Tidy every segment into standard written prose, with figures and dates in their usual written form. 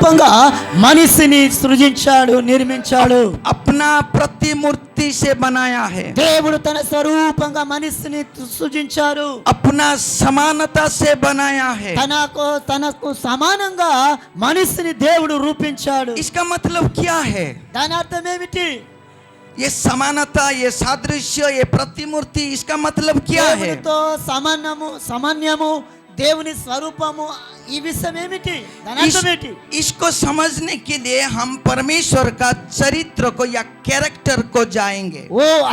స్వరూపంగా మనిషిని సృజించాడు, నిర్మించాడు. अपना प्रतिमूर्ति से बनाया है, దేవుడు తన స్వరూపంగా మనిషిని సృజించాడు. अपना समानता से बनाया है. తనకు సమానంగా మనిషిని దేవుడు రూపించాడు. इसका मतलब क्या है? దాని అర్థం ఏమిటి? ये समानता, ये सादृश्य, ये प्रतिमूर्ति, इसका मतलब क्या है? దేవునితో సమన్యము, దేవుని స్వరూపము, ఈ విషయం ఏమిటి? దాని అర్థం ఏంటి? इसको समझने के लिए हम परमेश्वर का चरित्र को या कैरेक्टर को जाएंगे.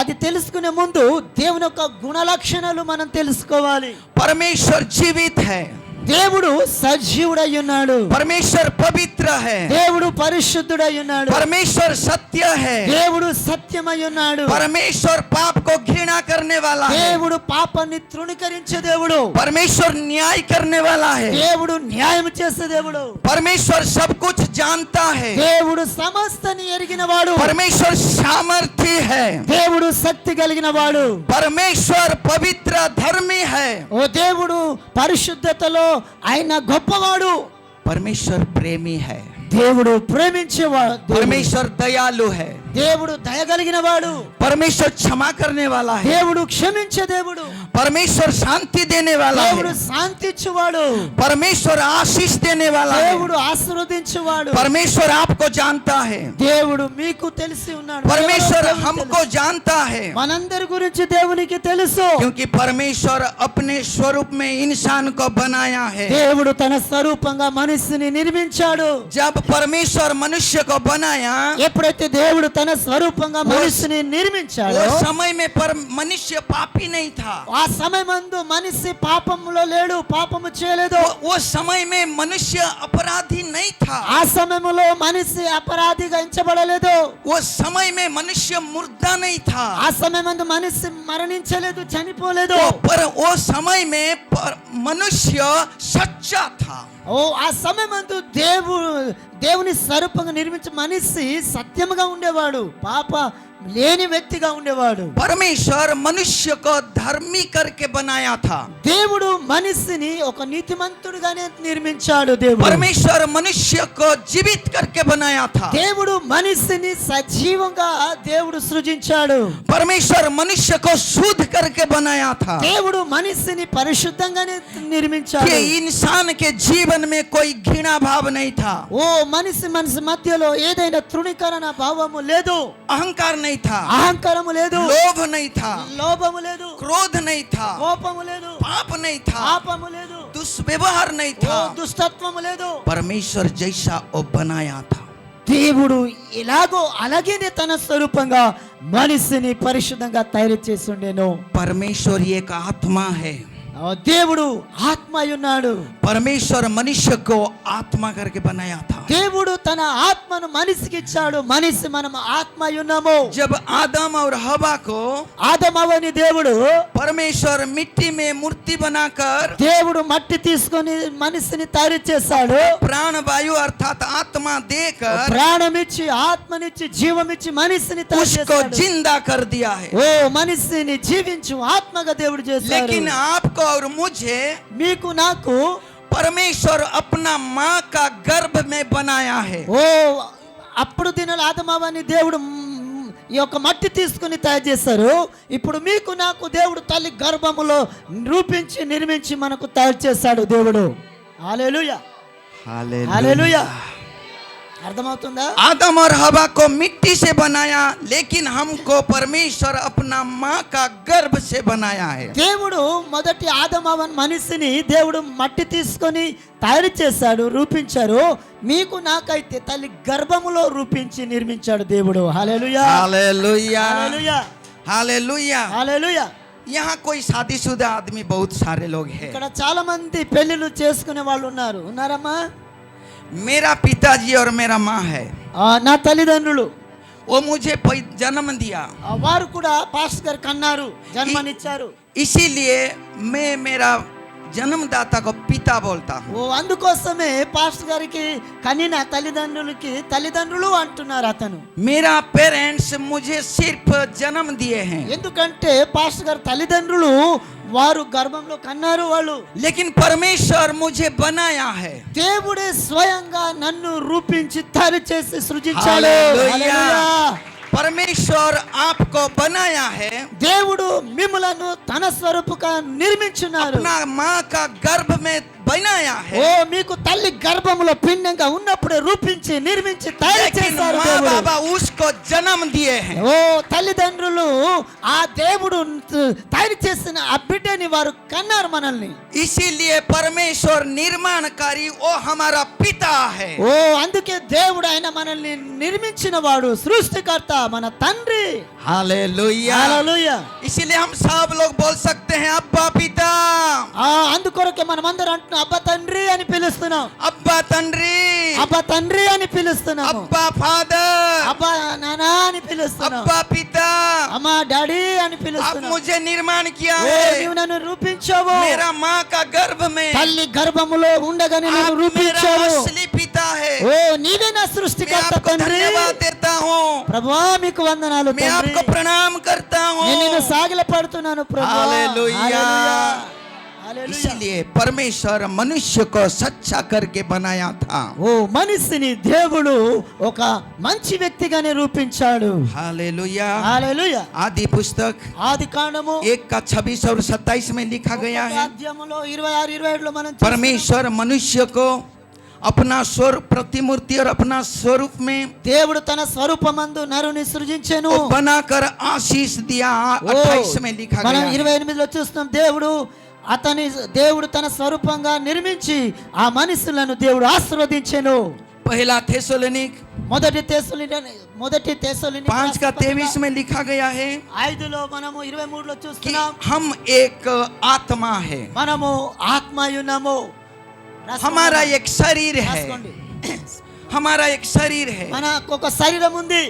అది తెలుసుకునే ముందు దేవుని యొక్క గుణ లక్షణాలు మనం తెలుసుకోవాలి. परमेश्वर जीवित है, దేవుడు సజీవుడై ఉన్నాడు. परमेश्वर पवित्र है, దేవుడు పరిశుద్ధుడై ఉన్నాడు. परमेश्वर सत्य है, దేవుడు సత్యమై ఉన్నాడు. परमेश्वर पाप को घृणा करने वाला है, దేవుడు పాపాన్ని తృణీకరించే దేవుడు. परमेश्वर न्याय करने वाला है, దేవుడు న్యాయం చేసే దేవుడు. परमेश्वर सब कुछ जानता है, దేవుడు సమస్తని ఎరిగిన వాడు. परमेश्वर सामर्थ्य है, దేవుడు శక్తి కలిగిన వాడు. परमेश्वर पवित्र धर्मी है, దేవుడు పరిశుద్ధతలో ఆయన గొప్పవాడు. परमेश्वर प्रेमी है, దేవుడు ప్రేమించేవాడు. परमेश्वर दयालु है, దేవుడు దయగలిగిన వాడు. परमेश्वर क्षमा करने वाला है, దేవుడు క్షమించే దేవుడు. परमेश्वर शांति देने वाला దేవుడు है, శాంతి ఇచ్చేవాడు. परमेश्वर आशीष देने वाला है, దేవుడు ఆశీర్వదించేవాడు. परमेश्वर आपको जानता है, దేవుడు మీకు తెలిసి ఉన్నాడు. परमेश्वर దేవునికి हमको తెలుసు. जानता है, మనందరి గురించి దేవునికి తెలుసు. क्योंकि परमेश्वर अपने स्वरूप में इंसान को बनाया है. దేవుడు తన స్వరూపంగా మనిషిని నిర్మించాడు. जब परमेश्वर मनुष्य को बनाया, ఎప్పుడైతే దేవుడు తన స్వరూపంగా మనిషిని నిర్మించాడో, वो समय में पर मनुष्य पापी नहीं था, ఆ సమయమందు మనిషి పాపములో లేడు, పాపము చేయలేదు. वो समय में मनुष्य अपराधी नहीं था, ఆ సమయంలో మనిషి అపరాధిగా ఎంచబడలేదు. वो समय में मनुष्य मुर्दा नहीं था, ఆ సమయమందు మనిషి మరణించలేదు, చనిపోలేదు. पर वो समय में मनुष्य सच्चा था. ఆ సమయమందు దేవుని స్వరూపంగా నిర్మించిన మనిషి సత్యముగా ఉండేవాడు, పాప లేని వ్యక్తిగా ఉండేవాడు. परमेश्वर मनुष्य को धर्मी करके बनाया था, దేవుడు మనిషిని ఒక నీతిమంతుడిగానే నిర్మించాడు. దేవుడు परमेश्वर मनुष्य को जीवित करके बनाया था, దేవుడు మనిషిని సజీవంగా దేవుడు సృజించాడు. परमेश्वर मनुष्य को शुद्ध करके बनाया था, దేవుడు మనిషిని పరిశుద్ధంగానే నిర్మించాడు. कि इंसान के जीवन में कोई घृणा भाव नहीं था, మనిషి మధ్యలో ఏదైనా తృణీకరణ భావము లేదు, अहंकार नहीं था, అహంకారము లేదు, लोभ नहीं था, లోభము లేదు, क्रोध नहीं था, కోపము లేదు, पाप नहीं था, పాపము లేదు, दुष्व्यवहार नहीं था, దుష్టత్వము లేదు. परमेश्वर जैसा वो बनाया था. దేవుడు ఎలాగో అలాగేనే తన స్వరూపంగా మనిషిని పరిశుద్ధంగా తయారు చేసి ఉండేను. परमेश्वर एक आत्मा है, దేవుడు ఆత్మ అయి ఉన్నాడు. परमेश्वर मनुष्य को आत्मा करके बनाया था. దేవుడు తన ఆత్మను మనిషికి ఇచ్చాడు. మనిషి మనం ఆత్మ అయి ఉన్నాము. जब आदम और हवा को ఆదమవని దేవుడు परमेश्वर मिट्टी में मूर्ति बनाकर దేవుడు మట్టి తీసుకొని మనిషిని తయారు చేశాడు. प्राण वायु अर्थात आत्मा देकर ప్రాణమిచ్చి ఆత్మనిచ్చి జీవమిచ్చి మనిషిని తయారు उसको చేశాడు. जिंदा कर दिया है. మనిషిని జీవించు ఆత్మగా దేవుడు చేశాడు. लेकिन आपको और मुझे మీకు నాకు परमेश्वर अपना माँ का गर्भ में बनाया है. అప్పుడు దినాలు ఆదమవని దేవుడు ఈ యొక్క మట్టి తీసుకుని తయారు చేశారు. ఇప్పుడు మీకు నాకు దేవుడు తల్లి గర్భములో రూపించి నిర్మించి మనకు తయారు చేశాడు దేవుడు. హల్లెలూయా, హల్లెలూయా. అర్థమవుతుందా? आदम और हवा को मिट्टी से बनाया, लेकिन हमको परमेश्वर अपना माँ का गर्भ से बनाया है. దేవుడు మొదటి ఆదమవన్ మనిషిని దేవుడు మట్టి తీసుకొని తయారు చేశాడు, రూపించారు. మీకు నాకైతే తల్లి గర్భములో రూపించి నిర్మించాడు దేవుడు. హల్లెలూయా, हालेलुया, హల్లెలూయా, हालेलुया. హల్లెలూయా. यहाँ कोई शादीशुदा आदमी बहुत सारे लोग हैं. ఇక్కడ చాలా మంది పెళ్లిళ్ళు చేసుకునే వాళ్ళు ఉన్నారమ్మా. मेरा पिताजी और मेरा माँ है, నా తల్లిదండ్రులు वो मुझे जन्म दिया, వారు కూడా పాస్టర్ గారు కన్నారు, జన్మనిచ్చారు. इसीलिए मैं मेरा जन्मदाता को पिता बोलता हूँ. అందుకోసమే పాస్టర్ గారికి కనిన తల్లిదండ్రులకి తల్లిదండ్రులు అంటున్నారు అతను. मेरा पेरेंट्स मुझे सिर्फ जन्म दिए हैं, ఎందుకంటే పాస్టర్ గారు తల్లిదండ్రులు వారు గర్భంలో కన్నారు వాళ్ళు. लेकिन परमेश्वर मुझे बनाया है। దేవుడే స్వయంగా నన్ను రూపించి తయారు చేసి సృజించాడు. హల్లెలూయా. హల్లెలూయా. परमेश्वर आपको बनाया है, దేవుడు మిమ్ములను తన స్వరూపుగా నిర్మించున్నారు. अपना माँ का गर्भ में बनाया ఓ है। మీకు తల్లి గర్భములో పిండంగా ఉన్నప్పుడే రూపించి నిర్మించి తయారు लेकिन చేశారు माँ దేవుడు. बाबा उसको जन्म दिए हैं। ఓ తల్లిదండ్రులు ఆ దేవుడు తయారు చేసిన ఆ బిడ్డని వారు కన్నారు మనల్ని. इसीलिए परमेश्वर निर्माणकारी वो हमारा पिता है। ఓ అందుకే దేవుడు ఆయన మనల్ని నిర్మించిన వాడు, సృష్టికర్త, మన తండ్రి. हालेलुया। హల్లెలూయా. इसीलिए हम सब लोग बोल सकते हैं अब्बा पिता, అందుకొరకే మనం అందరం అంటున్నాం అబ్బా తండ్రి అని పిలుస్తున్నాం. अब्बा तंड्री, అబ్బా తండ్రి అని పిలుస్తున్నాం. अब्बा फादर, అబ్బా నానా అని పిలుస్తున్నాం. अब्बा पिता। అమ్మా డాడీ అని आप పిలుస్తున్నాం. मुझे निर्माण किया ఓ है, నీవు నన్ను రూపించావు. मेरा माँ का गर्भ में। తల్లి గర్భములో ఉండగానే आप నన్ను मेरा రూపించావు. असली पिता है। ఓ నీవే నా मैं సృష్టికర్త आपको తండ్రి. धन्यवाद देता हूँ, ప్రభువా మీకు వందనాలు मैं తండ్రి. आपको प्रणाम करता हूँ। నేను నిన్ను సాగిలపడుతున్నాను ప్రభువా. హల్లెలూయా. హల్లెలూయా. హల్లెలూయా. इसलिए परमेश्वर मनुष्य को सच्चा करके बनाया था। ఓ మనిషిని దేవుడు ఒక మంచి వ్యక్తిగానే రూపించాడు. हालेलुया। హల్లెలూయా. आदि पुस्तक ఆది కాండము 1:26 और 27 में लिखा गया है, అధ్యాయములో 26, 27 మనం परमेश्वर मनुष्य को अपना स्वरूप प्रतिमूर्ति और अपना स्वरूप में దేవుడు తన స్వరూపమందు నరుని సృజించెను. वो बनाकर आशीष दिया। 28 में लिखा మనం गया है। 28లో చూస్తున్నాం దేవుడు తన స్వరూపంగా నిర్మించి ఆ మనుషులను దేవుడు ఆశీర్వదించెను. पहला थेसलोनिक మొదటి తెస్సలోనిక 5:23 में लिखा गया है 5లో మనము 23లో कि చూస్తున్నాం हम एक आत्मा है, మనము ఆత్మయున్నము. हमारा एक शरीर है, రాసుకోండి. हमारा एक शरीर है, మనకు ఒక శరీరం ఉంది,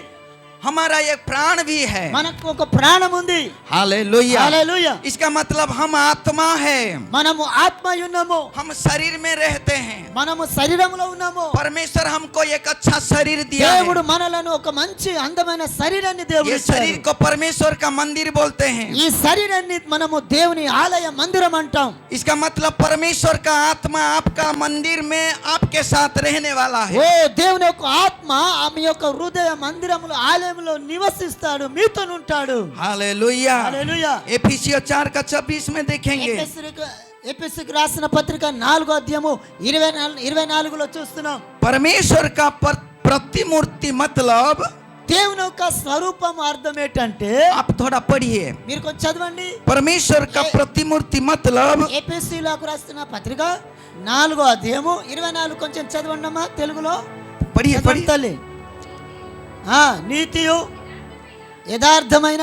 हमारा एक प्राण भी है। మనకు ఒక ప్రాణం ఉంది. हालेलुया। హల్లెలూయా. इसका मतलब हम आत्मा है, మనము ఆత్మయున్నము, हम शरीर में रहते हैं। మనము శరీరంలో ఉన్నాము. परमेश्वर हमको एक अच्छा शरीर दिया దేవుడు है। మనలను ఒక మంచి అందమైన శరీరాన్ని దేవుడు ये ఇచ్చాడు. शरीर को परमेश्वर का मंदिर बोलते हैं। ఈ శరీరాన్ని మనము దేవుని ఆలయ మందిరం అంటాం. इसका मतलब परमेश्वर का आत्मा आपका मंदिर में आपके साथ रहने वाला ఓ है। దేవుని యొక్క ఆత్మ ఆమె యొక్క హృదయ మందిరములో ఆలయంలో నివసిస్తాడు, మీతో ఉంటాడు. हालेलुया। హల్లెలూయా. एफिसियों 4:26 में देखेंगे, ఎఫెసీయులకు రాసిన పత్రిక 4వ అధ్యాయము 24లో చూస్తున్నాం. परमेश्वर का प्रतिमूर्ति मतलब, దేవుని యొక్క స్వరూపం అర్థం ఏంటంటే, आप थोड़ा पढ़िए, మీరు కొంచెం చదవండి. परमेश्वर का प्रतिमूर्ति मतलब, ఎఫెసీయులకు రాసిన పత్రిక 4వ అధ్యాయము 24 కొంచెం చదవండి అమ్మా తెలుగులో. पढ़िए చదవండి पढ़िए। తల్లి. నీతియు యథార్థమైన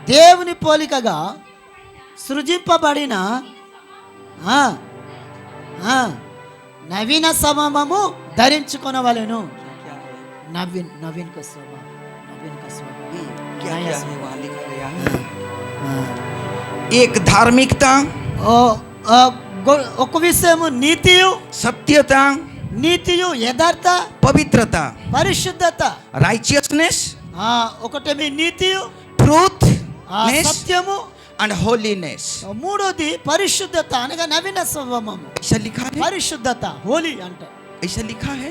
దేవుని పోలికగా సృజింపబడిన నవీన స్వభావము ధరించుకొనవలెను. నవీన్ का स्वभाव, नवीन का स्वभाव क्या क्या है वहाँ लिखा गया है? एक धार्मिकता, ఒక విషయము నీతియు, सत्यता, నీతియు యథార్థ, पवित्रता, పరిశుద్ధత. righteousness, ఒకటేమి నీతియు, truthfulness సత్యము, and holiness। మూడోది పరిశుద్ధత అనగా నవీన స్వభావము. ऐसा लिखा है, పరిశుద్ధత హోలీ అంట. ऐसा लिखा है।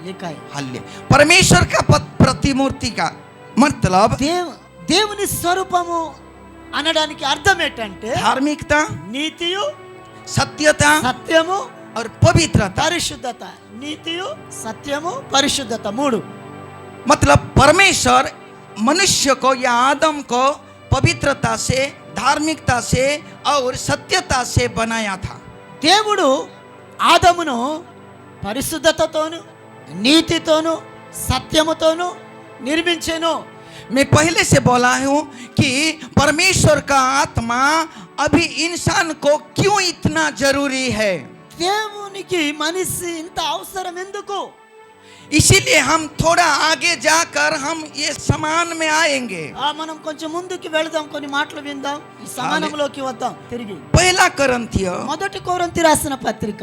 లిఖాయి. हालेलुया। परमेश्वर का प्रतिमूर्ति का मतलब దేవుని స్వరూపము అనడానికి అర్థం ఏంటంటే धार्मिकता, నీతియు, सत्यता సత్యము, और पवित्रता। పరిశుద్ధత. నీతియు, సత్యము, పరిశుద్ధత మూడు. मतलब परमेश्वर मनुष्य को या आदम को पवित्रता से, धार्मिकता से और सत्यता से बनाया था। దేవుడు ఆదమును పరిశుద్ధతతోను, నీతితోను, సత్యముతోను నిర్మించెను. मैं पहले से बोला हूं कि परमेश्वर का आत्मा अभी इंसान को क्यों इतना जरूरी है। దేవునికి మనిషి ఇంత అవసరం ఎందుకు? इसीलिए हम थोड़ा आगे जाकर हम ये समान में आएंगे। మనం కొంచెం ముందుకు వెళదాం, కొన్ని మాటలు విందాం, ఈ సమానంలోకి వద్దాం తిరిగి. पहला कोरिन्थियों మొదటి కొరింథీ రాసిన పత్రిక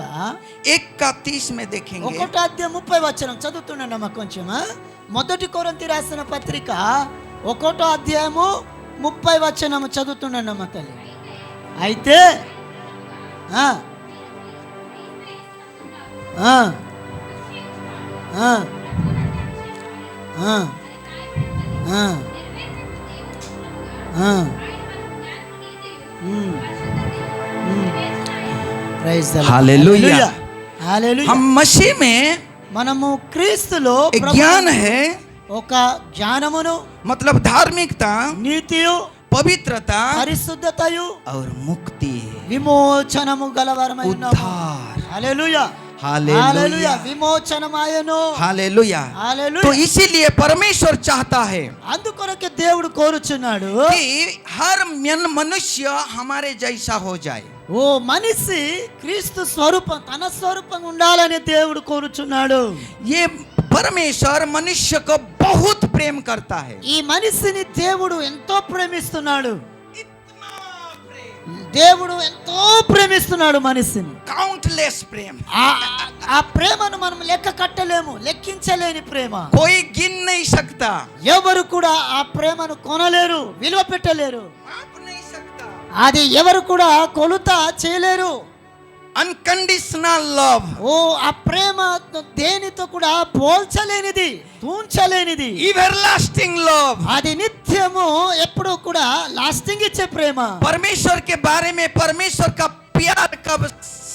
1:30 में देखेंगे, 1వ అధ్యాయం 30 వచనం చదువుతుండండి అమ్మా కొంచెం. మొదటి కొరింథీ రాసిన పత్రిక 1వ అధ్యాయము 30 వచనము చదువుతున్నానమ్మ తల్లి. అయితే ఆ, ఆ, ఆ, ఆ, ఆ, ఆ, ప్రైజ్ ది లార్డ్. हालेलुया। హల్లెలూయా. हम मसीह में మనము క్రీస్తులో एक ज्ञान है, ఒక జ్ఞానమును, मतलब धार्मिकता, నీతియు, पवित्रता పరిశుద్ధతయు, और मुक्ति, విమోచనము గలవారమై ఉన్నాము. उद्धार। హల్లెలూయా. हालेलुया। హల్లెలూయా. విమోచనమాయను. हालेलुया। హల్లెలూయా. तो इसीलिए परमेश्वर चाहता है అందుకొరకే దేవుడు కోరుచున్నాడు, कि हर मनुष्य हमारे जैसा हो जाए। ఓ మనిషి క్రీస్తు స్వరూపం, తన స్వరూపంగా ఉండాలని దేవుడు కోరుచున్నాడు. ये परमेश्वर मनुष्य को बहुत प्रेम करता है। ఈ మనిషిని దేవుడు ఎంతో ప్రేమిస్తున్నాడు. దేవుడు ఎంతో ప్రేమిస్తున్నాడు మనిషిని. काउंटलेस प्रेम, ఆ ప్రేమను మనం లెక్క కట్టలేము, లెక్కించలేని ప్రేమ. कोई गिन नहीं सकता, ఎవరు కూడా ఆ ప్రేమను కొనలేరు, విలువ పెట్టలేరు. माप नहीं सकता। అది ఎవరు కూడా కొలుత చేయలేరు. अनकंडीशनल लव, ఓ ఆ ప్రేమ దేనితో కూడా పోల్చలేనిది, తూంచలేనిది. Everlasting love. అది నిత్యము ఎప్పుడూ కూడా లాస్టింగ్ ఇచ్చే ప్రేమ. परमेश्वर के बारे में परमेश्वर का प्यार कब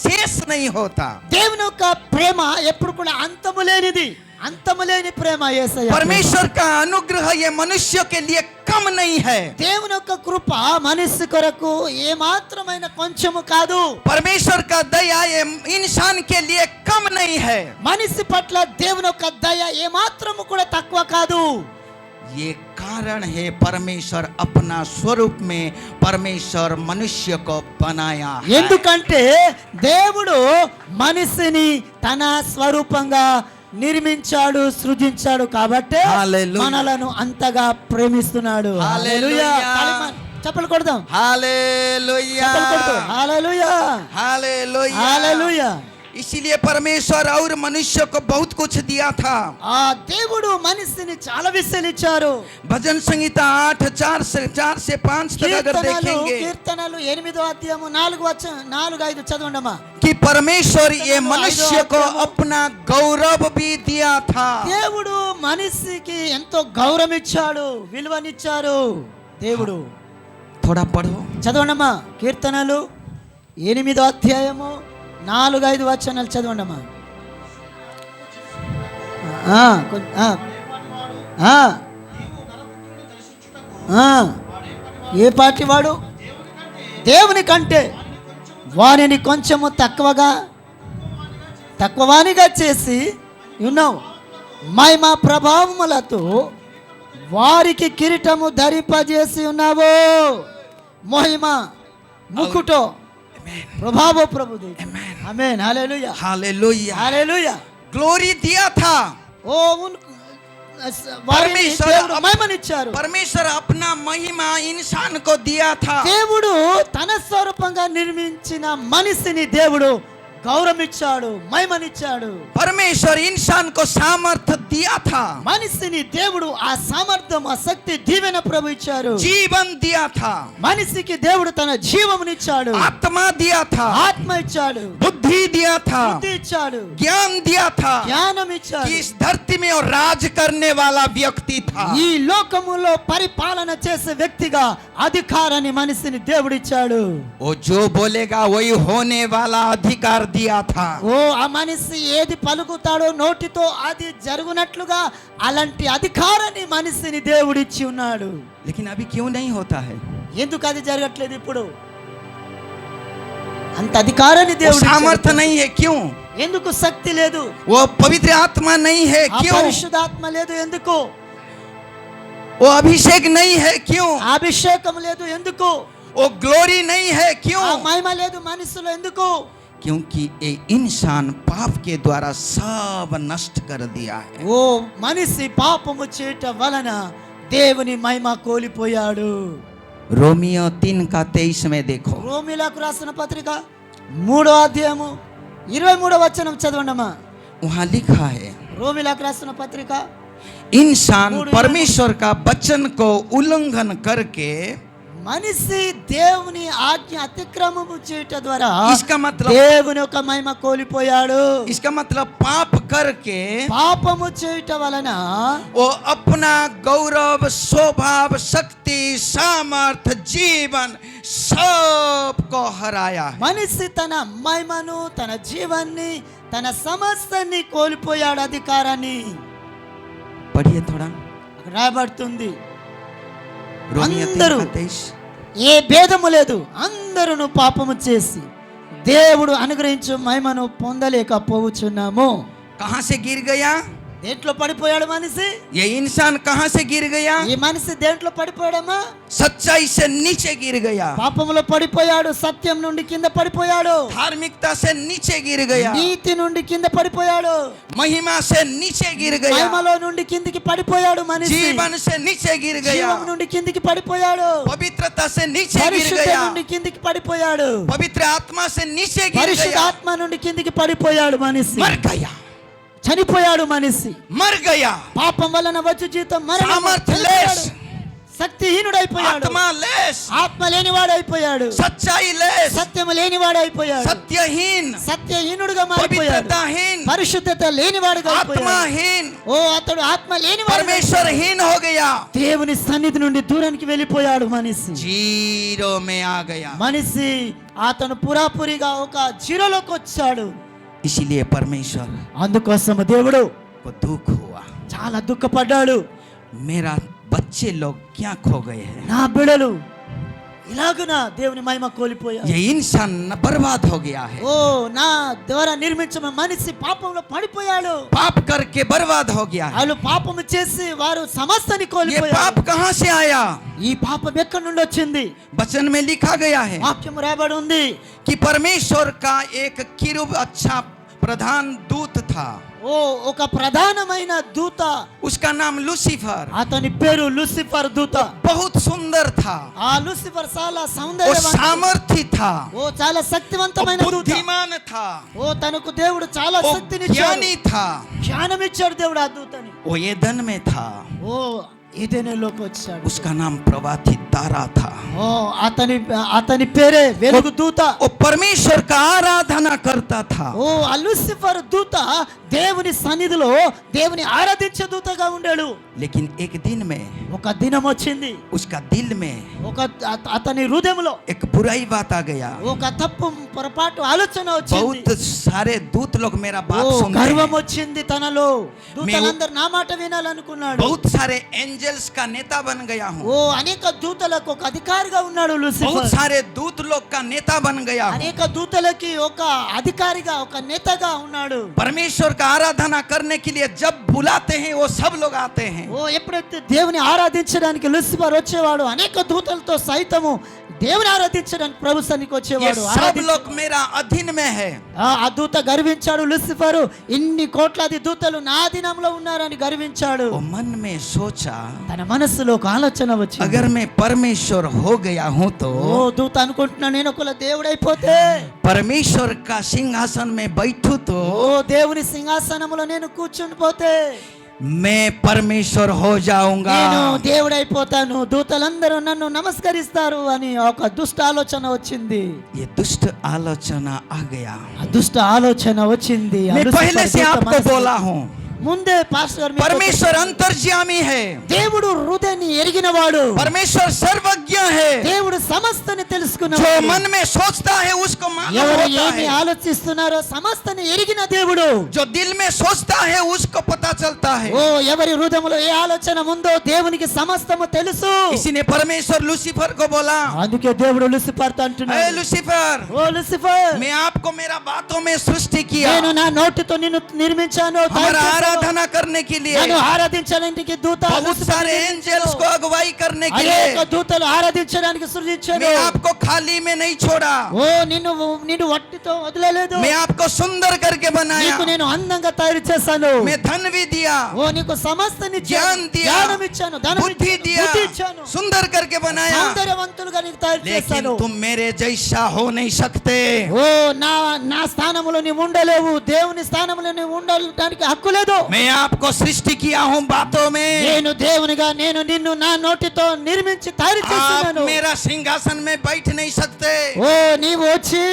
शेष नहीं होता। దేవుని యొక్క ప్రేమ ఎప్పుడు కూడా అంతము లేనిది, అంతము లేని ప్రేమ యేసయ్య. परमेश्वर का अनुग्रह ये मनुष्य के लिए कम नहीं है। దేవుని యొక్క కృప మనిషి కొరకు ఏ మాత్రమైన కొంచెము కాదు. परमेश्वर का दया ये इंसान के लिए कम नहीं है। మనిషి పట్ల దేవుని యొక్క దయ ఏ మాత్రము కూడా తక్కువ కాదు. ये कारण है परमेश्वर अपना स्वरूप में परमेश्वर मनुष्य को बनाया है। ఎందుకంటే దేవుడు మనిషిని తన స్వరూపంగా నిర్మించాడు, సృజించాడు. కాబట్టి హల్లెలూయా. మనలను అంతగా ప్రేమిస్తున్నాడు. హల్లెలూయా. చప్పలు కొడదాం. हालेलुया। చప్పలు కొడుతూ హల్లెలూయా, हालेलुया। హల్లెలూయా. इसीलिए परमेश्वर और मनुष्य को बहुत कुछ दिया था। ఆ దేవుడు మనిషిని చాలా విషయాలు ఇచ్చారు. भजन संहिता 8:4 से 5 तक अगर देखेंगे కీర్తనలు 8వ అధ్యాయము 4-5 చదవండమ్మా. कि परमेश्वर ये मनुष्य को अपना गौरव भी दिया था। దేవుడు మనిషికి ఎంతో గౌరవం ఇచ్చాడు, విలువనిచ్చారు. దేవుడు थोड़ा पढ़ो। చదవండమ్మా. కీర్తనలు 8వ అధ్యాయము 4-5 చదవండమ్మా. ఏ పాటి వాడు దేవుని కంటే వారిని కొంచెము తక్కువవానిగా చేసి ఉన్నావు. మహిమ ప్రభావములతో వారికి కిరీటము ధరింపజేసి ఉన్నావు. మహిమ ముకుటో ప్రభావ ప్రభు ఆమేన్. హల్లెలూయా. हालेलुया। హల్లెలూయా. ग्लोरी दिया था। ఓ వారిని దేవుడు మహిమనిచ్చారు. परमेश्वर अपना महिमा इंसान को दिया था। దేవుడు తన స్వరూపంగా నిర్మించిన మనిషిని దేవుడు గౌరవించాడు, మహిమనిచ్చాడు. परमेश्वर इंसान को सामर्थ्य दिया था, మనిషిని దేవుడు ఆ సామర్థ్యం, ఆ శక్తి, దీవెన ప్రభు ఇచ్చారు. जीवन दिया था, మనిషికి దేవుడు తన జీవమునిచ్చాడు, आत्मा दिया था, ఆత్మ ఇచ్చాడు, बुद्धि दिया था, బుద్ధి ఇచ్చాడు, ज्ञान दिया था। జ్ఞానం कि ఇచ్చాడు. इस धरती में और राज करने वाला व्यक्ति था। ఈ లోకములో పరిపాలన చేసే వ్యక్తిగా అధికారాన్ని మనిషిని దేవుడు ఇచ్చాడు. वो जो बोलेगा वही होने वाला अधिकार दिया था। ఓ ఆ మనిషి ఏది పలుకుతాడో నోటితో అది జరుగునట్లుగా అలాంటి అధికారాన్ని మనిషిని దేవుడు ఇచ్చి ఉన్నాడు. लेकिन अभी क्यों नहीं होता है? ఎందుకు అది జరగట్లేదు? ఇప్పుడు అంత అధికారాన్ని वो దేవుడు सामर्थ्य नहीं है, क्यों? ఎందుకు? శక్తి లేదు, वो पवित्र आत्मा नहीं है, क्यों? పరిశుద్ధాత్మ లేదు, ఎందుకు? वो अभिषेक नहीं है, क्यों? అభిషేకం లేదు, ఎందుకు? वो ग्लोरी नहीं है, क्यों? ఆ మహిమ లేదు మనసులో, ఎందుకు? क्योंकि ये इंसान पाप के द्वारा सब नष्ट कर दिया है। ఓ మనిషి పాపము చేయట వలన దేవుని మహిమ కోల్పోయాడు. रोमियो 3:23 में देखो। రోమీలకు రాసిన పత్రిక 3వ అధ్యాయము 23వ వచనం చదవండమ్మా. वहाँ लिखा है, రోమీలకు రాసిన పత్రిక इंसान మూడు परमेश्वर का वचन को उल्लंघन करके మనిషి దేవుని ఆజ్ఞ అతిక్రమము చేయట ద్వారా इसका मतलब దేవుని యొక్క మహిమ కోల్పోయాడు. इसका मतलब पाप करके పాపము చేయట వలన वो अपना गौरव स्वभाव शक्ति सामर्थ्य जीवन सबको हराया है। మనిషి తన మహిమను తన జీవాన్ని తన సమస్తాన్ని కోల్పోయాడు, అధికారాన్ని. पढ़िए थोड़ा అక్కడ రాయబడుతుంది, रोमियो అందరూ 3:23। ఏ భేదము లేదు, అందరూ పాపము చేసి దేవుడు అనుగ్రహించు మహిమను పొందలేకపోవచ్చున్నాము. कहाँ से गिर गया దేంట్లో పడిపోయాడు మనిషి? ये इंसान? कहाँ से गिर गया? ఈ మనిషి దేంట్లో పడిపోయాడమ్మా? सच्चाई से नीचे गिर गया, పాపములో పడిపోయాడు, సత్యం నుండి కింద పడిపోయాడు, धार्मिकता से नीचे गिर गया, నీతి నుండి కింద పడిపోయాడు, महिमा से नीचे गिर गया, మహిమలో నుండి కిందికి పడిపోయాడు మనిషి, जीवन से नीचे गिर गया, జీవం నుండి కిందికి పడిపోయాడు, पवित्रता से नीचे गिर పరిశుద్ధ गया, నుండి కిందికి పడిపోయాడు, पवित्र आत्मा से नीचे गिर పరిశుద్ధ गया, ఆత్మ నుండి కిందికి పడిపోయాడు మనిషి, मर गया, చనిపోయాడు మనిషి. मर गया, పాపం వలన వచ్చు జీతం మరణం. सामर्थ्यलेस, శక్తిహీనుడైపోయాడు, आत्मा लेस, ఆత్మ లేనివాడైపోయాడు, सच्चाई लेस, సత్యము లేనివాడైపోయాడు, सत्यहीन, సత్యహీనుడుగా మారిపోయాడు, पवित्रताहीन, పరిశుద్ధత లేనివాడుగా అయిపోయాడు. आत्माहीन, ఓ అతడు ఆత్మ లేనివాడు, परमेश्वरहीन हो गया, దేవుని సన్నిధి నుండి దూరానికి వెళ్ళిపోయాడు మనిషి. जीरो में आ गया। మనిషి అతను పురాపురిగా ఒక జీరోలోకి వచ్చాడు. इसीलिए परमेश्वर అందుకోసం దేవుడు को दुख हुआ, చాలా దుఃఖపడ్డాడు. मेरा बच्चे लोग क्या खो गए हैं, నా బిడలు ఇలాగున దేవుని మహిమ కోల్పోయారు. ये इंसान बर्बाद हो गया है, ఓ నా ద్వారా నిర్మించిన మనిషి పాపంలో పడిపోయాడు. पाप करके बर्बाद हो गया है। వాళ్ళు పాపము చేసి వారు సమస్తాన్ని ये కోల్పోయారు. पाप कहाँ से आया? ఈ పాపం ఎక్కడి నుండి వచ్చింది? वचन में लिखा गया है వాక్యం రాయబడి ఉంది, कि परमेश्वर का एक किरूब अच्छा प्रधान दूत था, ఓ ఒక ప్రధానమైన దూత, उसका नाम लूसीफर, అతని పేరు లూసిఫర్ దూత. बहुत सुंदर था, ఆ లూసిఫర్ చాలా वो సౌందర్యవంతుడు, सामर्थी था, ఓ చాలా वो శక్తివంతమైన దూత. बुद्धिमान था, ఓ తనకు దేవుడు చాలా वो శక్తినిచ్చాడు, ज्ञानी था, జ్ఞానం ఇచ్చాడు దేవుడు ఆ దూతని. वो एदन में था, ఓ ఏదెనులోకి వచ్చాడు. उसका नाम प्रभाती तारा था, ఓ అతని పేరే వెలుగు దూత. वो परमेश्वर का आराधना करता था। ఓ ఆ లూసిఫర్ దూత దేవుని సన్నిధిలో దేవుని ఆరాధించే దూతగా ఉండాడు. लेकिन एक दिन में ఒక దినం వచ్చింది, उसका दिल में ఒక అతని హృదయంలో एक बुराई बात आ गया। ఒక తప్పు పొరపాటు ఆలోచన వచ్చింది. बहुत सारे दूत लोग मेरा ఓ बात सुनते గర్వం हैं, వచ్చింది తనలో. దూతలందరూ నా మాట వినాలనుకున్నాడు. बहुत सारे एंजल्स का नेता बन गया हूँ, ఓ అనేక దూతలకు ఒక అధికారిగా ఉన్నాడు बहुत లూసిఫర్. सारे दूत लोग का नेता बन गया हूँ। అనేక దూతలకి ఒక అధికారిగా ఒక నేతగా ఉన్నాడు. परमेश्वर का आराधना करने के लिए जब बुलाते हैं वो सब लोग आते हैं। ఓ ఎప్పుడైతే దేవుని ఆరాధించడానికి లూసిఫర్ వచ్చేవాడు, అనేక దూతలతో సైతము దేవుని ఆరాధించడానికి ప్రభు సన్నిధికి ये వచ్చేవాడు. सब लोग मेरा अधीन में है। ఆ దూత గర్వించాడు లూసిఫరు, ఇన్ని కోట్లాది దూతలు నా అధీనంలో ఉన్నారని గర్వించాడు. वो मन में सोचा తన మనస్సులో ఒక ఆలోచన వచ్చింది, अगर मैं परमेश्वर हो गया हूँ तो ఓ దూత అనుకుంటున్నా నేను ఒకవేళ దేవుడైపోతే, परमेश्वर का सिंहासन में बैठूं तो ఓ దేవుని సింహాసనములో నేను కూర్చుని పోతే मैं परमेश्वर हो जाऊंगा। నేను దేవుడైపోతాను, దూతలందరూ నన్ను నమస్కరిస్తారు అని ఒక దుష్ట ఆలోచన వచ్చింది. ये दुष्ट आलोचना आ गया। ఆ దుష్ట ఆలోచన వచ్చింది. ఆ मैं లూసిఫర్ पहले से దూత आपको మనసులో- बोला हूँ, ముందే పాస్టర్ గారు మీకు परमेश्वर अंतर्यामी है, దేవుడు హృదయాన్ని ఎరిగినవాడు, परमेश्वर सर्वज्ञ है, దేవుడు సమస్తని जो తెలుసుకున్నవాడు. मन में सोचता है उसको मालूम ఎవరు होता ఏమి है, ఆలోచిస్తున్నారో సమస్తని ఎరిగిన దేవుడు. जो दिल में सोचता है उसको पता चलता है। ఓ ఎవరి హృదయంలో ఏ ఆలోచన ఉందో దేవునికి సమస్తము తెలుసు. इसी ने परमेश्वर लूसीफर को बोला, అందుకే దేవుడు లూసిఫర్తో ए అంటున్నాడు, लूसीफर, ఓ లూసిఫర్, मैं आपको मेरा बातों में सृष्टि किया, నేను నా నోటితో నిన్ను నిర్మించాను, हमारा आराधना करने के लिए, నన్ను ఆరాధించడానికి దూత बहुत లూసిఫర్ सारे एंजल्स को अगुवाई करने के అనేక लिए దూతలు ఆరాధించడానికి సృజించాను. मैं आपको खाली में नहीं छोड़ा, ఓ నిన్ను వట్టితో వదిలేలేదు, मैं आपको सुंदर करके बनाया, నీకు నేను అందంగా తయారు చేశాను, मैं धन भी दिया, ఓ నీకు సమస్తని ज्ञान दिया, జ్ఞానం ఇచ్చాను, ధనం बुद्धि ఇచ్చాను, दिया, బుద్ధి ఇచ్చాను, सुंदर करके बनाया, సౌందర్యవంతులుగా నీకు తయారు लेकिन చేశాను. तुम मेरे जैसा हो नहीं सकते। ఓ నా స్థానంలో నీవు ఉండలేవు, దేవుని స్థానంలో నీవు ఉండడానికి హక్కు లేదు. मैं आपको सृष्टि किया हूँ बातों में, నేను దేవునిగా నేను నిన్ను నా నోటితో నిర్మించి తయారు आप చేస్తున్నాను. मेरा सिंहासन में बैठ नहीं सकते, ఓ నీవు వచ్చి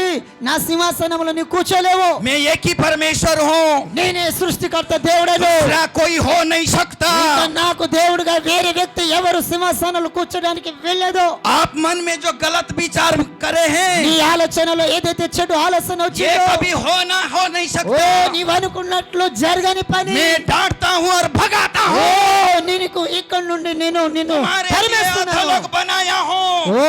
నా సింహాసనంలో నీ కూర్చోలేవు. मैं एक ही परमेश्वर हूँ, నేనే సృష్టికర్త దేవుడను. दूसरा कोई हो नहीं सकता। ఇంకా నాకు దేవుడుగా వేరే వ్యక్తి ఎవరు సింహాసనంలో కూర్చోడానికి వెళ్ళదు. आप मन में जो गलत विचार करे నీ हैं, ఆలోచనలో ఏదైతే చెడు ఆలోచన ये వచ్చిందో कभी हो नहीं ఓ सकता। నీవు అనుకున్నట్లు జరగని పని. मैं डांटता हूँ और भगाता ఓ हूँ, నీకు ఇక్కడ నుండి నిన్ను तुम्हारे लिए తరిమేస్తున్నాను. अधोलोक बनाया हूँ, ఓ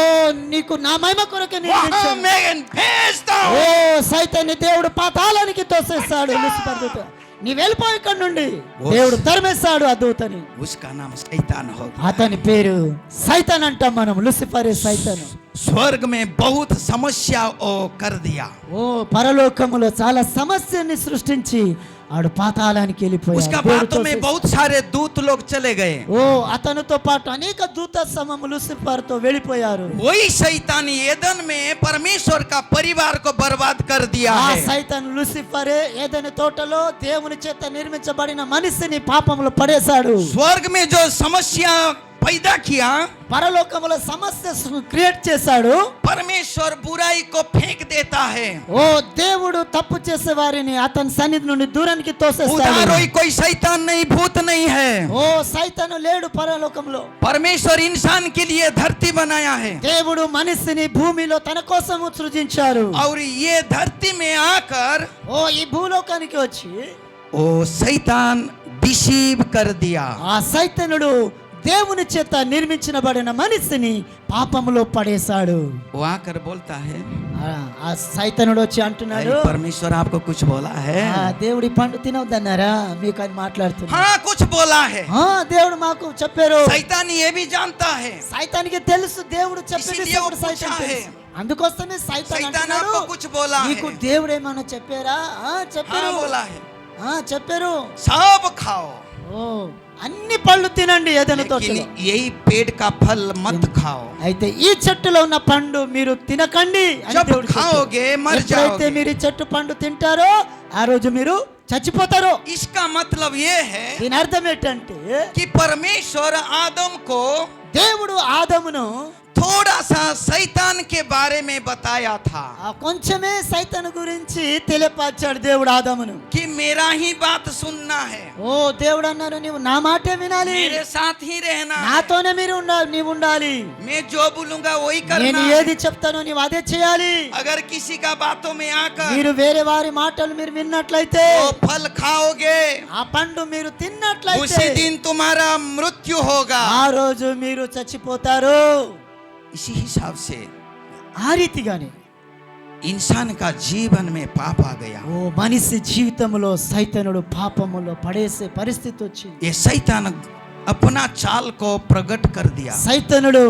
నీకు నా మహిమ కొరకు वहाँ నిర్మించాను. मैं भेजता ఓ हूँ। సైతాన్ని దేవుడు పాతాళానికి తోసేస్తాడు. లూసిఫర్ దూత నీ వెళ్ళిపో ఇక్కడ నుండి. దేవుడు తరిమేస్తాడు ఆ దూతని. उसका नाम शैतान होगा। అతని పేరు సైతాన్ అంటాం మనం. లూసిఫర్ సైతాన్. स्वर्ग में बहुत समस्या ओ कर दिया, ఓ పరలోకములో చాలా సమస్యని సృష్టించి ఆడు పాతాళానికి వెళ్ళిపోయాడు. उसका దేవుడు बातों में తోసేస్తాడు. बहुत सारे दूत लोग चले गए। ఓ అతనితో పాటు అనేక దూత సమూహం లూసిఫర్ తో వెళ్ళిపోయారు. वही शैतान एदन में परमेश्वर का परिवार को बर्बाद कर दिया ఆ है। సైతాన్ లూసిఫరే ఏదైనా తోటలో దేవుని చేత నిర్మించబడిన మనిషిని పాపంలో పడేశాడు. स्वर्ग में जो समस्या पैदा किया, పరలోకములో సమస్య క్రియేట్ చేశాడు. परमेश्वर बुराई को फेंक देता है। ఓ దేవుడు తప్పు చేసే వారిని అతని సన్నిధి నుండి దూరానికి తోసేస్తాడు. उधर कोई शैतान नहीं, भूत नहीं है। ఓ సైతాను లేడు పరలోకంలో. परमेश्वर इंसान के लिए धरती बनाया है, దేవుడు మనిషిని భూమిలో తన కోసం సృజించారు. और ये धरती में आकर ఓ ఈ భూలోకానికి వచ్చి ओ शैतान डिसीव कर दिया। ఆ సైతానుడు దేవుని చేత నిర్మించబడిన మనిషిని పాపములో పడేశాడు. वो आकर बोलता है, ఆ సైతానుడు వచ్చి అంటున్నాడు, अरे परमेश्वर आपको कुछ बोला है? దేవుడి పండు తినవద్దన్నారా? మీకు అది మాట్లాడుతున్నా. हाँ, कुछ बोला है। దేవుడు మాకు చెప్పారు. शैतान ये भी जानता है, సైతానికి తెలుసు దేవుడు చెప్పింది. ఇసిలియే దేవుడు సైతాన్ పూछा है। తెలుసు. అందుకోసమే సైతాన్ शैतान అంటున్నాడు, आपको कुछ बोला है? నీకు దేవుడు ఏమన్నా చెప్పారా? చెప్పారు. हाँ बोला है, చెప్పారు. सब खाओ, ఓ అన్ని పళ్ళు తినండి ఏదైనా लेकिन తోటలో. यही पेड़ का फल मत खाओ। అయితే ఈ చెట్టులో ఉన్న పండు మీరు తినకండి అని जब దేవుడు చెప్పాడు. खाओगे मर ఎప్పుడైతే जाओगे। మీరు ఈ చెట్టు పండు తింటారో ఆ రోజు మీరు చచ్చిపోతారు. इसका मतलब ये है దీని అర్థం ఏంటంటే कि परमेश्वर आदम को దేవుడు ఆదమును थोड़ा सा शैतान के बारे में बताया था, కొంచెమే సైతాను గురించి తెలియపరిచాడు దేవుడు ఆదమును. कि मेरा ही बात सुनना है, ఓ దేవుడు అన్నారు, నీవు నా మాటే వినాలి, मेरे साथ ही रहना है, నాతోనే మీరు నీవు ఉండాలి. मैं जो बोलूंगा वही నేను करना ఏది है। చెప్తానో నీవు అదే చేయాలి. अगर किसी का बातों में आकर మీరు వేరే వారి మాటలు మీరు విన్నట్లయితే, वो फल खाओगे, ఆ పండు మీరు उसी తిన్నట్లయితే दिन तुम्हारा मृत्यु होगा। ఆ రోజు మీరు చచ్చిపోతారు. इसी हिसाब से ఆ రీతిగానే इंसान का जीवन में पाप आ गया। ఓ మనిషి జీవితంలో సైతానుడు పాపములో పడేసే పరిస్థితి వచ్చింది. ये शैतान अपना चाल को प्रकट कर दिया। సైతానుడు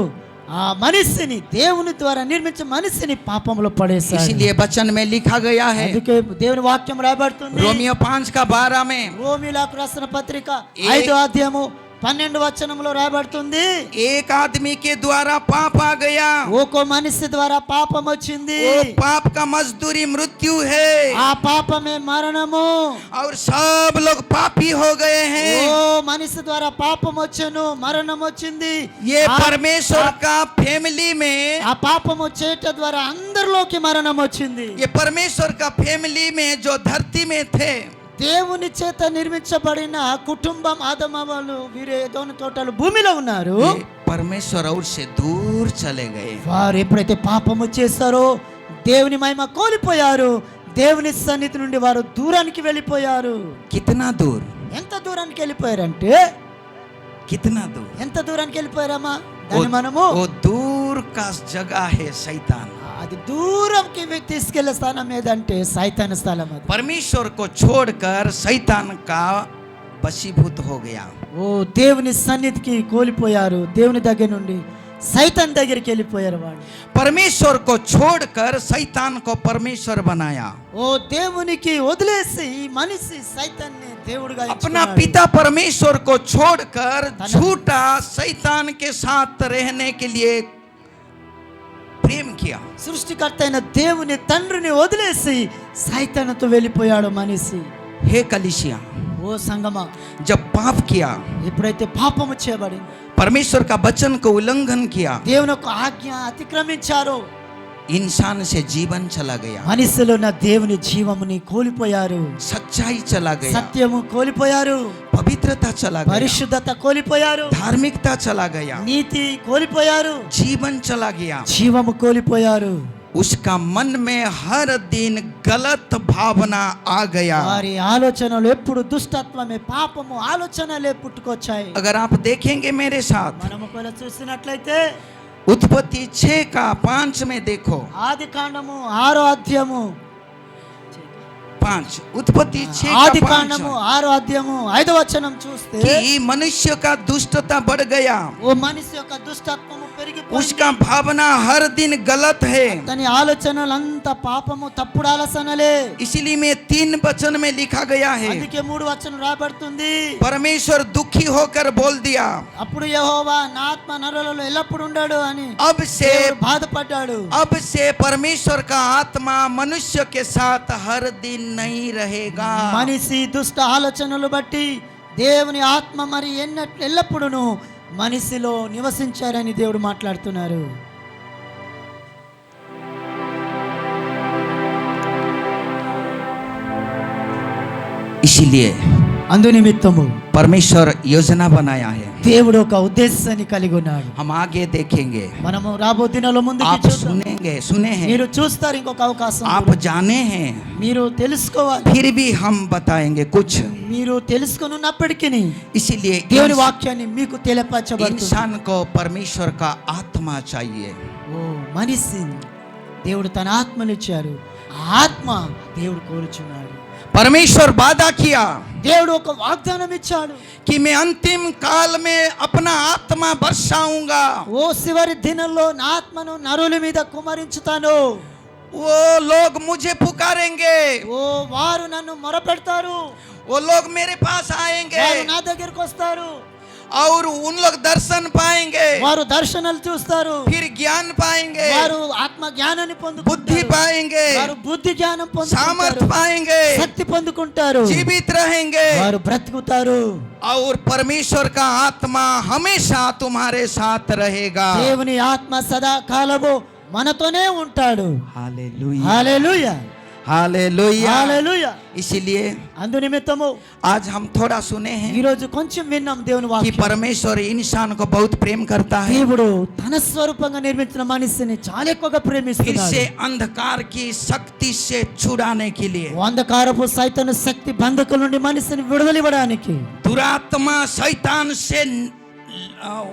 ఆ మనిషిని దేవుని ద్వారా నిర్మించిన మనిషిని పాపములో పడేశాడు. इसीलिए वचन में लिखा गया है, అందుకే దేవుని వాక్యం రాయబడుతుంది. रोमियो 5:12 में, రోమీయులకు రాసిన పత్రిక ఏ- 5వ అధ్యాయము 12వ వచనంలో రాయబడుతుంది, एक आदमी के द्वारा पाप आ गया, ఒక మనిషి ద్వారా పాపం వచ్చింది. वो पाप का मजदूरी मृत्यु है, ఆ పాపమే మరణము. और सब लोग पापी हो गए हैं। ఓ మనిషి ద్వారా పాపం వచ్చెను, మరణం వచ్చింది. ये ఆ- परमेश्वर का फैमिली में, ఆ పాపము చేయట ద్వారా అందరిలోకి మరణం వచ్చింది. ये परमेश्वर का फैमिली में जो धरती में थे, దేవుని చేత నిర్మించబడిన కుటుంబం ఆదమవలు వీరే దోని తోటలు భూమిలో ఉన్నారు. ये परमेश्वर और से दूर चले गए। వారు ఎప్పుడైతే పాపము చేస్తారో దేవుని మహిమ కోల్పోయారు. దేవుని సన్నిధి నుండి వారు దూరానికి వెళ్ళిపోయారు. कितना दूर, ఎంత దూరానికి వెళ్ళిపోయారంటే कितना दूर, ఎంత దూరానికి వెళ్ళిపోయారమ్మా? దాన్ని మనము वो दूर का जगह है शैतान। అది దూరంకి తీసుకెళ్లే స్థానం ఏదంటే సైతాన్ స్థలం. అది परमेश्वर को छोड़कर शैतान का वशीभूत हो गया। ఓ దేవుని సన్నిధికి కోల్పోయారు. దేవుని దగ్గర నుండి సైతాన్ దగ్గరికి వెళ్ళిపోయారు వాళ్ళు. परमेश्वर को छोड़कर शैतान को परमेश्वर बनाया। ఓ దేవునికి వదిలేసి ఈ మనిషి సైతాన్ని దేవుడిగా अपना ఎంచుకున్నాడు. पिता परमेश्वर को छोड़कर झूठा शैतान के साथ रहने के लिए प्रेम किया। సృష్టికర్త అయిన దేవుని తండ్రిని వదిలేసి సైతానుతో వెళ్ళిపోయాడు మనిషి. हे कलीसिया, ఓ సంగమా, जब पाप किया, ఎప్పుడైతే పాపము చేయబడింది, परमेश्वर का वचन को उल्लंघन किया, దేవుని యొక్క ఆజ్ఞ అతిక్రమించారు, इंसान से जीवन चला गया, మనిషిలో ఉన్న దేవుని జీవముని కోల్పోయారు, सच्चाई चला गया, సత్యము కోల్పోయారు, पवित्रता चला गया, పరిశుద్ధత కోల్పోయారు, धार्मिकता चला गया, నీతి కోల్పోయారు, जीवन चला गया। జీవము కోల్పోయారు। उसका मन में हर दिन गलत भावना आ गया। వారి ఆలోచనలు ఎప్పుడు దుష్టత్వమే, పాపము ఆలోచనలే పుట్టుకొచ్చాయి। अगर आप देखेंगे मेरे साथ, మనము కూడా చూసినట్లయితే उत्पत्ति 6 का 5 में देखो, ఆది కాండము 6వ అధ్యాయము, 5 उत्पत्ति 6 ఆది का కాండము 5 6వ అధ్యాయము 5వ వచనం చూస్తే, कि मनुष्य का दुष्टता बढ़ गया, ఓ మనిషి యొక్క దుష్టత్వము పెరిగిపోయింది, उसका भावना हर दिन गलत है। తన ఆలోచనలంతా పాపము, తప్పుడు ఆలోచనలే। इसलिए में 3 वचन में लिखा गया है, అందుకే 3 వచనం రాబడుతుంది, परमेश्वर दुखी होकर बोल दिया, అప్పుడు యెహోవా నా ఆత్మ నరులలో ఎల్లప్పుడు ఉండడు అని अब से దేవుడు బాధపడ్డాడు। अब से परमेश्वर का आत्मा मनुष्य के साथ हर दिन नहीं रहेगा। మనిషి దుష్ట ఆలోచనలు బట్టి దేవుని ఆత్మ మరి ఎల్లప్పుడూ మనిషిలో నివసించారని దేవుడు మాట్లాడుతున్నారు। इसीलिए అందు నిమిత్తము परमेश्वर योजना बनाया है। దేవుడు ఒక ఉద్దేశాన్ని కలిగి ఉన్నాడు। हम आगे देखेंगे, మనము రాబో దినాల్లో ముందుకు आप सुनेंगे, सुने हैं, మీరు చూస్తారు ఇంకొక అవకాశం, आप जाने हैं, మీరు తెలుసుకోవాలి। फिर भी हम बताएंगे कुछ। మీరు తెలుసుకున్నప్పటికీ इसीलिए దేవుని వాక్యాన్ని మీకు తెలియపరచబడుతుంది। इंसान को परमेश्वर का आत्मा चाहिए। ఓ మనిషి దేవుడు తన ఆత్మను ఇచ్చారు, ఆ ఆత్మ దేవుడు కోరుచున్నాడు। परमेश्वर वादा किया దేవుడు ఒక వాగ్దానం ఇచ్చాడు, कि मैं अंतिम काल में अपना आत्मा बरसाऊंगा। ఓ చివరి దినంలో నా ఆత్మను నరుల మీద కుమరించుతాను। वो लोग मुझे पुकारेंगे, ఓ వారు నన్ను మొరపెడతారు, वो लोग मेरे पास आएंगे వారు నా దగ్గరికి వస్తారు, और उन लोग दर्शन पाएंगे, వారు దర్శనాలు చూస్తారు, फिर ज्ञान पाएंगे, వారు ఆత్మ జ్ఞానాన్ని बुद्धि పొందుకుంటారు, पाएंगे, వారు బుద్ధి జ్ఞానం सामर्थ పొందుకుంటారు, पाएंगे, శక్తి పొందుకుంటారు, जीवित रहेंगे, వారు బ్రతుకుతారు। और परमेश्वर का आत्मा हमेशा तुम्हारे साथ रहेगा। దేవుని ఆత్మ సదా కాలము మనతోనే ఉంటాడు। हालेलुया, హల్లెలూయా, हालेलुया। హల్లెలూయా। इसीलिए అందు నిమిత్తము आज हम थोड़ा सुने ఈ हैं రోజు కొంచెం విన్నాం దేవుని कि వాక్యం। परमेश्वर इंसान को बहुत प्रेम करता है, దేవుడు తన స్వరూపంగా నిర్మించిన మనిషిని చాలా ఎక్కువగా फिर ప్రేమిస్తున్నాడు। से अंधकार की शक्ति से छुड़ाने के लिए, అంధకారపు సైతాను శక్తి బంధకుల నుండి మనిషిని విడుదలివ్వడానికి, दुरात्मा शैतान से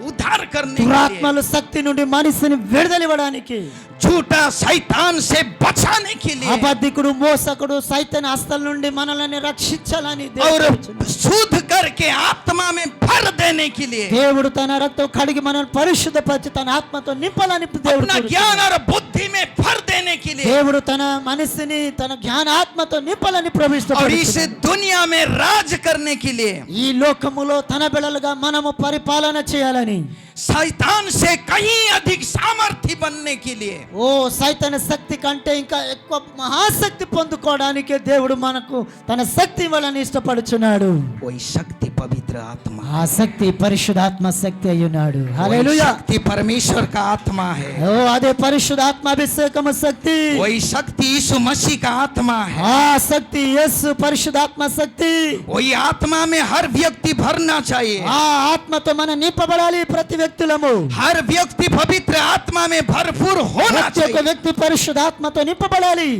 उद्धार करने के लिए, దురాత్మల శక్తి నుండి మనిషిని విడుదలివ్వడానికి, झूठा शैतान से बचाने के लिए, అబద్ధికుడు మోసకుడు సైతాన్ హస్తాల నుండి మనల్ని రక్షించాలని और దేవుడు शुद्ध करके आत्मा में भर देने के लिए, దేవుడు తన రక్తం కడిగి మనల్ని పరిశుద్ధపరిచి తన ఆత్మతో నింపాలని దేవుడు अपना ज्ञान और बुद्धि में भर देने के लिए, దేవుడు తన మనసుని తన జ్ఞాన ఆత్మతో నింపాలని और इस ప్రవేశిస్తున్నాడు। दुनिया में राज करने के लिए, ఈ లోకములో తన బిడ్డలుగా మనము పరిపాలన చేయాలని, शैतान से कहीं अधिक सामर्थ्य बनने के लिए, ఓ సైతాన శక్తి కంటే ఇంకా ఎక్కువ మహాశక్తి పొందుకోవడానికి దేవుడు మనకు తన శక్తి ఇవ్వాలని ఇష్టపడుచున్నాడు। वही शक्ति पवित्र आत्मा, ఆ శక్తి పరిశుద్ధాత్మ శక్తి అయ్యున్నాడు। वही హల్లెలూయా। शक्ति परमेश्वर का आत्मा है, ఓ అదే పరిశుద్ధాత్మాభిషేకము శక్తి, वही शक्ति यीशु मसीह का आत्मा है, ఆ శక్తి యేసు పరిశుద్ధాత్మ శక్తి, वही आत्मा में हर व्यक्ति भरना चाहिए। ఆ ఆత్మతో మనం నింపబడాలి ప్రతి వ్యక్తులము। हर व्यक्ति पवित्र आत्मा में भरपूर होना ప్రతి ఒక్క चाहिए, వ్యక్తి పరిశుద్ధాత్మతో నింపబడాలి।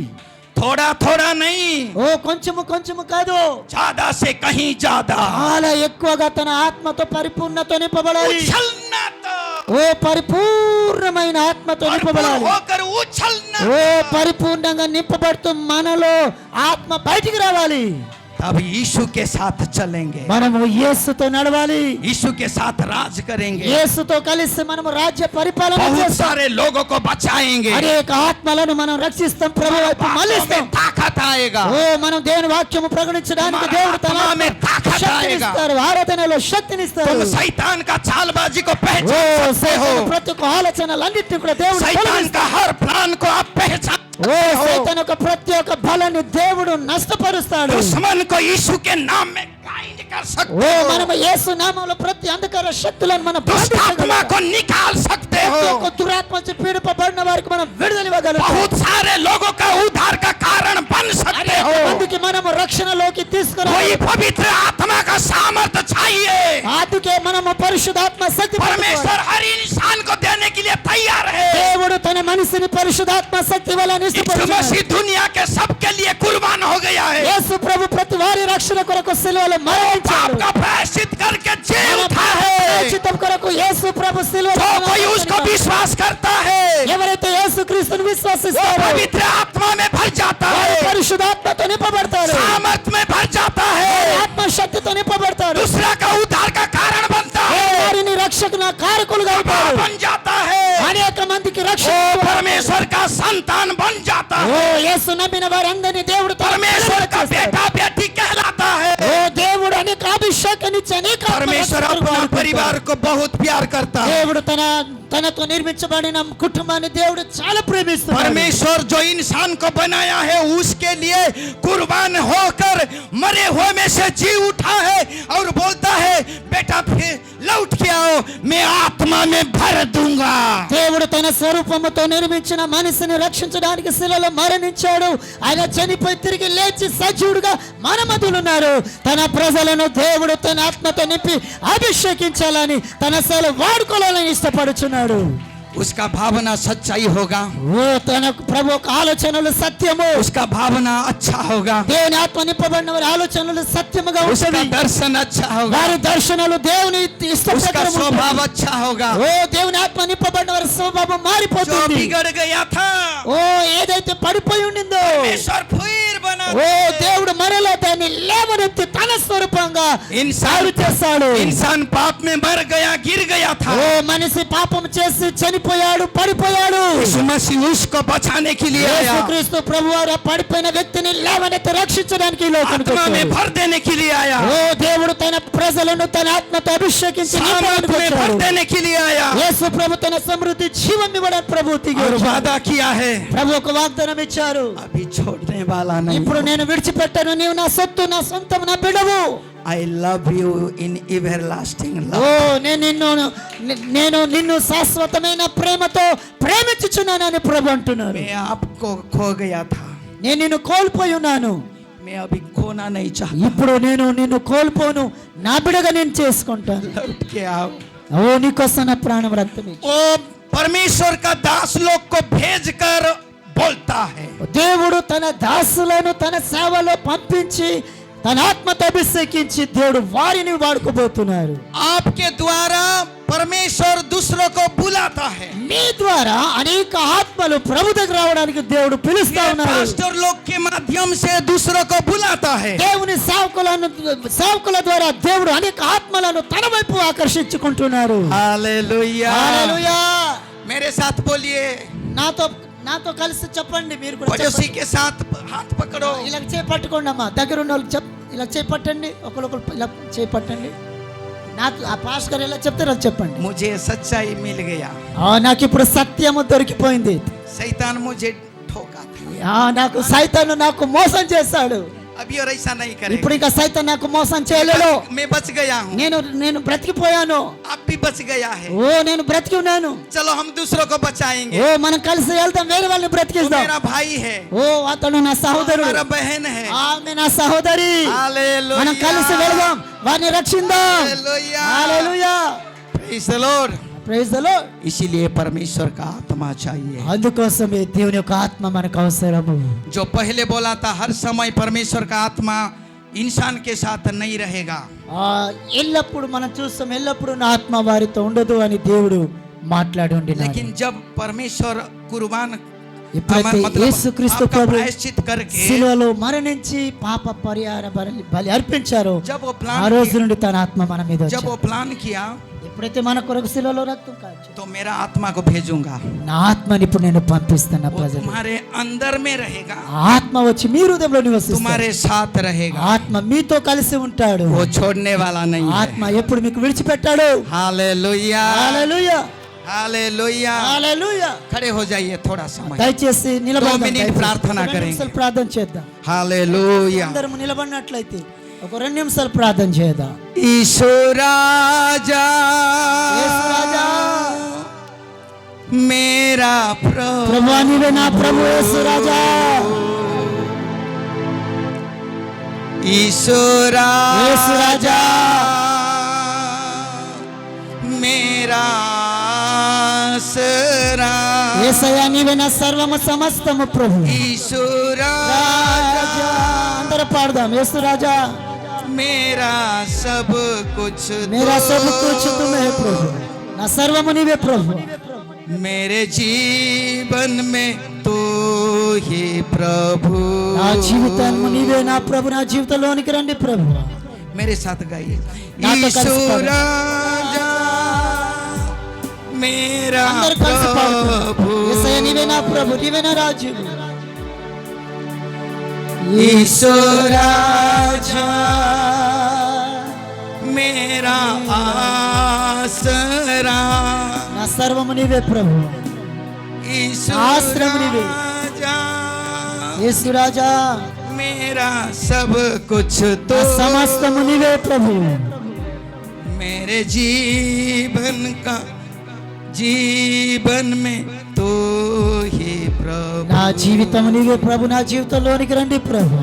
थोड़ा थोड़ा नहीं, ఓ కొంచెము కొంచెము కాదు, ज्यादा से कहीं ज्यादा। చాలా ఎక్కువగా తన ఆత్మతో పరిపూర్ణతో నింపబడాలి। उछलना तो ఓ పరిపూర్ణమైన ఆత్మతో भरपूर నింపబడాలి। होकर उछलना, ఓ పరిపూర్ణంగా నింపబడుతూ మనలో ఆత్మ బయటికి రావాలి। तब यीशु के साथ चलेंगे, మనము యేసుతో నడవాలి, यीशु के साथ राज करेंगे, యేసుతో కలిసి మనము రాజ్య పరిపాలన बहुत చేస్తాం। सारे लोगों को बचाएंगे, అనేక ఆత్మలను మనం రక్షిస్తాం, ప్రభు వైపు बातों మళ్ళిస్తాం। में ताकत आएगा, ఓ మనం దేవుని వాక్యము ప్రకటించడానికి దేవుడు తన आत्मा में ताकत శక్తినిస్తారు, ఆరాధనలో శక్తినిస్తారు। तुम शैतान का चालबाजी को ఓ पहचान सकते हो, సైతాను ప్రతి ఒక్క ఆలోచనలన్నిటిని కూడా దేవుడు शैतान తొలగిస్తాడు। का हर प्लान को आप पहचान ఓ సైతాన్ యొక్క ప్రతి ఒక్క బలాన్ని దేవుడు నష్టపరుస్తాడు. दुश्मन को यीशु के नाम में बाइंड कर ఓ सकते हो, మనం యేసు నామములో ప్రతి అంధకార శక్తులను మనం दुष्ट आत्मा को निकाल सकते ప్రతి हो, ఒక్క దురాత్మ నుంచి పీడింపబడిన వారికి మనం విడుదల ఇవ్వగలుగుతాం. बहुत सारे लोगों का उद्धार का कारण बन सकते हो। అందుకే మనము రక్షణలోకి తీసుకురా. कोई पवित्र आत्मा का सामर्थ्य चाहिए। అందుకే మనము పరిశుద్ధాత్మ శక్తి పొందుకోవాలి. परमेश्वर हर इंसान को देने के लिए तैयार है। దేవుడు తన మనసుని పరిశుద్ధాత్మ శక్తి వలన यीशु ఇష్టపడుతున్నాడు. मसीह दुनिया के सबके लिए कुर्बान हो गया है। యేసు ప్రభు ప్రతి వారి రక్షణ కొరకు సిలువలో पाप మరణించాడు. का प्रायश्चित करके जी మన उठा పాప है। ప్రాయశ్చిత్తం కొరకు యేసు ప్రభు సిలువలో जो कोई उसको विश्वास करता है ఎవరైతే యేసు క్రీస్తుని वो విశ్వసిస్తారో पवित्र आत्मा में भर जाता వారు है, పరిశుద్ధాత్మతో నింపబడతారు. सामर्थ में भर जाता है, ఆత్మశక్తితో నింపబడతారు. दूसरा का उद्धार का कारण बनता है, వారిని రక్షకుల కారకులుగా అవుతారు. बन जाता है, అనేక మందికి वो రక్షణ परमेश्वर का संतान बन जाता ఓ है, యేసు నమ్మిన వారందరినీ దేవుడు తన परमेश्वर का పిల్లలుగా చేస్తాడు. बेटा बेटी कहलाता ఓ है। దేవుడు అనేక అభిషేకాన్నిచ్చి అనేక परमेश्वर अपना परिवार को बहुत प्यार करता है। దేవుడు తనతో నిర్మించబడిన కుటుంబాన్ని దేవుడు చాలా ప్రేమిస్తున్నాడు. परमेश्वर जो इंसान को बनाया है उसके लिए कुर्बान होकर मरे हुए में से जी उठा है और बोलता है बेटा फिर लौट के आओ, मैं आत्मा में भर दूंगा। దేవుడు తన స్వరూపముతో నిర్మించిన మనిషిని రక్షించడానికి శిలలో మరణించాడు. ఆయన చనిపోయి తిరిగి లేచి సజీవుడుగా మన మధ్యలో ఉన్నారు. తన ప్రజలను దేవుడు తన ఆత్మతో నింపి అభిషేకించాలని తన సేవలో వాడుకోవాలని ఇష్టపడుచున్నాడు. उसका भावना सच्चाई होगा, ఓ తన ప్రభు యొక్క ఆలోచనలు సత్యము. उसका भावना अच्छा होगा, దేవుని ఆత్మ నింపబడిన వారి ఆలోచనలు సత్యముగా उसका ఉంటాయి. दर्शन अच्छा होगा, వారి దర్శనాలు దేవుని उसका ఇష్టప్రకారం स्वभाव ఉంటాయి. अच्छा होगा। ఓ దేవుని ఆత్మ నింపబడిన వారి స్వభావం जो మారిపోతుంది. बिगड़ गया था ఓ ఏదైతే పడిపోయి ఉండిందో परमेश्वर फिर बना ఓ దేవుడు మరలా దాన్ని లేవనెత్తి తన స్వరూపంగా इंसान చేస్తాడు. इंसान पाप में मर गया, गिर गया था, ఓ మనిషి పాపం చేసి చనిపోయాడు, పడిపోయాడు. यीशु मसीह उसको बचाने के लिए आया, యేసుక్రీస్తు ప్రభువారు ఆ పడిపోయిన వ్యక్తిని లేవనెత్తి రక్షించడానికి ఈ లోకానికి आत्मा में వచ్చాడు. भर देने के लिए आया, ఓ దేవుడు తన ప్రజలను తన ఆత్మతో అభిషేకించి सामर्थ నింపడానికి में भर వచ్చాడు. देने के लिए आया యేసు ప్రభు తన సమృద్ధి జీవం ఇవ్వడానికి ప్రభు దిగి और వచ్చాడు. वादा किया है ప్రభు ఒక వాగ్దానం ఇచ్చారు. अभी छोड़ने वाला नहीं। ఇప్పుడు నేను విడిచిపెట్టాను, నీవు నా సొత్తు, నా సొంతం, నా బిడ్డవు. I love you in everlasting oh love. నేను నిన్ను శాశ్వతమైన ప్రేమతో ప్రేమించుచున్నానని ప్రభు అంటున్నారు. मैं आपको खो गया था, నేను నిన్ను కోల్పోయి ఉన్నాను, मैं अभी खोना नहीं चाहता, ఇప్పుడు నేను నిన్ను కోల్పోను, నా బిడ్డగా నేను చేసుకుంటాను. लौट के आओ। ఓ నీకోసం నా ప్రాణం రక్తం ఇచ్చి. वो परमेश्वर का दास लोग को भेजकर बोलता है, దేవుడు తన దాసులను తన సేవలో పంపించి తన ఆత్మతో అభిషేకించి దేవుడు వారిని వాడుకోబోతున్నారు. आपके द्वारा परमेश्वर दूसरों को बुलाता है। మీ ద్వారా అనేక ఆత్మలు ప్రభు దగ్గర రావడానికి దేవుడు పిలుస్తా ये ఉన్నారు. पास्टर लोग के माध्यम से दूसरों को बुलाता है। దేవుని సేవకుల ద్వారా దేవుడు అనేక ఆత్మలను తన వైపు ఆకర్షించుకుంటున్నారు. हालेलुया। హల్లెలూయా. मेरे साथ बोलिए, నాతో కలిసి చెప్పండి. మీరు కూడా पड़ोसी చెప్పండి. के साथ हाथ पकड़ो। ఇలా చేయి పట్టుకోండి అమ్మా. దగ్గర ఉన్న వాళ్ళకి ఇలా చేయి పట్టండి. ఒకరు ఇలా చేయి పట్టండి. నాకు ఆ పాస్ గారు ఎలా చెప్తారో అది చెప్పండి. मुझे सच्चाई मिल गया, నాకు ఇప్పుడు సత్యము దొరికిపోయింది. शैतान मुझे ठोका था, నాకు సైతాను నాకు మోసం చేశాడు. अभी और ऐसा नहीं ఇప్పుడు करेगा। ఇంకా సైతాన్ నాకు మోసం చేయలేడు. मैं बच गया हूँ, నేను బ్రతికిపోయాను. आप भी बच गया है। ఓ నేను బ్రతికి ఉన్నాను. चलो हम दूसरों को बचाएंगे। ఓ మనం కలిసి వెళ్తాం, వేరే వాళ్ళని तू బ్రతికిస్తాం. मेरा भाई है, ఓ అతడు నా సహోదరుడు, हमारा बहन है। ఆమె నా సహోదరి. हालेलुया। మనం కలిసి వెళ్దాం, వారిని రక్షిద్దాం. Hallelujah. Hallelujah. Praise the Lord। Praise the Lord. इसीलिए परमेश्वर का आत्मा चाहिए। అందుకోసమే దేవుని యొక్క ఆత్మ మనకు అవసరము. जो पहले बोला था हर समय परमेश्वर का आत्मा इंसान के साथ नहीं रहेगा। ఎల్లప్పుడు మనం చూస్తాం, ఎల్లప్పుడు నా ఆత్మ వారితో ఉండదు అని దేవుడు మాట్లాడి ఉండినాడు. लेकिन जब परमेश्वर कुर्बान ఎప్పుడైతే యేసుక్రీస్తు आपका ప్రభు प्रायश्चित करके శిలువలో మరణించి పాప పరిహార బలి అర్పించారో जब वो ఆ प्लान రోజు నుండి తన ఆత్మ మన మీద जब వచ్చింది. वो प्लान किया ఎప్పుడైతే మన కొరకు శిలువలో రక్తం కాచి तो मेरा आत्मा को भेजूंगा, నా ఆత్మని ఇప్పుడు నేను పంపిస్తున్నా वो ప్రజలు. तुम्हारे अंदर में रहेगा, ఆ ఆత్మ వచ్చి మీ హృదయంలో నివసిస్తుంది. तुम्हारे साथ रहेगा, ఆత్మ మీతో కలిసి ఉంటాడు. वो छोड़ने वाला नहीं है। ఆత్మ ఎప్పుడు మీకు విడిచిపెట్టాడు. हालेलुया। హల్లెలూయా. हालेलुया। హల్లెలూయా. खड़े हो जाइए थोड़ा समय। దయచేసి నిలబడదాం. 2 मिनट प्रार्थना ఒక 2 करेंगे। నిమిషాలు ప్రార్థన చేద్దాం. हालेलुया। అందరం నిలబడినట్లయితే ఒక 2 నిమిషాలు ప్రార్థన చేద్దాం. ईशो राजा యేసు రాజా, मेरा प्रभु, ప్రభువా నీవే నా ప్రభు. యేసు రాజా, ईशो యేసు రాజా, मेरा आसरा, యేసయ్యా నీవే నా సర్వము సమస్తము ప్రభు. ईशो రాజా, राजा అందరూ పాడదాం. యేసు రాజా, मेरा सब कुछ మేరా సబ్ కుచ్ తుమ్హే ప్రభు. నా సర్వము నీవే ప్రభు. मेरे जीवन में तू ही प्रभु। నా జీవితాన్ని నీవే నా ప్రభు. నా జీవితంలోనికి రండి ప్రభు. मेरे साथ गाइए। नाटक ईशो కలిసి పాడండి. राजा मेरा అందరూ కలిసి పాడుతాం. प्रभु, యేసయ్యా నీవే నా ప్రభు, నీవే నా రాజు. ईशो राजा मेरा आसरा, నా సర్వము నీవే ప్రభు. ईशो आश्रम निवे। राजा యేసు రాజా, मेरा सब कुछ तो నా సమస్తము నీవే ప్రభు. मेरे जीवन का जीवन में तो ही प्रभु। నా జీవితము నీవే ప్రభు. నా జీవితంలోనికి రండి ప్రభు.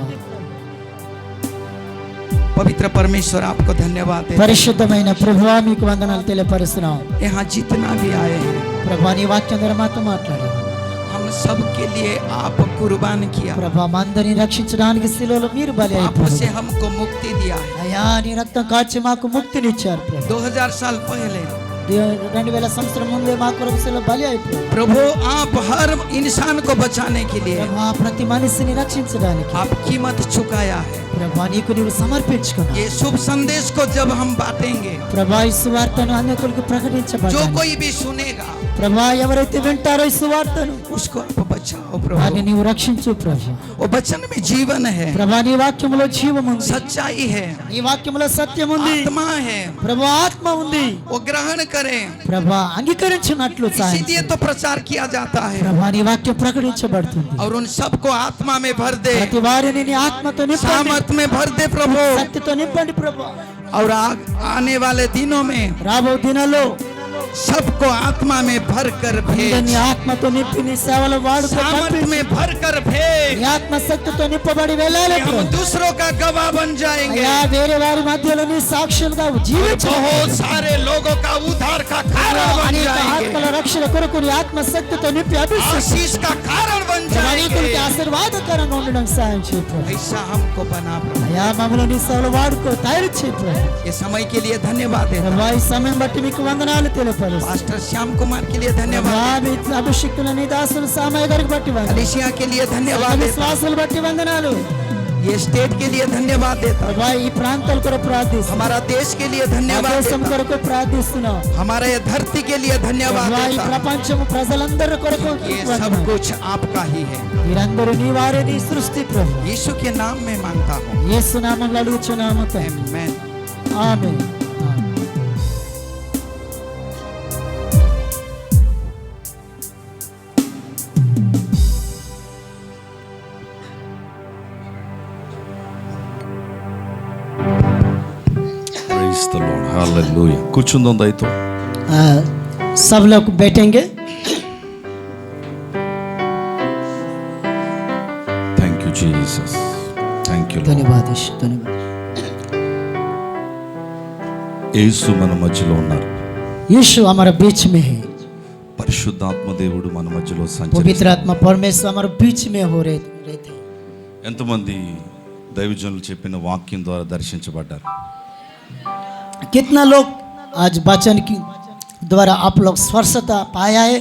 पवित्र परमेश्वर आपको धन्यवाद है। పరిశుద్ధమైన ప్రభువా మీకు వందనాలు తెలియపరుస్తున్నాం. यहाँ जितना भी आए हैं ప్రభా నీ వాక్యం ద్వారా మాతో మాట్లాడు. हम सब के लिए आप कुर्बान किया। ప్రభా మా అందరిని రక్షించడానికి శిలువలో మీరు బలి आप అయిపోయారు. से हमको मुक्ति दिया है। అయ్యా నీ రక్తం కాచి మాకు ముక్తినిచ్చారు ప్రభు. 2000 साल पहले 2000 సంవత్సరం ముందే మా కొరకు శిలువ బలి అయిపోయారు. प्रभु आप हर इंसान को बचाने के लिए ప్రభా ప్రతి మనిషిని రక్షించడానికి आप कीमत चुकाया है। ప్రభా నీకు నీవు సమర్పించుకున్నావు. ये शुभ संदेश को जब हम बांटेंगे, ప్రభా ఈ సువార్తను అనేకులకు जो ప్రకటించబడాలి. कोई भी सुनेगा ప్రభా ఎవరైతే వింటారో ఈ సువార్తను उसको आप बचाओ వారిని प्रभु। నీవు రక్షించు ప్రభు. वो वचन में जीवन है, ప్రభా నీ వాక్యములో జీవం ఉంది. सच्चाई है, నీ వాక్యములో సత్యం ఉంది. आत्मा है। ప్రభు ఆత్మ ఉంది. वो ग्रहण करें, ప్రభా అంగీకరించినట్లు సాయం इसीलिए చేయి. तो प्रचार किया जाता है। ప్రభా నీ వాక్యం ప్రకటించబడుతుంది. और उन सबको आत्मा में भर दे, ప్రతి వారిని నీ ఆత్మతో నింపండి. सामर्थ में भर दे प्रभु। శక్తితో నింపండి ప్రభా. और आने वाले दिनों में రాబో దినాల్లో सबको आत्मा में भर कर भेज, అందరినీ ఆత్మతో నింపి నీ సేవలో వాడుకో सामर्थ పంపించు. में भर कर भेज, నీ ఆత్మ శక్తితో నింపబడి వెళ్ళాలి कि हम ప్రభు. दूसरों का गवाह बन जाएंगे। అయ్యా వేరే వారి మధ్యలో నీ సాక్షులుగా జీవించాలి. बहुत सारे लोगों का उद्धार का कारण बन అనేక जाएंगे, ఆత్మల రక్షణ కొరకు నీ ఆత్మ శక్తితో నింపి అభిషేకం आशीष का कारण बन అనేకులకి जाएंगे। ఆశీర్వాదకరంగా ఉండడం సాయం చేయి ప్రభు. ऐसा हमको बना प्रभु। అయ్యా మమ్మల్ని నీ సేవలో వాడుకో తయారు చేయి ప్రభు. ये समय के लिए धन्यवाद है। ప్రభా ఈ సమయం బట్టి మీకు వందనాలు తెలియపరుస్తాను. पास्टर श्याम कुमार के लिए धन्यवाद, ప్రభా మీ అభిషిక్తుల నీ దాసులు సామయ్య గారికి బట్టి వందనాలు. अलिशिया के लिए धन्यवाद देता, విశ్వాసులు బట్టి వందనాలు. ये स्टेट के लिए धन्यवाद देता, ప్రభా ఈ ప్రాంతాల కొరకు ప్రార్థిస్తున్నాం. हमारा देश के लिए धन्यवाद దేశం देता, కొరకు ప్రార్థిస్తున్నాం. हमारे ये धरती के लिए धन्यवाद ప్రభా ఈ देता। ప్రపంచము ప్రజలందరి కొరకు ये सब వందనాలు. कुछ आपका ही है। మీరందరూ నీ వారే నీ సృష్టి ప్రభు. यीशु के नाम में मांगता हूँ, యేసు నామములో అడుగుచున్నాము తండ్రి. आमेन। ఆమేన్. Praise the Lord. Hallelujah. కూర్చుందాం దయతో. सब लोग बैठेंगे. Thank you Jesus. Thank you Lord. धन्यवाद यीशु, धन्यवाद. యేసు మన మధ్యలో ఉన్నారు. यीशु हमारे बीच में है. పరిశుద్ధాత్మ దేవుడు మన మధ్యలో पवित्र సంచరిస్తున్నారు. आत्मा परमेश्वर हमारे बीच में हो रहते हैं. ఎంతమంది దైవజనులు చెప్పిన వాక్యం ద్వారా దర్శించబడ్డారు? कितना लोग आज वचन की द्वारा आप लोग स्पर्शता पाया है.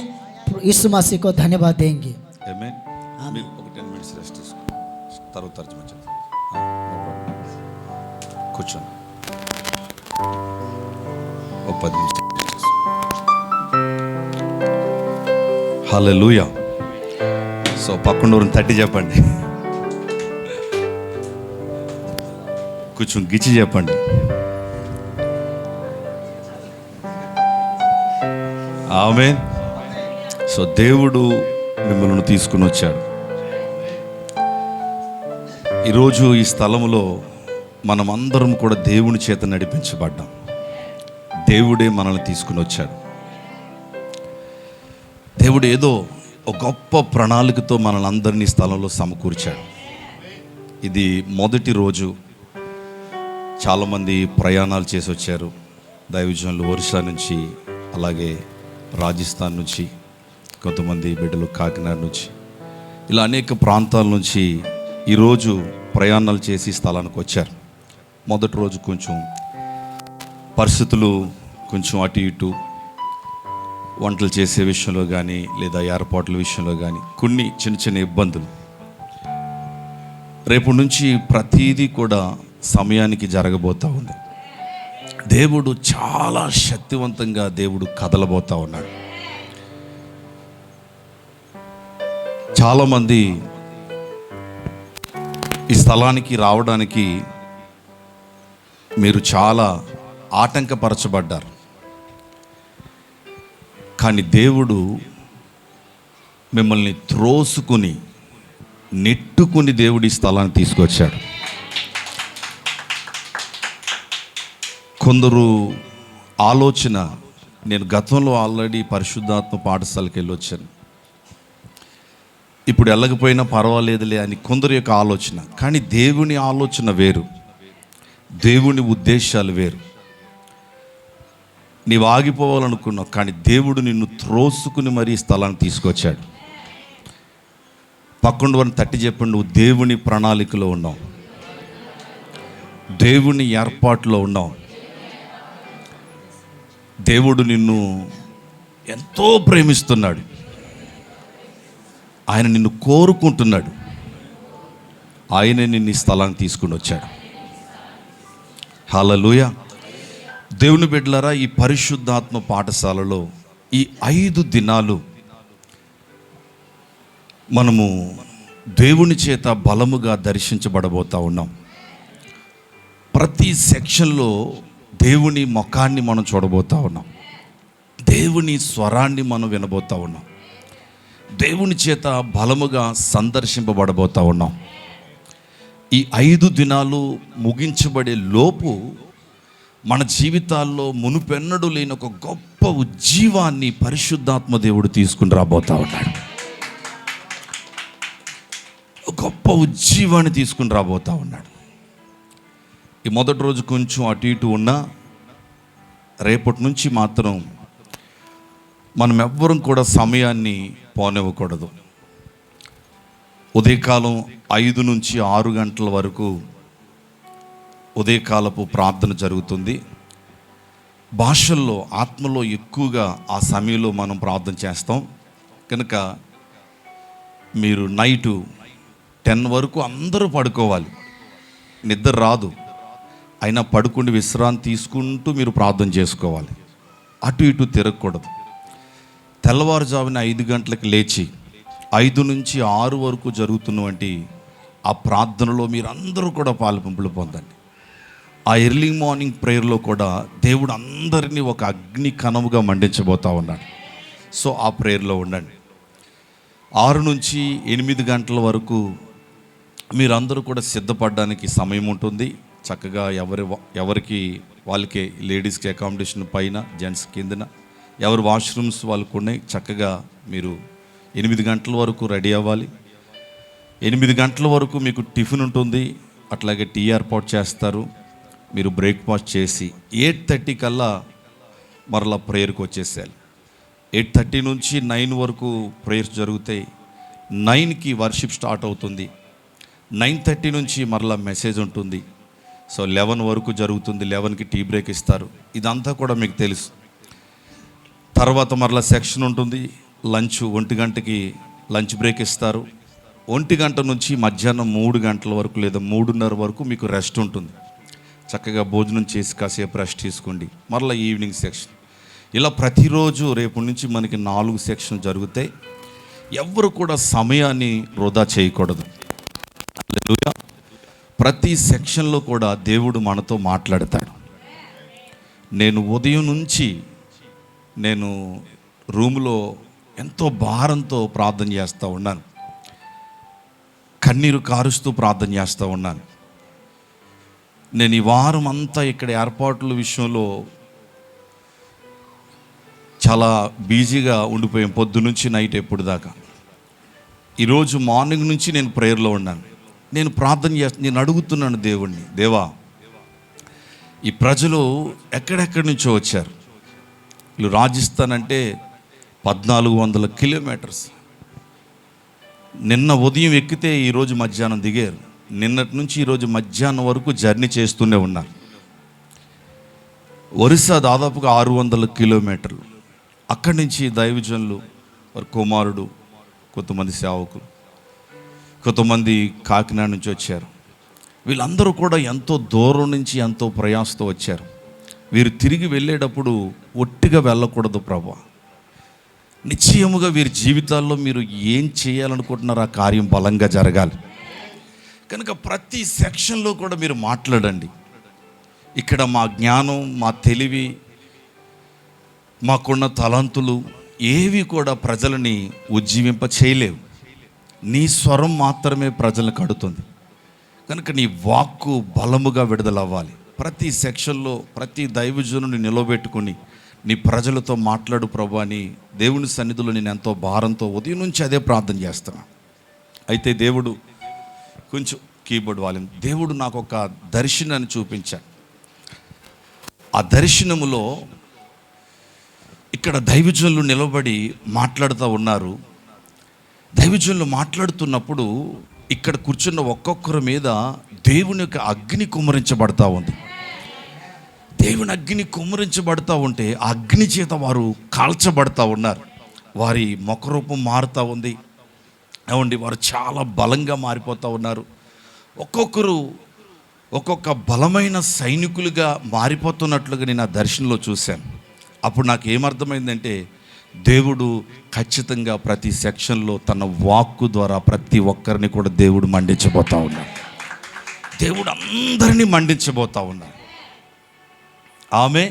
यीशु मसीह को धन्यवाद देंगे. ఆమేన్. మీరు ఒక 10 మినిట్స్ రెస్ట్ తీసుకో. తర్వాత తర్జుమా చేద్దాం. కూర్చోండి. ఒక 10 నిమిషాలు రెస్ట్ తీసుకో. హల్లెలూయా. సో పక్కనూరుని తట్టి చెప్పండి. కొంచెం గిచ్చి చెప్పండి. ఆమేన్. సో దేవుడు మిమ్మల్ని తీసుకుని వచ్చాడు. ఈరోజు ఈ స్థలములో మనం అందరం కూడా దేవుని చేత నడిపించబడ్డాం. దేవుడే మనల్ని తీసుకుని వచ్చాడు. దేవుడు ఏదో ఒక గొప్ప ప్రణాళికతో మనల్ని అందరినీ స్థలంలో సమకూర్చాడు. ఇది మొదటి రోజు. చాలామంది ప్రయాణాలు చేసి వచ్చారు. దైవజనులు ఒరిస్సా నుంచి, అలాగే రాజస్థాన్ నుంచి, కొంతమంది బిడ్డలు కాకినాడ నుంచి, ఇలా అనేక ప్రాంతాల నుంచి ఈరోజు ప్రయాణాలు చేసి స్థలానికి వచ్చారు. మొదటి రోజు కొంచెం పరిస్థితులు కొంచెం అటు ఇటు, వంటలు చేసే విషయంలో కానీ లేదా ఏర్పాట్ల విషయంలో కానీ కొన్ని చిన్న చిన్న ఇబ్బందులు. రేపు నుంచి ప్రతీదీ కూడా సమయానికి జరగబోతూ ఉంది. దేవుడు చాలా శక్తివంతంగా దేవుడు కదలబోతూ ఉన్నాడు. చాలామంది ఈ స్థలానికి రావడానికి మీరు చాలా ఆటంకపరచబడ్డారు. కానీ దేవుడు మిమ్మల్ని త్రోసుకుని నెట్టుకుని దేవుడి స్థలాన్ని తీసుకొచ్చాడు. కొందరు ఆలోచన, నేను గతంలో ఆల్రెడీ పరిశుద్ధాత్మ పాఠశాలకు వెళ్ళి వచ్చాను, ఇప్పుడు వెళ్ళకపోయినా పర్వాలేదులే అని కొందరు యొక్క ఆలోచన. కానీ దేవుని ఆలోచన వేరు, దేవుని ఉద్దేశాలు వేరు. నీవు ఆగిపోవాలనుకున్నావు, కానీ దేవుడు నిన్ను త్రోసుకుని మరీ స్థలాన్ని తీసుకొచ్చాడు. పక్కన వారిని తట్టి చెప్పండి, నువ్వు దేవుని ప్రణాళికలో ఉన్నావు, దేవుని ఏర్పాటులో ఉన్నావు. దేవుడు నిన్ను ఎంతో ప్రేమిస్తున్నాడు. ఆయన నిన్ను కోరుకుంటున్నాడు. ఆయనే నిన్ను ఈ స్థలానికి తీసుకుని వచ్చాడు. హల్లెలూయా. దేవుని బిడ్డలారా, ఈ పరిశుద్ధాత్మ పాఠశాలలో ఈ 5 దినాలు మనము దేవుని చేత బలముగా దర్శించబడబోతూ ఉన్నాం. ప్రతి సెక్షన్లో దేవుని ముఖాన్ని మనం చూడబోతూ ఉన్నాం. దేవుని స్వరాన్ని మనం వినబోతూ ఉన్నాం. దేవుని చేత బలముగా సందర్శింపబడబోతూ ఉన్నాం. ఈ 5 దినాలు ముగించబడే లోపు మన జీవితాల్లో మునుపెన్నడూ లేని ఒక గొప్ప ఉజ్జీవాన్ని పరిశుద్ధాత్మ దేవుడు తీసుకుని రాబోతూ ఉన్నాడు. గొప్ప ఉజ్జీవాన్ని తీసుకుని రాబోతూ ఉన్నాడు. ఈ మొదటి రోజు కొంచెం అటు ఇటు ఉన్నా, రేపటి నుంచి మాత్రం మనం ఎవ్వరం కూడా సమయాన్ని పోనివ్వకూడదు. ఉదయకాలం 5 నుంచి 6 గంటల వరకు ఉదయకాలపు ప్రార్థన జరుగుతుంది. భాషల్లో, ఆత్మలో ఎక్కువగా ఆ సమయంలో మనం ప్రార్థన చేస్తాం. కనుక మీరు నైటు 10 వరకు అందరూ పడుకోవాలి. నిద్ర రాదు, అయినా పడుకుండి విశ్రాంతి తీసుకుంటూ మీరు ప్రార్థన చేసుకోవాలి. అటు ఇటు తిరగకూడదు. తెల్లవారుజామున 5 గంటలకు లేచి 5 నుంచి 6 వరకు జరుగుతున్నటువంటి ఆ ప్రార్థనలో మీరందరూ కూడా పాలుపంపులు పొందండి. ఆ ఎర్లీ మార్నింగ్ ప్రేయర్లో కూడా దేవుడు అందరినీ ఒక అగ్ని కణముగా మండించబోతూ ఉన్నాడు. సో ఆ ప్రేయర్లో ఉండండి. 6 నుంచి 8 గంటల వరకు మీరందరూ కూడా సిద్ధపడడానికి సమయం ఉంటుంది. చక్కగా ఎవరికి వాళ్ళకి, లేడీస్కి అకామిడేషన్ పైన, జెంట్స్ కిందన, ఎవరు వాష్రూమ్స్ వాళ్ళకు ఉన్నాయి. చక్కగా మీరు 8 గంటల వరకు రెడీ అవ్వాలి. 8 గంటల వరకు మీకు టిఫిన్ ఉంటుంది, అట్లాగే టీ ఏర్పాటు చేస్తారు. మీరు బ్రేక్ఫాస్ట్ చేసి 8:30 కల్లా మరలా ప్రేయర్కి వచ్చేసేయాలి. 8:30 నుంచి 9 వరకు ప్రేయర్స్ జరుగుతాయి. 9కి వర్షిప్ స్టార్ట్ అవుతుంది. 9:30 నుంచి మరలా మెసేజ్ ఉంటుంది. సో 11 వరకు జరుగుతుంది. 11కి టీ బ్రేక్ ఇస్తారు. ఇదంతా కూడా మీకు తెలుసు. తర్వాత మరలా సెక్షన్ ఉంటుంది. లంచ్ 1 గంటకి లంచ్ బ్రేక్ ఇస్తారు. 1 గంట నుంచి మధ్యాహ్నం 3 గంటల వరకు లేదా 3:30 వరకు మీకు రెస్ట్ ఉంటుంది. చక్కగా భోజనం చేసి కాసేపు రెస్ట్ తీసుకోండి. మరలా ఈవినింగ్ సెక్షన్. ఇలా ప్రతిరోజు రేపు నుంచి మనకి 4 సెక్షన్ జరుగుతాయి. ఎవ్వరు కూడా సమయాన్ని వృధా చేయకూడదు. హల్లెలూయా. ప్రతి సెక్షన్లో కూడా దేవుడు మనతో మాట్లాడతాడు. నేను ఉదయం నుంచి నేను రూములో ఎంతో భారంతో ప్రార్థన చేస్తూ ఉన్నాను. కన్నీరు కారుస్తూ ప్రార్థన చేస్తూ ఉన్నాను. నేను ఈ వారం అంతా ఇక్కడ ఏర్పాట్ల విషయంలో చాలా బిజీగా ఉండిపోయాం, పొద్దునుంచి నైట్ ఎప్పుడు దాకా. ఈరోజు మార్నింగ్ నుంచి నేను ప్రేయర్లో ఉన్నాను. నేను ప్రార్థన చేస్తాను, నేను అడుగుతున్నాను దేవుణ్ణి, దేవా, ఈ ప్రజలు ఎక్కడెక్కడి నుంచో వచ్చారు. వీళ్ళు రాజస్థాన్ అంటే 1400 కిలోమీటర్స్. నిన్న ఉదయం ఎక్కితే ఈరోజు మధ్యాహ్నం దిగారు. నిన్నటి నుంచి ఈరోజు మధ్యాహ్నం వరకు జర్నీ చేస్తూనే ఉన్నారు. ఒరిస్సా దాదాపుగా 600 కిలోమీటర్లు. అక్కడి నుంచి దైవజనులు, వారి కుమారుడు, కొంతమంది సేవకులు, కొంతమంది కాకినాడ నుంచి వచ్చారు. వీళ్ళందరూ కూడా ఎంతో దూరం నుంచి ఎంతో ప్రయాసతో వచ్చారు. వీరు తిరిగి వెళ్ళేటప్పుడు ఒట్టిగా వెళ్ళకూడదు ప్రభా, నిశ్చయముగా వీరి జీవితాల్లో మీరు ఏం చేయాలనుకుంటున్నారో ఆ కార్యం బలంగా జరగాలి. కనుక ప్రతి సెక్షన్లో కూడా మీరు మాట్లాడండి. ఇక్కడ మా జ్ఞానం, మా తెలివి, మాకున్న తలంతులు ఏవి కూడా ప్రజలని ఉజ్జీవింప చేయలేవు. నీ స్వరం మాత్రమే ప్రజలను కడుతుంది. కనుక నీ వాక్కు బలముగా విడుదలవ్వాలి. ప్రతి సెక్షన్లో ప్రతి దైవజనుని నిలబెట్టుకుని నీ ప్రజలతో మాట్లాడు ప్రభు అని దేవుని సన్నిధిలో నేను ఎంతో భారంతో ఉదయం నుంచి అదే ప్రార్థన చేస్తున్నాను. అయితే దేవుడు కొంచెం కీబోర్డ్ వాల్యూమ్, దేవుడు నాకు ఒక దర్శనాన్ని చూపించాడు. ఆ దర్శనములో ఇక్కడ దైవజనులు నిలబడి మాట్లాడుతూ ఉన్నారు. దైవజనులు మాట్లాడుతున్నప్పుడు ఇక్కడ కూర్చున్న ఒక్కొక్కరి మీద దేవుని యొక్క అగ్ని కుమ్మరించబడతా ఉంది. దేవుని అగ్ని కుమ్మరించబడతా ఉంటే ఆ అగ్ని చేత వారు కాల్చబడతా ఉన్నారు. వారి ముఖరూపం మారుతూ ఉంది. ఏమండి, వారు చాలా బలంగా మారిపోతూ ఉన్నారు. ఒక్కొక్కరు ఒక్కొక్క బలమైన సైనికులుగా మారిపోతున్నట్లుగా నేను ఆ దర్శనంలో చూశాను. అప్పుడు నాకు ఏమర్థమైందంటే, దేవుడు ఖచ్చితంగా ప్రతి సెక్షన్లో తన వాక్కు ద్వారా ప్రతి ఒక్కరిని కూడా దేవుడు మండించబోతా ఉన్నాడు. దేవుడు అందరినీ మండించబోతా ఉన్నాడు. ఆమె.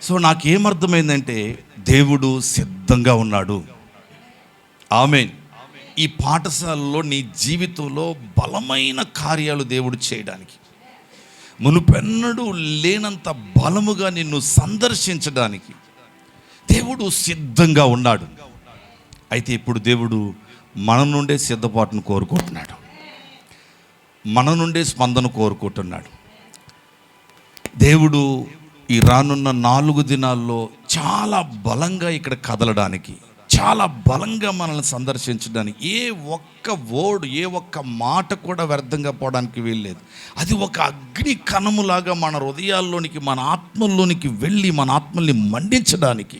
సో నాకేమర్థమైందంటే, దేవుడు సిద్ధంగా ఉన్నాడు. ఆమె. ఈ పాఠశాలలో నీ జీవితంలో బలమైన కార్యాలు దేవుడు చేయడానికి, మునుపెన్నడూ లేనంత బలముగా నిన్ను సందర్శించడానికి దేవుడు సిద్ధంగా ఉన్నాడు. అయితే ఇప్పుడు దేవుడు మన నుండే సిద్ధపాటును కోరుకుంటున్నాడు, మన నుండే స్పందన కోరుకుంటున్నాడు. దేవుడు ఈ రానున్న 4 దినాల్లో చాలా బలంగా ఇక్కడ కదలడానికి, చాలా బలంగా మనల్ని సందర్శించడానికి, ఏ ఒక్క వర్డ్, ఏ ఒక్క మాట కూడా వ్యర్థంగా పోవడానికి వీల్లేదు. అది ఒక అగ్ని కణములాగా మన హృదయాల్లోనికి, మన ఆత్మల్లోనికి వెళ్ళి మన ఆత్మల్ని మండించడానికి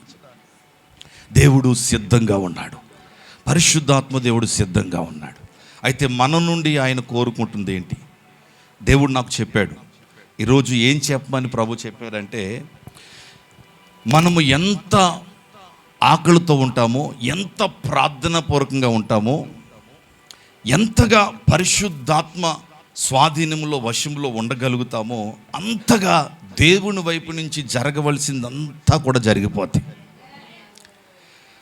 దేవుడు సిద్ధంగా ఉన్నాడు. పరిశుద్ధాత్మ దేవుడు సిద్ధంగా ఉన్నాడు. అయితే మన నుండి ఆయన కోరుకుంటుంది ఏంటి? దేవుడు నాకు చెప్పాడు, ఈరోజు ఏం చెప్పమని ప్రభు చెప్పారంటే, మనము ఎంత ఆకలితో ఉంటామో, ఎంత ప్రార్థనాపూర్వకంగా ఉంటామో, ఎంతగా పరిశుద్ధాత్మ స్వాధీనంలో వశంలో ఉండగలుగుతామో, అంతగా దేవుని వైపు నుంచి జరగవలసిందంతా కూడా జరిగిపోతుంది.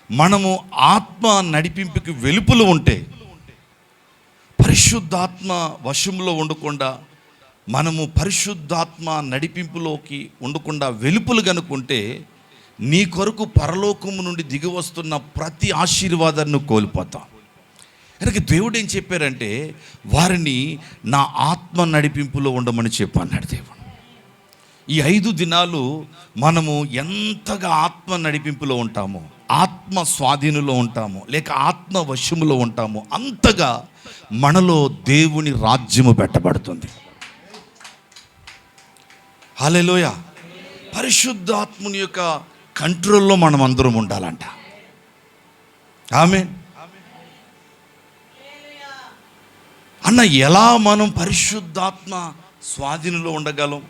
మనము ఆత్మ నడిపింపుకి వెలుపులు ఉంటే, పరిశుద్ధాత్మ వశంలో ఉండకుండా, మనము పరిశుద్ధాత్మ నడిపింపులోకి ఉండకుండా వెలుపులు కనుక్కుంటే, నీ కొరకు పరలోకము నుండి దిగి వస్తున్న ప్రతి ఆశీర్వాదాన్ని కోల్పోతాం. కనుక దేవుడు ఏం చెప్పారంటే, వారిని నా ఆత్మ నడిపింపులో ఉండమని చెప్పన్నాడు దేవుడు. ఈ 5 దినాలు మనము ఎంతగా ఆత్మ నడిపింపులో ఉంటామో, ఆత్మ స్వాధీనంలో ఉంటామో, లేక ఆత్మ వశములో ఉంటామో, అంతగా మనలో దేవుని రాజ్యము పెట్టబడుతుంది. హల్లెలూయా. పరిశుద్ధాత్ముని యొక్క కంట్రోల్లో మనం అందరం ఉండాలంట. ఆమేన్. అన్న, ఎలా మనం పరిశుద్ధాత్మ స్వాధీనంలో ఉండగలం?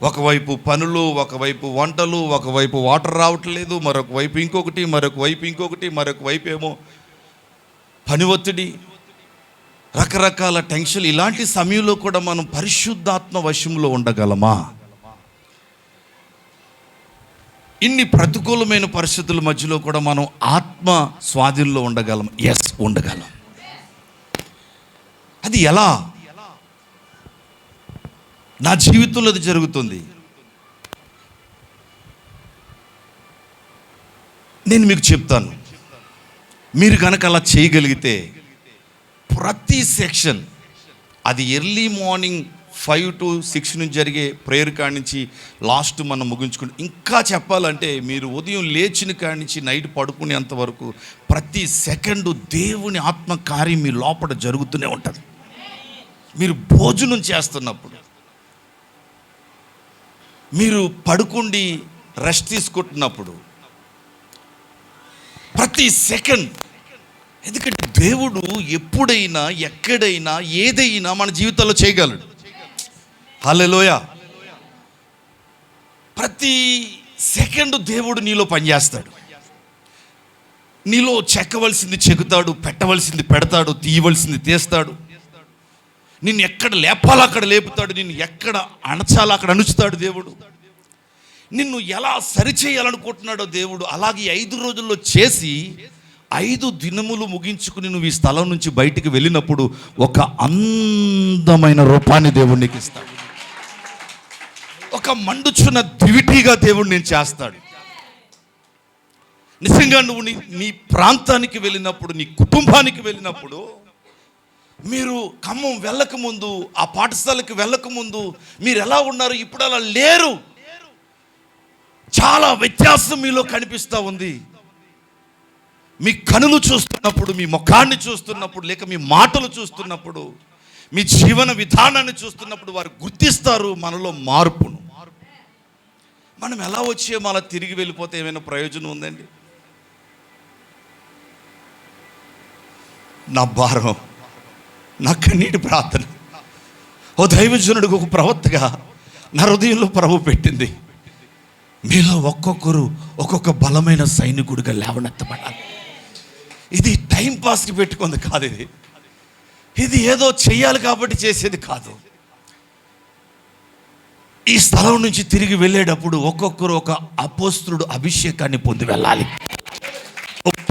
ఒకవైపు పనులు, ఒకవైపు వంటలు, ఒకవైపు వాటర్ రావట్లేదు, మరొక వైపు ఇంకొకటి, మరొక వైపు ఇంకొకటి, మరొక వైపు ఏమో పని ఒత్తిడి, రకరకాల టెన్షన్. ఇలాంటి సమయంలో కూడా మనం పరిశుద్ధాత్మ వశంలో ఉండగలమా? ఇన్ని ప్రతికూలమైన పరిస్థితుల మధ్యలో కూడా మనం ఆత్మ స్వాధీనంలో ఉండగలం. ఎస్, ఉండగలం. అది ఎలా? నా జీవితంలో అది జరుగుతుంది. నేను మీకు చెప్తాను. మీరు కనుక అలా చేయగలిగితే ప్రతి సెక్షన్, అది ఎర్లీ మార్నింగ్ 5 to 6 నుంచి జరిగే ప్రేయర్ కాడి నుంచి లాస్ట్ మనం ముగించుకుంటే, ఇంకా చెప్పాలంటే మీరు ఉదయం లేచిన కాడి నుంచి నైట్ పడుకునేంత వరకు ప్రతి సెకండు దేవుని ఆత్మ కార్యం మీ లోపల జరుగుతూనే ఉంటుంది. మీరు భోజనం చేస్తున్నప్పుడు, మీరు పడుకుండి రెస్ట్ తీసుకుంటున్నప్పుడు, ప్రతి సెకండ్. ఎందుకంటే దేవుడు ఎప్పుడైనా ఎక్కడైనా ఏదైనా మన జీవితంలో చేయగలడు. హల్లెలూయా. ప్రతి సెకండ్ దేవుడు నీలో పనిచేస్తాడు. నీలో చెక్కవలసింది చెక్కుతాడు, పెట్టవలసింది పెడతాడు, తీయవలసింది తీస్తాడు. నిన్ను ఎక్కడ లేపాలో అక్కడ లేపుతాడు, నిన్ను ఎక్కడ అణచాలో అక్కడ అణుచుతాడు దేవుడు. నిన్ను ఎలా సరిచేయాలనుకుంటున్నాడో దేవుడు అలాగే 5 రోజుల్లో చేసి 5 దినములు ముగించుకుని నువ్వు ఈ స్థలం నుంచి బయటికి వెళ్ళినప్పుడు ఒక అందమైన రూపాన్ని దేవుడు నీకు ఇస్తాడు. ఒక మండుచున్న దివిటీగా దేవుడు నేను చేస్తాడు. నిజంగా నువ్వు నీ ప్రాంతానికి వెళ్ళినప్పుడు, నీ కుటుంబానికి వెళ్ళినప్పుడు, మీరు ఖమ్మం వెళ్ళకముందు, ఆ పాఠశాలకు వెళ్ళకముందు మీరు ఎలా ఉన్నారు, ఇప్పుడు అలా లేరు. చాలా వ్యత్యాసం మీలో కనిపిస్తూ ఉంది. మీ కనులు చూస్తున్నప్పుడు, మీ ముఖాన్ని చూస్తున్నప్పుడు, లేక మీ మాటలు చూస్తున్నప్పుడు, మీ జీవన విధానాన్ని చూస్తున్నప్పుడు వారు గుర్తిస్తారు మనలో మార్పును. మనం ఎలా వచ్చామో అలా తిరిగి వెళ్ళిపోతే ఏమైనా ప్రయోజనం ఉందండి? నా భారం, నా కన్నీటి ప్రార్థన ఓ దైవజనుడికి, ఒక ప్రవక్తగా నా హృదయంలో ప్రభు పెట్టింది. మీలో ఒక్కొక్కరు ఒక్కొక్క బలమైన సైనికుడిగా లేవనెత్తబడాలి. ఇది టైం పాస్కి పెట్టుకుంది కాదు. ఇది ఏదో చెయ్యాలి కాబట్టి చేసేది కాదు. ఈ స్థలం నుంచి తిరిగి వెళ్ళేటప్పుడు ఒక్కొక్కరు ఒక అపోస్తలుడు అభిషేకాన్ని పొంది వెళ్ళాలి.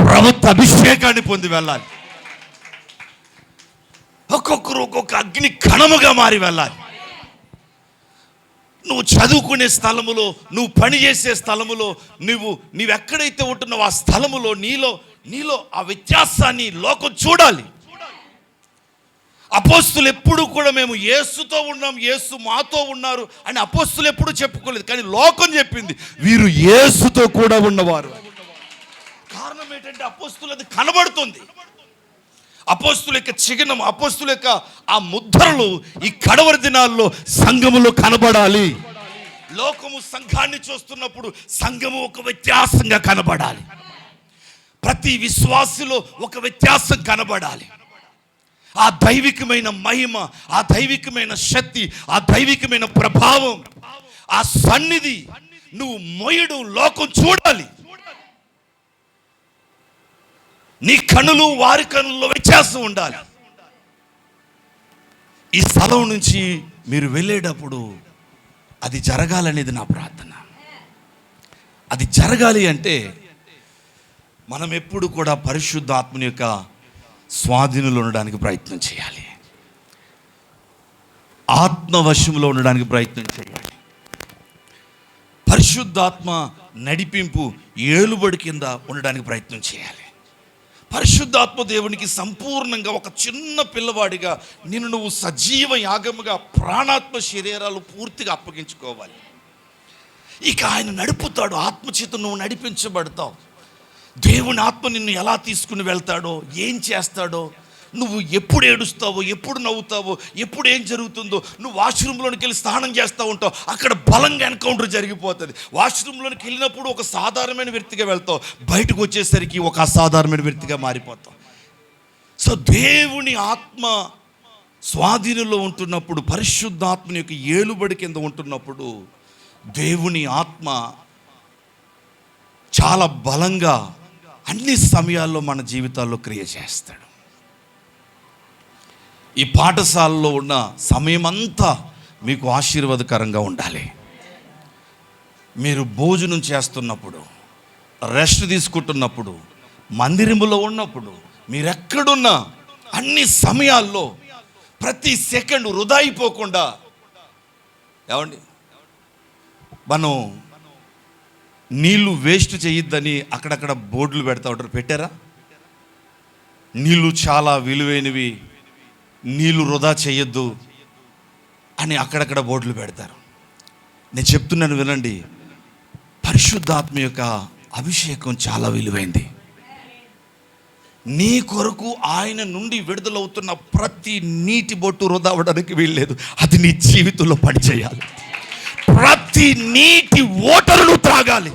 ప్రభుత్వ అభిషేకాన్ని పొంది వెళ్ళాలి. ఒక్కొక్కరు ఒక్కొక్క అగ్ని కణముగా మారి వెళ్ళాలి. నువ్వు చదువుకునే స్థలములో, నువ్వు పని చేసే స్థలములో, నువ్వెక్కడైతే ఉంటున్నావు ఆ స్థలములో నీలో ఆ వ్యత్యాసాన్ని లోకం చూడాలి. అపోస్తులు ఎప్పుడు కూడా మేము యేసుతో ఉన్నాం, యేసు మాతో ఉన్నారు అని అపోస్తులు ఎప్పుడు చెప్పుకోలేదు. కానీ లోకం చెప్పింది వీరు యేసుతో కూడా ఉన్నవారు. కారణం ఏంటంటే అపోస్తులు అది కనబడుతుంది. అపోస్తుల యొక్క చిహ్నం, అపోస్తుల యొక్క ఆ ముద్రలు ఈ కడవరి దినాల్లో సంఘములో కనబడాలి. లోకము సంఘాన్ని చూస్తున్నప్పుడు సంఘము ఒక వ్యత్యాసంగా కనబడాలి. ప్రతి విశ్వాసిలో ఒక వ్యత్యాసం కనబడాలి. ఆ దైవికమైన మహిమ, ఆ దైవికమైన శక్తి, ఆ దైవికమైన ప్రభావం, ఆ సన్నిధి నువ్వు మోయడం లోకం చూడాలి. నీ కనులు వారి కనుల్లో వ్యత్యాసం ఉండాలి. ఈ స్థలం నుంచి మీరు వెళ్ళేటప్పుడు అది జరగాలనేది నా ప్రార్థన. అది జరగాలి అంటే మనం ఎప్పుడు కూడా పరిశుద్ధాత్మని యొక్క స్వాధీనంలో ఉండడానికి ప్రయత్నం చేయాలి. ఆత్మవశంలో ఉండడానికి ప్రయత్నం చేయాలి. పరిశుద్ధాత్మ నడిపింపు ఏలుబడి కింద ఉండడానికి ప్రయత్నం చేయాలి. పరిశుద్ధాత్మ దేవునికి సంపూర్ణంగా ఒక చిన్న పిల్లవాడిగా నువ్వు సజీవ యాగముగా ప్రాణాత్మ శరీరాలు పూర్తిగా అప్పగించుకోవాలి. ఇక ఆయన నడుపుతాడు. ఆత్మచేత నువ్వు నడిపించబడతావు. దేవుని ఆత్మ నిన్ను ఎలా తీసుకుని వెళ్తాడో, ఏం చేస్తాడో, నువ్వు ఎప్పుడు ఏడుస్తావో, ఎప్పుడు నవ్వుతావో, ఎప్పుడు ఏం జరుగుతుందో, నువ్వు వాష్రూమ్లోనికి వెళ్ళి స్నానం చేస్తూ ఉంటావు, అక్కడ బలంగా ఎన్కౌంటర్ జరిగిపోతుంది. వాష్రూమ్లోనికి వెళ్ళినప్పుడు ఒక సాధారణమైన వ్యక్తిగా వెళ్తావు, బయటకు వచ్చేసరికి ఒక అసాధారణమైన వ్యక్తిగా మారిపోతావు. సో దేవుని ఆత్మ స్వాధీనంలో ఉంటున్నప్పుడు, పరిశుద్ధాత్మని యొక్క ఏలుబడి కింద ఉంటున్నప్పుడు దేవుని ఆత్మ చాలా బలంగా అన్ని సమయాల్లో మన జీవితాల్లో క్రియ చేస్తాడు. ఈ పాఠశాలలో ఉన్న సమయం అంతా మీకు ఆశీర్వాదకరంగా ఉండాలి. మీరు భోజనం చేస్తున్నప్పుడు, రెస్ట్ తీసుకుంటున్నప్పుడు, మందిరములో ఉన్నప్పుడు, మీరెక్కడున్నా అన్ని సమయాల్లో ప్రతి సెకండ్ వృధా అయిపోకుండా, ఏమండి, మనం నీళ్లు వేస్ట్ చేయొద్దని అక్కడక్కడ బోర్డులు పెడతా ఉంటారు. పెట్టారా? నీళ్లు చాలా విలువైనవి, నీళ్లు వృధా చేయొద్దు అని అక్కడక్కడ బోర్డులు పెడతారు. నేను చెప్తున్నాను వినండి, పరిశుద్ధాత్మ యొక్క అభిషేకం చాలా విలువైంది. నీ కొరకు ఆయన నుండి విడుదలవుతున్న ప్రతి నీటి బొట్టు వృధా అవ్వడానికి వీల్లేదు. అది నీ జీవితంలో పనిచేయాలి. ప్రతి నీటి ఓటరు నువ్వు త్రాగాలి.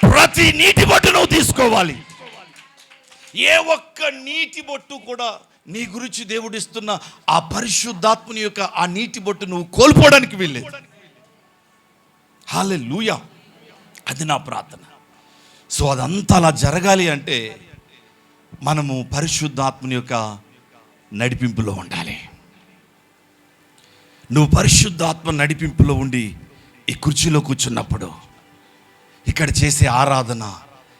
ప్రతి నీటి బొట్టు నువ్వు తీసుకోవాలి. ఏ ఒక్క నీటి బొట్టు కూడా నీ గురించి దేవుడిస్తున్న ఆ పరిశుద్ధాత్మని యొక్క ఆ నీటి బొట్టు నువ్వు కోల్పోవడానికి వీల్లేదు. హల్లెలూయా. అది నా ప్రార్థన. సో అదంతా అలా జరగాలి అంటే మనము పరిశుద్ధాత్మని యొక్క నడిపింపులో ఉండాలి. నువ్వు పరిశుద్ధాత్మ నడిపింపులో ఉండి ఈ కుర్చీలో కూర్చున్నప్పుడు, ఇక్కడ చేసే ఆరాధన,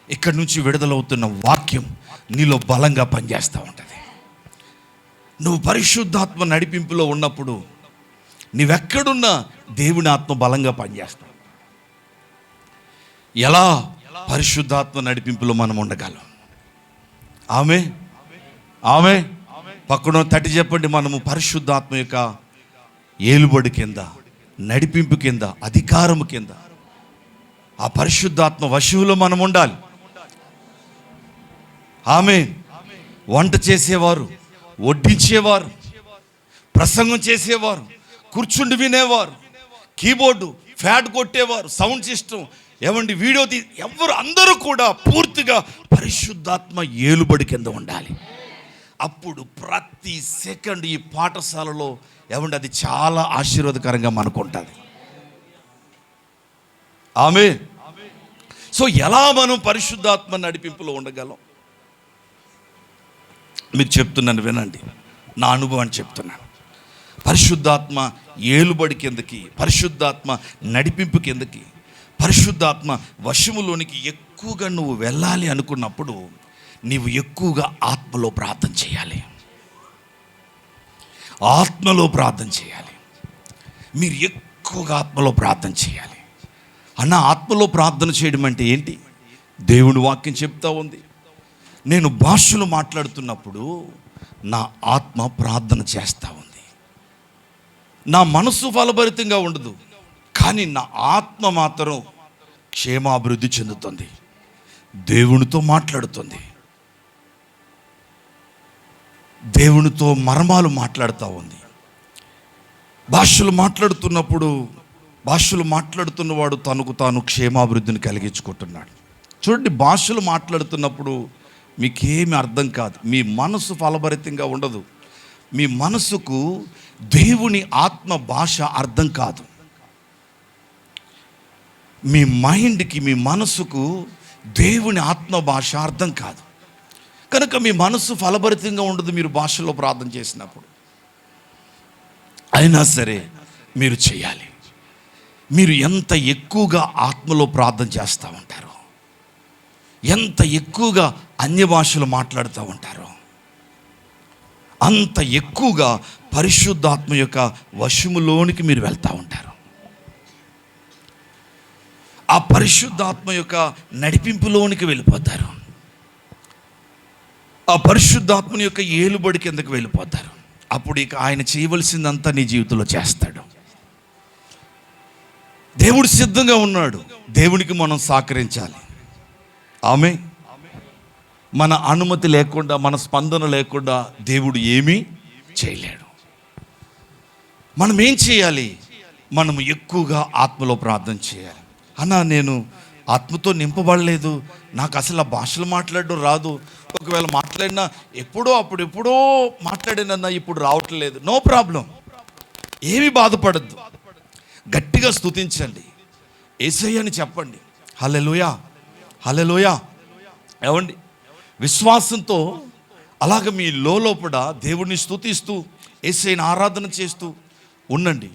ఇక్కడి నుంచి విడుదలవుతున్న వాక్యం నీలో బలంగా పనిచేస్తూ ఉంటుంది. నువ్వు పరిశుద్ధాత్మ నడిపింపులో ఉన్నప్పుడు నువ్వెక్కడున్నా దేవుని ఆత్మ బలంగా పనిచేస్తావు. ఎలా పరిశుద్ధాత్మ నడిపింపులో మనం ఉండగలం? ఆమె ఆమె పక్కన తట్టి చెప్పండి. మనము పరిశుద్ధాత్మ యొక్క ఏలుబడి కింద, నడిపింపు కింద, అధికారము కింద, ఆ పరిశుద్ధాత్మ వశంలో మనం ఉండాలి. ఆమె వంట చేసేవారు, వడ్డించేవారు, ప్రసంగం చేసేవారు, కూర్చుండి వినేవారు, కీబోర్డు ఫ్యాట్ కొట్టేవారు, సౌండ్ సిస్టమ్, ఏమండి వీడియో ఎవరు అందరూ కూడా పూర్తిగా పరిశుద్ధాత్మ ఏలుబడి కింద ఉండాలి. అప్పుడు ప్రతి సెకండ్ ఈ పాఠశాలలో ఏమండి అది చాలా ఆశీర్వాదకరంగా మనకు ఉంటుంది. ఆమె సో ఎలా మనం పరిశుద్ధాత్మ నడిపింపులో ఉండగలం? మీకు చెప్తున్నాను వినండి, నా అనుభవాన్ని చెప్తున్నాను. పరిశుద్ధాత్మ ఏలుబడి కిందకి, పరిశుద్ధాత్మ నడిపింపు కిందకి, పరిశుద్ధాత్మ వశములోనికి ఎక్కువగా నువ్వు వెళ్ళాలి అనుకున్నప్పుడు నీవు ఎక్కువగా ఆత్మలో ప్రార్థన చేయాలి. ఆత్మలో ప్రార్థన చేయాలి. మీరు ఎక్కువగా ఆత్మలో ప్రార్థన చేయాలి. అన్న ఆత్మలో ప్రార్థన చేయడం అంటే ఏంటి? దేవుని వాక్యం చెప్తా ఉంది, నేను భాషలు మాట్లాడుతున్నప్పుడు నా ఆత్మ ప్రార్థన చేస్తూ ఉంది. నా మనసు ఫలభరితంగా ఉండదు, కానీ నా ఆత్మ మాత్రం క్షేమాభివృద్ధి చెందుతుంది, దేవునితో మాట్లాడుతుంది, దేవునితో మర్మాలు మాట్లాడుతూ ఉంది. భాషలు మాట్లాడుతున్నవాడు తనకు తాను క్షేమాభివృద్ధిని కలిగించుకుంటున్నాడు. చూడండి, భాషలు మాట్లాడుతున్నప్పుడు మీకేమి అర్థం కాదు, మీ మనసు ఫలభరితంగా ఉండదు, మీ మనసుకు దేవుని ఆత్మ భాష అర్థం కాదు. మీ మైండ్కి, మీ మనసుకు దేవుని ఆత్మ భాష అర్థం కాదు. కనుక మీ మనసు ఫలభరితంగా ఉండదు మీరు భాషలో ప్రార్థన చేసినప్పుడు. అయినా సరే మీరు చేయాలి. మీరు ఎంత ఎక్కువగా ఆత్మలో ప్రార్థన చేస్తూ ఉంటారో, ఎంత ఎక్కువగా అన్య భాషలు మాట్లాడుతూ ఉంటారో, అంత ఎక్కువగా పరిశుద్ధాత్మ యొక్క వశములోనికి మీరు వెళ్తూ ఉంటారు. ఆ పరిశుద్ధాత్మ యొక్క నడిపింపులోనికి వెళ్ళిపోతారు. ఆ పరిశుద్ధాత్మని యొక్క ఏలుబడి కిందకు వెళ్ళిపోతారు. అప్పుడు ఇక ఆయన చేయవలసిందంతా నీ జీవితంలో చేస్తాడు. దేవుడు సిద్ధంగా ఉన్నాడు, దేవునికి మనం సహకరించాలి. ఆమె మన అనుమతి లేకుండా, మన స్పందన లేకుండా దేవుడు ఏమీ చేయలేడు. మనం ఏం చేయాలి? మనం ఎక్కువగా ఆత్మలో ప్రార్థన చేయాలి. అన్నా నేను ఆత్మతో నింపబడలేదు, నాకు అసలు ఆ భాషలు మాట్లాడడం రాదు, ఒకవేళ మాట్లాడినా ఎప్పుడో మాట్లాడినన్నా ఇప్పుడు రావట్లేదు. నో ప్రాబ్లం, ఏమీ బాధపడద్దు, గట్టిగా స్తుతించండి, యేసయ్య అని చెప్పండి. హల్లెలూయా, హల్లెలూయా. ఏమండి, విశ్వాసంతో అలాగ మీ లోపల దేవుడిని స్తుతిస్తూ యేసయ్యని ఆరాధన చేస్తూ ఉండండి.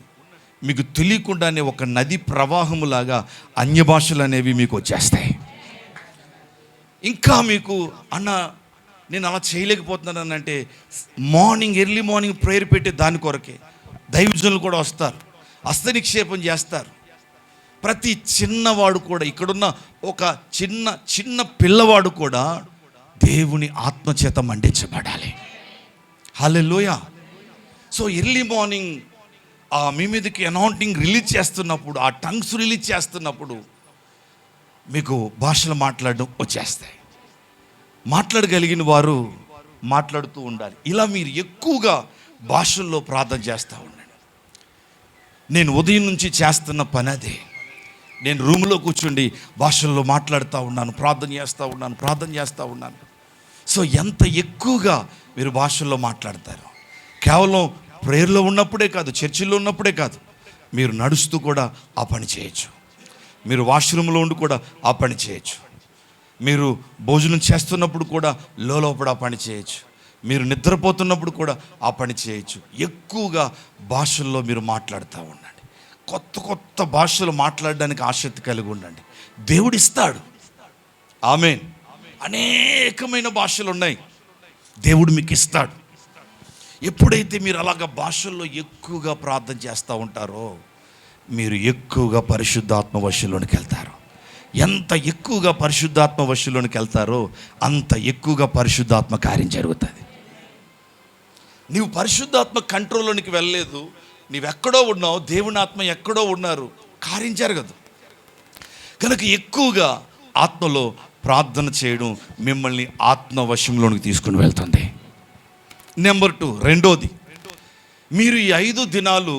మీకు తెలియకుండానే ఒక నది ప్రవాహములాగా అన్య భాషలు అనేవి మీకు వచ్చేస్తాయి. ఇంకా మీకు అన్న నేను అలా చేయలేకపోతున్నాను అంటే ఎర్లీ మార్నింగ్ ప్రేయర్ పెట్టే దాని కొరకే దైవజనులు కూడా వస్తారు, హస్త నిక్షేపం చేస్తారు. ప్రతి చిన్నవాడు కూడా, ఇక్కడున్న ఒక చిన్న పిల్లవాడు కూడా దేవుని ఆత్మచేత మండించబడాలి. హల్లెలూయా. సో ఎర్లీ మార్నింగ్ మీ మీదకి అనాయింటింగ్ రిలీజ్ చేస్తున్నప్పుడు, ఆ టంగ్స్ రిలీజ్ చేస్తున్నప్పుడు మీకు భాషలు మాట్లాడడం వచ్చేస్తాయి. మాట్లాడగలిగిన వారు మాట్లాడుతూ ఉండాలి. ఇలా మీరు ఎక్కువగా భాషల్లో ప్రార్థన చేస్తూ ఉండండి. నేను ఉదయం నుంచి చేస్తున్న పని అదే. నేను రూమ్లో కూర్చుండి భాషల్లో మాట్లాడుతూ ఉన్నాను, ప్రార్థన చేస్తూ ఉన్నాను. సో ఎంత ఎక్కువగా మీరు భాషల్లో మాట్లాడతారు, కేవలం ప్రేయర్లో ఉన్నప్పుడే కాదు, చర్చిలో ఉన్నప్పుడే కాదు, మీరు నడుస్తూ కూడా ఆ పని చేయొచ్చు. మీరు వాష్రూమ్లో ఉండి కూడా ఆ పని చేయొచ్చు. మీరు భోజనం చేస్తున్నప్పుడు కూడా లోపల ఆ పని చేయొచ్చు. మీరు నిద్రపోతున్నప్పుడు కూడా ఆ పని చేయొచ్చు. ఎక్కువగా భాషల్లో మీరు మాట్లాడుతూ ఉండండి. కొత్త భాషలు మాట్లాడడానికి ఆసక్తి కలిగి ఉండండి. దేవుడు ఇస్తాడు. ఆమేన్. అనేకమైన భాషలు ఉన్నాయి, దేవుడు మీకు ఇస్తాడు. ఎప్పుడైతే మీరు అలాగ భాషల్లో ఎక్కువగా ప్రార్థన చేస్తూ ఉంటారో మీరు ఎక్కువగా పరిశుద్ధాత్మ వశంలోనికి వెళ్తారు. ఎంత ఎక్కువగా పరిశుద్ధాత్మ వశంలోనికి వెళ్తారో అంత ఎక్కువగా పరిశుద్ధాత్మ కార్యం జరుగుతుంది. నీవు పరిశుద్ధాత్మ కంట్రోల్లోనికి వెళ్ళలేదు, నీవెక్కడో ఉన్నావు, దేవుని ఆత్మ ఎక్కడో ఉన్నారు, కార్యం జరగదు. కనుక ఎక్కువగా ఆత్మలో ప్రార్థన చేయడం మిమ్మల్ని ఆత్మ వశంలోనికి తీసుకుని వెళ్తుంది. నెంబర్ 2, రెండోది, మీరు ఈ 5 దినాలు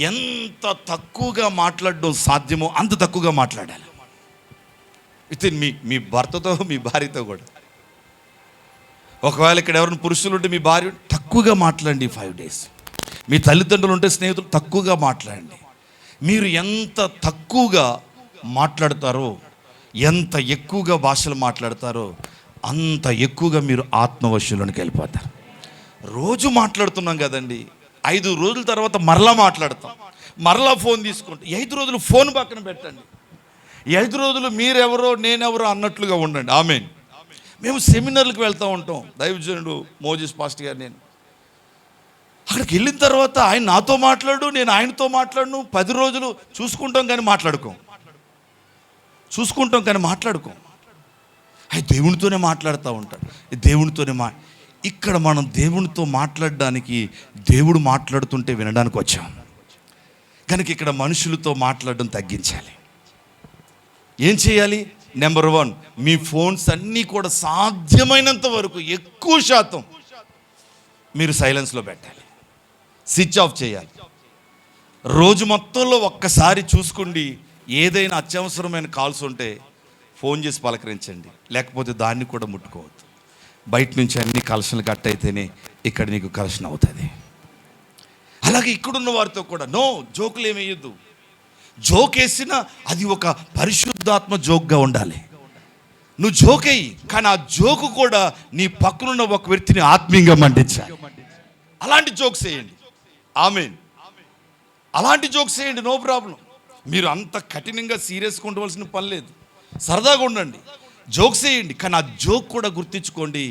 ఎంత తక్కువగా మాట్లాడడం సాధ్యమో అంత తక్కువగా మాట్లాడాలి. అయితే మీ భర్తతో, మీ భార్యతో కూడా. ఒకవేళ ఇక్కడ ఎవరైనా పురుషులు ఉంటే మీ భార్య తక్కువగా మాట్లాడండి 5 days. మీ తల్లిదండ్రులు ఉంటే స్నేహితులు తక్కువగా మాట్లాడండి. మీరు ఎంత తక్కువగా మాట్లాడతారో, ఎంత ఎక్కువగా భాషలు మాట్లాడతారో అంత ఎక్కువగా మీరు ఆత్మవశంలోనికి వెళ్ళిపోతారు. రోజు మాట్లాడుతున్నాం కదండి, 5 రోజుల తర్వాత మరలా మాట్లాడతాం, మరలా ఫోన్ తీసుకుంటాం. 5 రోజులు ఫోన్ పక్కన పెట్టండి. 5 రోజులు మీరెవరో నేనెవరో అన్నట్లుగా ఉండండి. ఆమేన్. మేము సెమినార్లకు వెళ్తూ ఉంటాం, దైవజనుడు మోజెస్ పాస్టర్ గారు, నేను అక్కడికి వెళ్ళిన తర్వాత ఆయన నాతో మాట్లాడు, నేను ఆయనతో మాట్లాడను. 10 రోజులు చూసుకుంటాం కానీ మాట్లాడుకోం. అవి దేవునితోనే మాట్లాడుతూ ఉంటాడు. దేవునితోనే ఇక్కడ మనం దేవునితో మాట్లాడడానికి, దేవుడు మాట్లాడుతుంటే వినడానికి వచ్చాం. కనుక ఇక్కడ మనుషులతో మాట్లాడడం తగ్గించాలి. ఏం చేయాలి? నెంబర్ 1, మీ ఫోన్స్ అన్నీ కూడా సాధ్యమైనంత వరకు ఎక్కువ శాతం మీరు సైలెన్స్లో పెట్టాలి, స్విచ్ ఆఫ్ చేయాలి. రోజు మొత్తంలో ఒక్కసారి చూసుకోండి. ఏదైనా అత్యవసరమైన కాల్స్ ఉంటే ఫోన్ చేసి పలకరించండి, లేకపోతే దాన్ని కూడా ముట్టుకోవద్దు. బయట నుంచి అన్ని కలెక్షన్లు కట్ అయితేనే ఇక్కడ నీకు కలెక్షన్ అవుతుంది. అలాగే ఇక్కడున్న వారితో కూడా జోకులు ఏమి వేయద్దు. జోక్ వేసినా అది ఒక పరిశుద్ధాత్మ జోక్గా ఉండాలి. నువ్వు జోకేయి, కానీ ఆ జోకు కూడా నీ పక్కనున్న ఒక వ్యక్తిని ఆత్మీయంగా మండించాలి. అలాంటి జోక్స్ వేయండి. ఆమేన్. అలాంటి జోక్స్ వేయండి, నో ప్రాబ్లం. మీరు అంత కఠినంగా సీరియస్గా ఉండవలసిన పని లేదు, సరదాగా ఉండండి, జోక్స్ వేయండి. కానీ ఆ జోక్ కూడా గుర్తించుకోండి,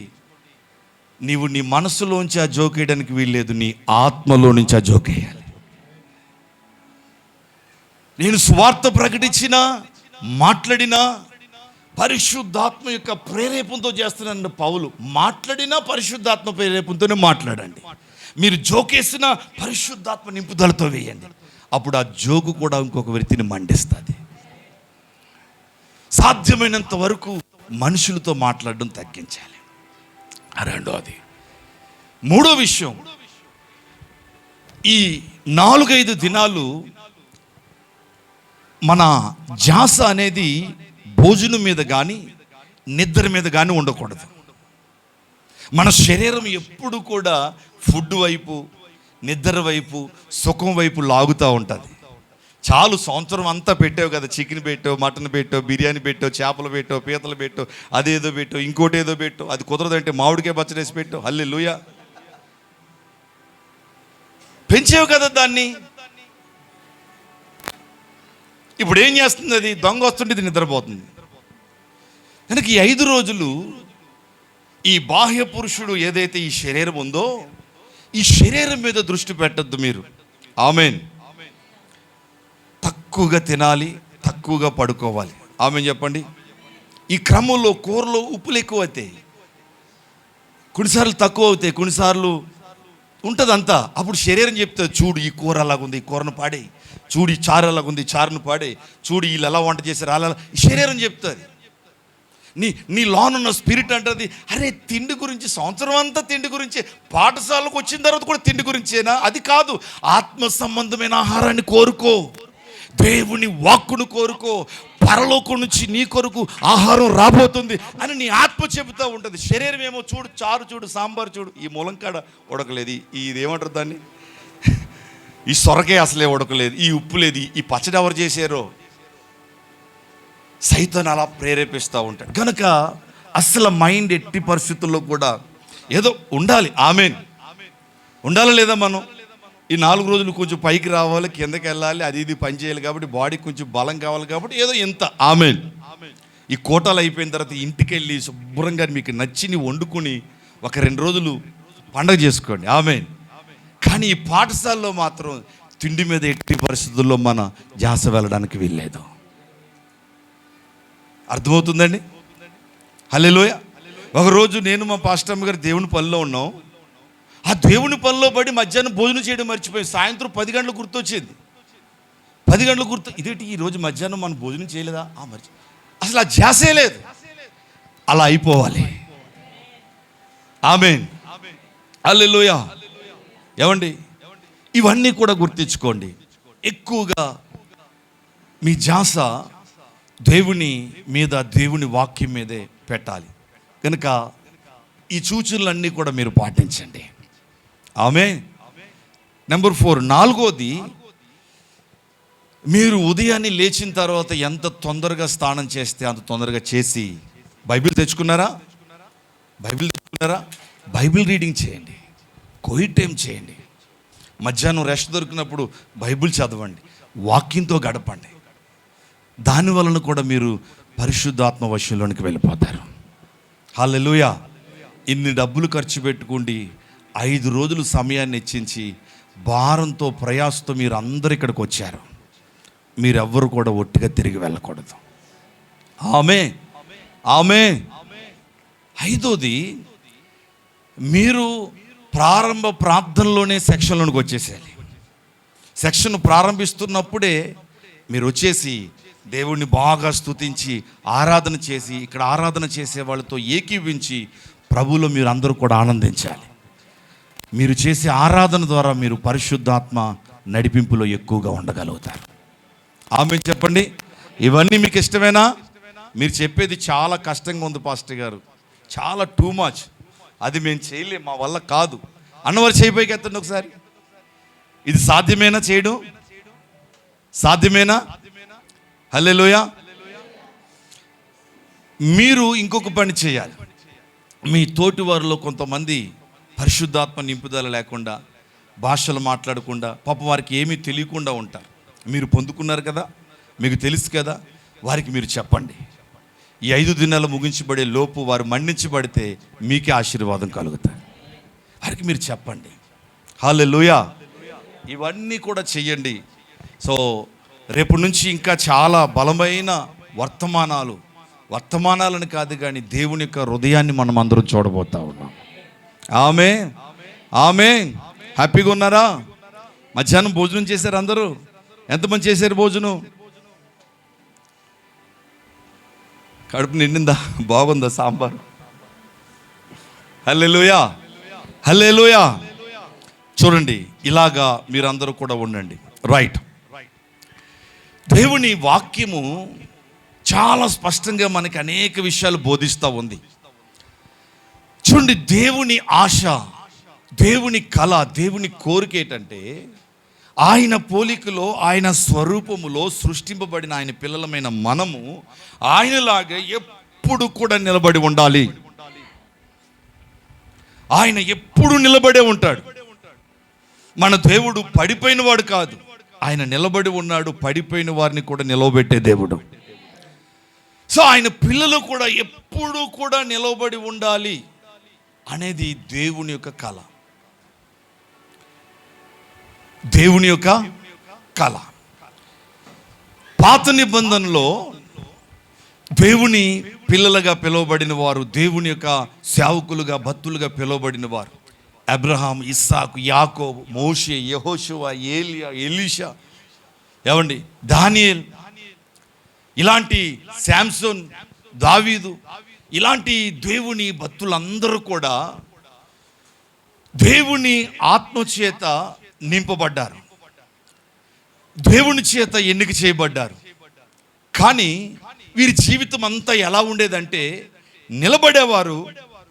నీవు నీ మనసులోంచి ఆ జోక్ వేయడానికి వీల్లేదు, నీ ఆత్మలో నుంచి ఆ జోక్ వేయాలి. నేను స్వార్థ ప్రకటించినా, మాట్లాడినా పరిశుద్ధాత్మ యొక్క ప్రేరేపణతో చేస్తున్నాను పౌలు. మాట్లాడినా పరిశుద్ధాత్మ ప్రేరేపణతోనే మాట్లాడండి. మీరు జోకేసిన పరిశుద్ధాత్మ నింపుదలతో వేయండి. అప్పుడు ఆ జోకు కూడా ఇంకొక వ్యక్తిని మండిస్తుంది. సాధ్యమైనంత వరకు మనుషులతో మాట్లాడడం తగ్గించాలి. రెండోది. మూడో విషయం, ఈ 4-5 దినాలు మన ధ్యాస అనేది భోజనం మీద కానీ నిద్ర మీద కానీ ఉండకూడదు. మన శరీరం ఎప్పుడు కూడా ఫుడ్ వైపు, నిద్ర వైపు, సుఖం వైపు లాగుతూ ఉంటుంది. చాలు, సంవత్సరం అంతా పెట్టావు కదా, చికెన్ పెట్టావు, మటన్ పెట్టావు, బిర్యానీ పెట్టావు, చేపలు పెట్టావు, పీతలు పెట్టావు, అదేదో పెట్టావు, ఇంకోటి ఏదో పెట్టావు. అది కుదరదంటే మామిడికాయ పచ్చడి వేసి పెట్టావు. హల్లెలూయా. పెంచావు కదా దాన్ని. ఇప్పుడు ఏం చేస్తుంది? అది దొంగ వస్తుంటే ఇది నిద్రపోతుంది. కనుక ఈ 5 రోజులు ఈ బాహ్య పురుషుడు ఏదైతే ఈ శరీరం ఉందో, ఈ శరీరం మీద దృష్టి పెట్టద్దు మీరు. ఆమేన్. తక్కువగా తినాలి, తక్కువగా పడుకోవాలి. ఆమేన్ చెప్పండి. ఈ క్రమంలో కూరలో ఉప్పులు ఎక్కువ అవుతాయి, కొన్నిసార్లు తక్కువ అవుతాయి, కొన్నిసార్లు ఉంటుంది అంతా. అప్పుడు శరీరం చెప్తుంది, చూడు ఈ కూర అలాగుంది, ఈ కూరను పాడే, చూడు ఈ చారు అలాగుంది, చారును పాడే, చూడు వీళ్ళు ఎలా వంట చేశారు అలా. ఈ శరీరం చెప్తుంది. నీ లోనున్న స్పిరిట్ అంటుంది, అరే తిండి గురించి సంవత్సరం అంతా తిండి గురించి, పాఠశాలకు వచ్చిన తర్వాత కూడా తిండి గురించేనా? అది కాదు, ఆత్మ సంబంధమైన ఆహారాన్ని కోరుకో, దేవుని వాక్కును కోరుకో, పరలోకం నుంచి నీ కొరకు ఆహారం రాబోతుంది అని నీ ఆత్మ చెబుతూ ఉంటుంది. శరీరం ఏమో చూడు, చారు చూడు, సాంబార్ చూడు, ఈ ములంకాడ ఉడకలేదు, ఇదేమంటారు దాన్ని, ఈ సొరకాయ అసలే ఉడకలేదు, ఈ ఉప్పు లేదు, ఈ పచ్చడి ఎవరు చేశారో. సైతాన్ అలా ప్రేరేపిస్తూ ఉంటాడు. కనుక అసలు మైండ్ ఎట్టి పరిస్థితుల్లో కూడా ఏదో ఉండాలి. ఆమేన్. ఉండాలి లేదా? మనం ఈ 4 రోజులు కొంచెం పైకి రావాలి, కిందకి వెళ్ళాలి, అది ఇది పని చేయాలి కాబట్టి, బాడీ కొంచెం బలం కావాలి కాబట్టి ఏదో ఇంత. ఆమేన్. ఈ కోటాలు అయిపోయిన తర్వాత ఇంటికి వెళ్ళి శుభ్రంగా మీకు నచ్చిని వండుకొని ఒక 2 రోజులు పండగ చేసుకోండి. ఆమేన్. కానీ ఈ పాఠశాలలో మాత్రం తిండి మీద ఎట్టి పరిస్థితుల్లో మన ధ్యాస వెళ్ళడానికి వీల్లేదు. అర్థమవుతుందండి? హల్లెలూయా. ఒకరోజు నేను మా పాస్టర్ గారు దేవుని పనిలో ఉన్నాం. ఆ దేవుని పనిలో పడి మధ్యాహ్నం భోజనం చేయడం మర్చిపోయి సాయంత్రం 10 గంటలకు గుర్తొచ్చింది. 10 గంటలకు ఇదేంటి ఈరోజు మధ్యాహ్నం మనం భోజనం చేయలేదా? అసలు ఆ ధ్యాసే లేదు. అలా అయిపోవాలి. ఆమేన్. హల్లెలూయా. ఏమండి, ఇవన్నీ కూడా గుర్తించుకోండి. ఎక్కువగా మీ ధ్యాస దేవుని మీద, దేవుని వాక్యం మీదే పెట్టాలి. కనుక ఈ సూచనలన్నీ కూడా మీరు పాటించండి. ఆమేన్. నెంబర్ 4, 4వది, మీరు ఉదయాన్నే లేచిన తర్వాత ఎంత తొందరగా స్నానం చేస్తే అంత తొందరగా చేసి బైబిల్ తెచ్చుకున్నారా? బైబిల్ రీడింగ్ చేయండి, కోయిట్ టైం చేయండి. మధ్యాహ్నం రెస్ట్ దొరికినప్పుడు బైబిల్ చదవండి, వాక్యంతో గడపండి. దాని వలన కూడా మీరు పరిశుద్ధాత్మ వశంలోనికి వెళ్ళిపోతారు. హల్లెలూయా. ఇన్ని డబ్బులు ఖర్చు పెట్టుకోండి, 5 రోజులు సమయాన్ని హెచ్చించి భారంతో ప్రయాసతో మీరు అందరు ఇక్కడికి వచ్చారు. మీరెవ్వరు కూడా ఒట్టిగా తిరిగి వెళ్ళకూడదు. ఆమేన్. ఆమేన్. 5వది, మీరు ప్రారంభ ప్రార్థనలోనే సెక్షన్లోనికి వచ్చేసేయాలి. సెక్షన్ ప్రారంభిస్తున్నప్పుడే మీరు వచ్చేసి దేవుణ్ణి బాగా స్తుతించి ఆరాధన చేసి, ఇక్కడ ఆరాధన చేసే వాళ్ళతో ఏకీవించి ప్రభువులో మీరు అందరూ కూడా ఆనందించాలి. మీరు చేసే ఆరాధన ద్వారా మీరు పరిశుద్ధాత్మ నడిపింపులో ఎక్కువగా ఉండగలుగుతారు. ఆమేన్ చెప్పండి. ఇవన్నీ మీకు ఇష్టమేనా? మీరు చెప్పేది చాలా కష్టంగా ఉంది పాస్టర్ గారు, చాలా టూ మచ్, అది మేము చేయలేం, మా వల్ల కాదు అన్నవారు చేయిపోయికి ఎత్తండి ఒకసారి. ఇది సాధ్యమేనా చేయడం? సాధ్యమేనా? హల్లెలూయా. మీరు ఇంకొక పని చేయాలి. మీ తోటి వారిలో కొంతమంది పరిశుద్ధాత్మ నింపుదల లేకుండా, భాషలు మాట్లాడకుండా, పాపం వారికి ఏమీ తెలియకుండా ఉంటారు. మీరు పొందుకున్నారు కదా, మీకు తెలుసు కదా, వారికి మీరు చెప్పండి. ఈ 5 దినాలు ముగించబడే లోపు వారు మన్నించబడితే మీకే ఆశీర్వాదం కలుగుతాయి. వారికి మీరు చెప్పండి. హల్లెలూయా. ఇవన్నీ కూడా చెయ్యండి. సో రేపు నుంచి ఇంకా చాలా బలమైన వర్తమానాలను కాదు కానీ దేవుని యొక్క హృదయాన్ని మనం అందరం చూడబోతా ఉన్నాం. ఆమేన్. ఆమేన్. హ్యాపీగా ఉన్నారా? మధ్యాహ్నం భోజనం చేశారు అందరూ? ఎంతమంది చేశారు భోజనం? కడుపు నిండిందా? బాగుందా సాంబార్? హల్లెలూయా. హల్లెలూయా. చూడండి, ఇలాగా మీరందరూ కూడా ఉండండి. రైట్. దేవుని వాక్యము చాలా స్పష్టంగా మనకి అనేక విషయాలు బోధిస్తూ ఉంది. చూడండి, దేవుని ఆశ, దేవుని కళ, దేవుని కోరిక ఏంటంటే ఆయన పోలికలో, ఆయన స్వరూపములో సృష్టింపబడిన ఆయన పిల్లలమైన మనము ఆయనలాగే ఎప్పుడు కూడా నిలబడి ఉండాలి. ఆయన ఎప్పుడు నిలబడే ఉంటాడు. మన దేవుడు పడిపోయిన వాడు కాదు, ఆయన నిలబడి ఉన్నాడు, పడిపోయిన వారిని కూడా నిలవబెట్టే దేవుడు. సో ఆయన పిల్లలు కూడా ఎప్పుడూ కూడా నిలబడి ఉండాలి అనేది దేవుని యొక్క కళ. దేవుని యొక్క కళ. పాత నిబంధనలో దేవుని పిల్లలుగా పిలువబడిన వారు, దేవుని యొక్క సేవకులుగా, భక్తులుగా పిలువబడిన వారు అబ్రహాం, ఇస్సాకు, యాకోబు, మోషే, యెహోషువ, ఏలియా, ఎలీషా, ఏమండి, దానియేల్, ఇలాంటి శాంసన్, దావీదు, ఇలాంటి దేవుని భక్తులందరూ కూడా దేవుని ఆత్మచేత నింపబడ్డారు, దేవుని చేత ఎన్నిక చేయబడ్డారు. కానీ వీరి జీవితం అంతా ఎలా ఉండేదంటే నిలబడేవారు,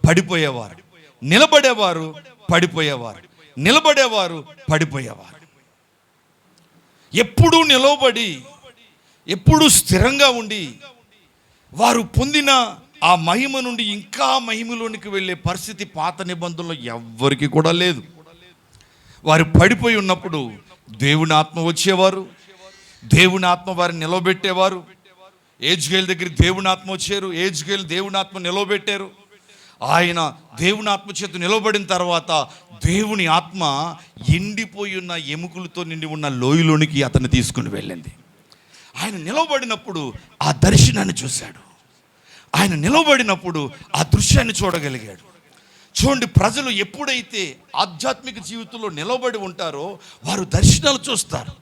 పడిపోయేవారు, నిలబడేవారు, పడిపోయేవారు, నిలబడేవారు, పడిపోయేవారు. ఎప్పుడూ నిలవబడి, ఎప్పుడూ స్థిరంగా ఉండి వారు పొందిన ఆ మహిమ నుండి ఇంకా మహిమలోనికి వెళ్ళే పరిస్థితి పాత నిబంధనలో ఎవ్వరికి కూడా లేదు. వారు పడిపోయి ఉన్నప్పుడు దేవుని ఆత్మ వచ్చేవారు, దేవుని ఆత్మ వారిని నిలవబెట్టేవారు. ఏజ్కేల్ దగ్గర దేవుని ఆత్మ వచ్చారు, ఏజ్కేల్ దేవుని ఆత్మ నిలవబెట్టారు. ఆయన దేవుని ఆత్మ చేత నిలవబడిన తర్వాత దేవుని ఆత్మ ఎండిపోయి ఉన్న ఎముకలతో నిండి ఉన్న లోయలోనికి అతన్ని తీసుకుని వెళ్ళింది. ఆయన నిలవబడినప్పుడు ఆ దర్శనాన్ని చూశాడు. ఆయన నిలవబడినప్పుడు ఆ దృశ్యాన్ని చూడగలిగాడు. చూడండి, ప్రజలు ఎప్పుడైతే ఆధ్యాత్మిక జీవితంలో నిలబడి ఉంటారో వారు దర్శనాలు చూస్తారు,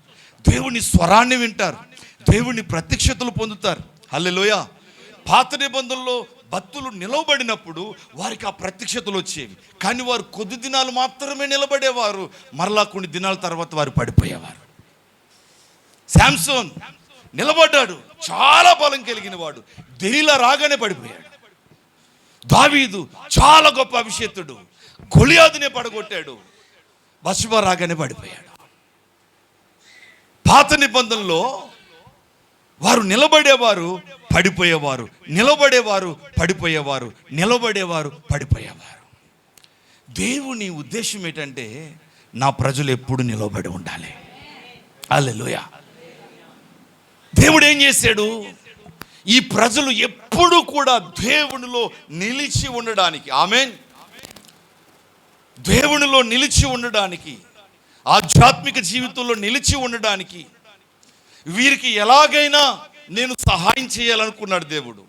దేవుని స్వరాన్ని వింటారు, దేవుని ప్రత్యక్షతలు పొందుతారు. హల్లెలూయా. పాత నిబంధనలో భక్తులు నిలవబడినప్పుడు వారికి ఆ ప్రత్యక్షతలు వచ్చేవి, కానీ వారు కొద్ది దినాలు మాత్రమే నిలబడేవారు, మరలా కొన్ని దినాల తర్వాత వారు పడిపోయేవారు. శాంసన్ నిలబడ్డాడు, చాలా బలం కలిగిన వాడు, దెలీలా రాగానే పడిపోయాడు. దావీదు చాలా గొప్ప అభిషేక్తుడు, గొలియాదునే పడగొట్టాడు, బత్షెబ రాగానే పడిపోయాడు. పాత నిబంధనలో వారు నిలబడేవారు, పడిపోయేవారు, నిలబడేవారు, పడిపోయేవారు, నిలబడేవారు, పడిపోయేవారు. దేవుని ఉద్దేశం ఏంటంటే నా ప్రజలు ఎప్పుడు నిలబడి ఉండాలి. హల్లెలూయా. దేవుడు ఏం చేశాడు? ఈ ప్రజలు ఎప్పుడు కూడా దేవునిలో నిలిచి ఉండడానికి, ఆమేన్, దేవునిలో నిలిచి ఉండడానికి, ఆధ్యాత్మిక జీవితంలో నిలిచి ఉండడానికి వీరికి ఎలాగైనా నేను సహాయం చేయాలనుకున్నాడు దేవుడు.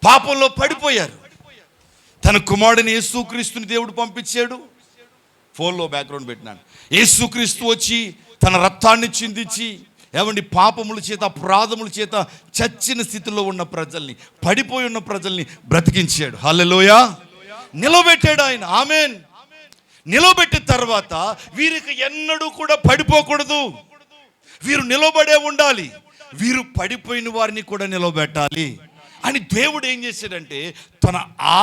పాపంలో పడిపోయారు. తన కుమారుడిని యేసుక్రీస్తుని దేవుడు పంపించాడు. ఫోన్లో బ్యాక్గ్రౌండ్ పెట్టినాను. యేసుక్రీస్తు వచ్చి తన రక్తాన్ని చిందించి, ఏమండి, పాపముల చేత, అపరాధముల చేత చచ్చిన స్థితిలో ఉన్న ప్రజల్ని, పడిపోయి ఉన్న ప్రజల్ని బ్రతికించాడు. హల్లెలూయా. నిలబెట్టాడు ఆయన. ఆమేన్. నిలబెట్టిన తర్వాత వీరికి ఎన్నడూ కూడా పడిపోకూడదు, వీరు నిలబడే ఉండాలి, వీరు పడిపోయిన వారిని కూడా నిలబెట్టాలి అని దేవుడు ఏం చేశాడంటే తన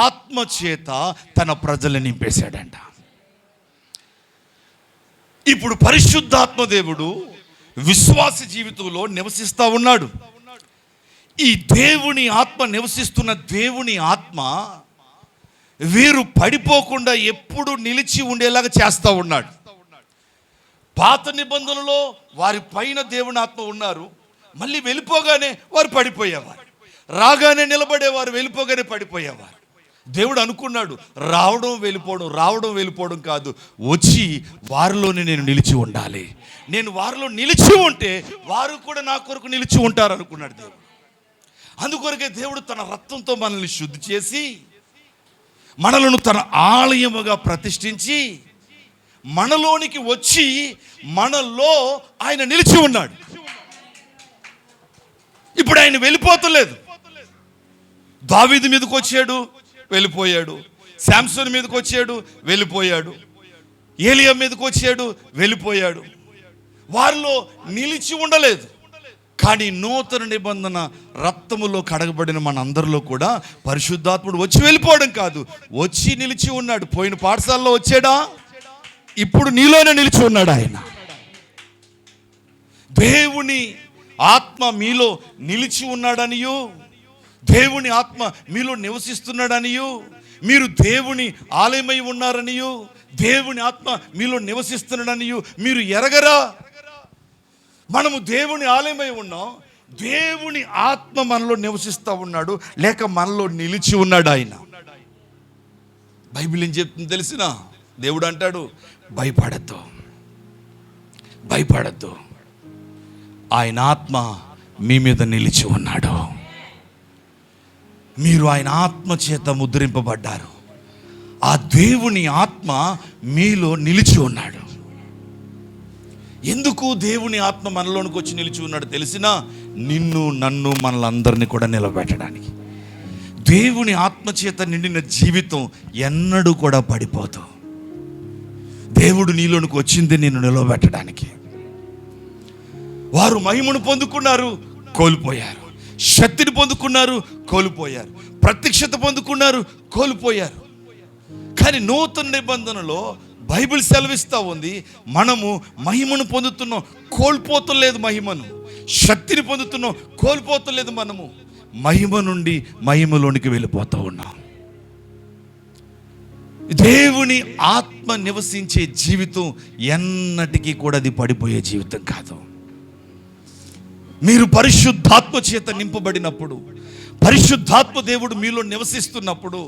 ఆత్మ చేత తన ప్రజల్ని నింపేశాడంట. ఇప్పుడు పరిశుద్ధాత్మ దేవుడు విశ్వాస జీవితంలో నివసిస్తూ ఉన్నాడు. ఈ దేవుని ఆత్మ నివసిస్తున్న దేవుని ఆత్మ వీరు పడిపోకుండా ఎప్పుడు నిలిచి ఉండేలాగా చేస్తూ ఉన్నాడు. పాత నిబంధనలో వారి పైన దేవుని ఆత్మ ఉన్నారు, మళ్ళీ వెళ్ళిపోగానే వారు పడిపోయేవారు, రాగానే నిలబడేవారు, వెళ్ళిపోగానే పడిపోయేవారు. దేవుడు అనుకున్నాడు రావడం వెళ్ళిపోవడం, రావడం వెళ్ళిపోవడం కాదు, వచ్చి వారిలోనే నేను నిలిచి ఉండాలి. నేను వారిలో నిలిచి ఉంటే వారు కూడా నా కొరకు నిలిచి ఉంటారు అనుకున్నాడు దేవుడు. అందుకొరకే దేవుడు తన రక్తంతో మనల్ని శుద్ధి చేసి మనలను తన ఆలయముగా ప్రతిష్ఠించి మనలోనికి వచ్చి మనలో ఆయన నిలిచి ఉన్నాడు. ఇప్పుడు ఆయన వెళ్ళిపోతలేదు. దావీదు మీదకి వచ్చాడు, వెళ్ళిపోయాడు. శాంసన్ మీదకి వచ్చాడు, వెళ్ళిపోయాడు. ఏలియా మీదకి వచ్చాడు, వెళ్ళిపోయాడు. వారిలో నిలిచి ఉండలేదు. కానీ నూతన నిబంధన రక్తములో కడగబడిన మనందరిలో కూడా పరిశుద్ధాత్ముడు వచ్చి వెళ్ళిపోవడం కాదు, వచ్చి నిలిచి ఉన్నాడు. పోయిన పాఠశాలలో వచ్చాడా? ఇప్పుడు నీలోనే నిలిచి ఉన్నాడు ఆయన. దేవుని ఆత్మ మీలో నిలిచి ఉన్నాడనియు, దేవుని ఆత్మ మీలో నివసిస్తున్నాడనియు, మీరు దేవుని ఆలయమై ఉన్నారనియు, దేవుని ఆత్మ మీలో నివసిస్తున్నాడనియు మీరు ఎరగరా? మనము దేవుని ఆలయమై ఉన్నాం. దేవుని ఆత్మ మనలో నివసిస్తూ ఉన్నాడు, లేక మనలో నిలిచి ఉన్నాడు ఆయన. బైబిల్ ఏం చెప్తుంది తెలిసిన? దేవుడు అంటాడు, భయపడద్దు, భయపడద్దు, ఆయన ఆత్మ మీ మీద నిలిచి ఉన్నాడు. మీరు ఆయన ఆత్మ చేత ముద్రింపబడ్డారు. ఆ దేవుని ఆత్మ మీలో నిలిచి ఉన్నాడు. ఎందుకు దేవుని ఆత్మ మనలోనికి వచ్చి నిలిచి ఉన్నాడు తెలిసినా? నిన్ను, నన్ను, మనలందరినీ కూడా నిలబెట్టడానికి. దేవుని ఆత్మ చేత నిండిన జీవితం ఎన్నడూ కూడా పడిపోదు. దేవుడు నీలోనికి వచ్చింది నిన్ను నిలబెట్టడానికి. వారు మహిమను పొందుకున్నారు, కోల్పోయారు. శక్తిని పొందుకున్నారు, కోల్పోయారు. ప్రత్యక్షత పొందుకున్నారు, కోల్పోయారు. కానీ నూతన నిబంధనలో బైబిల్ సెలవిస్తూ ఉంది, మనము మహిమను పొందుతున్నాం, కోల్పోతలేదు. మహిమను, శక్తిని పొందుతున్నాం, కోల్పోతలేదు. మనము మహిమ నుండి మహిమలోనికి వెళ్ళిపోతూ ఉన్నాం. దేవుని ఆత్మ నివసించే జీవితం ఎన్నటికీ కూడా అది పడిపోయే జీవితం కాదు. మీరు పరిశుద్ధాత్మ చేత నింపబడినప్పుడు, పరిశుద్ధాత్మ దేవుడు మీలో నివసిస్తున్నప్పుడు,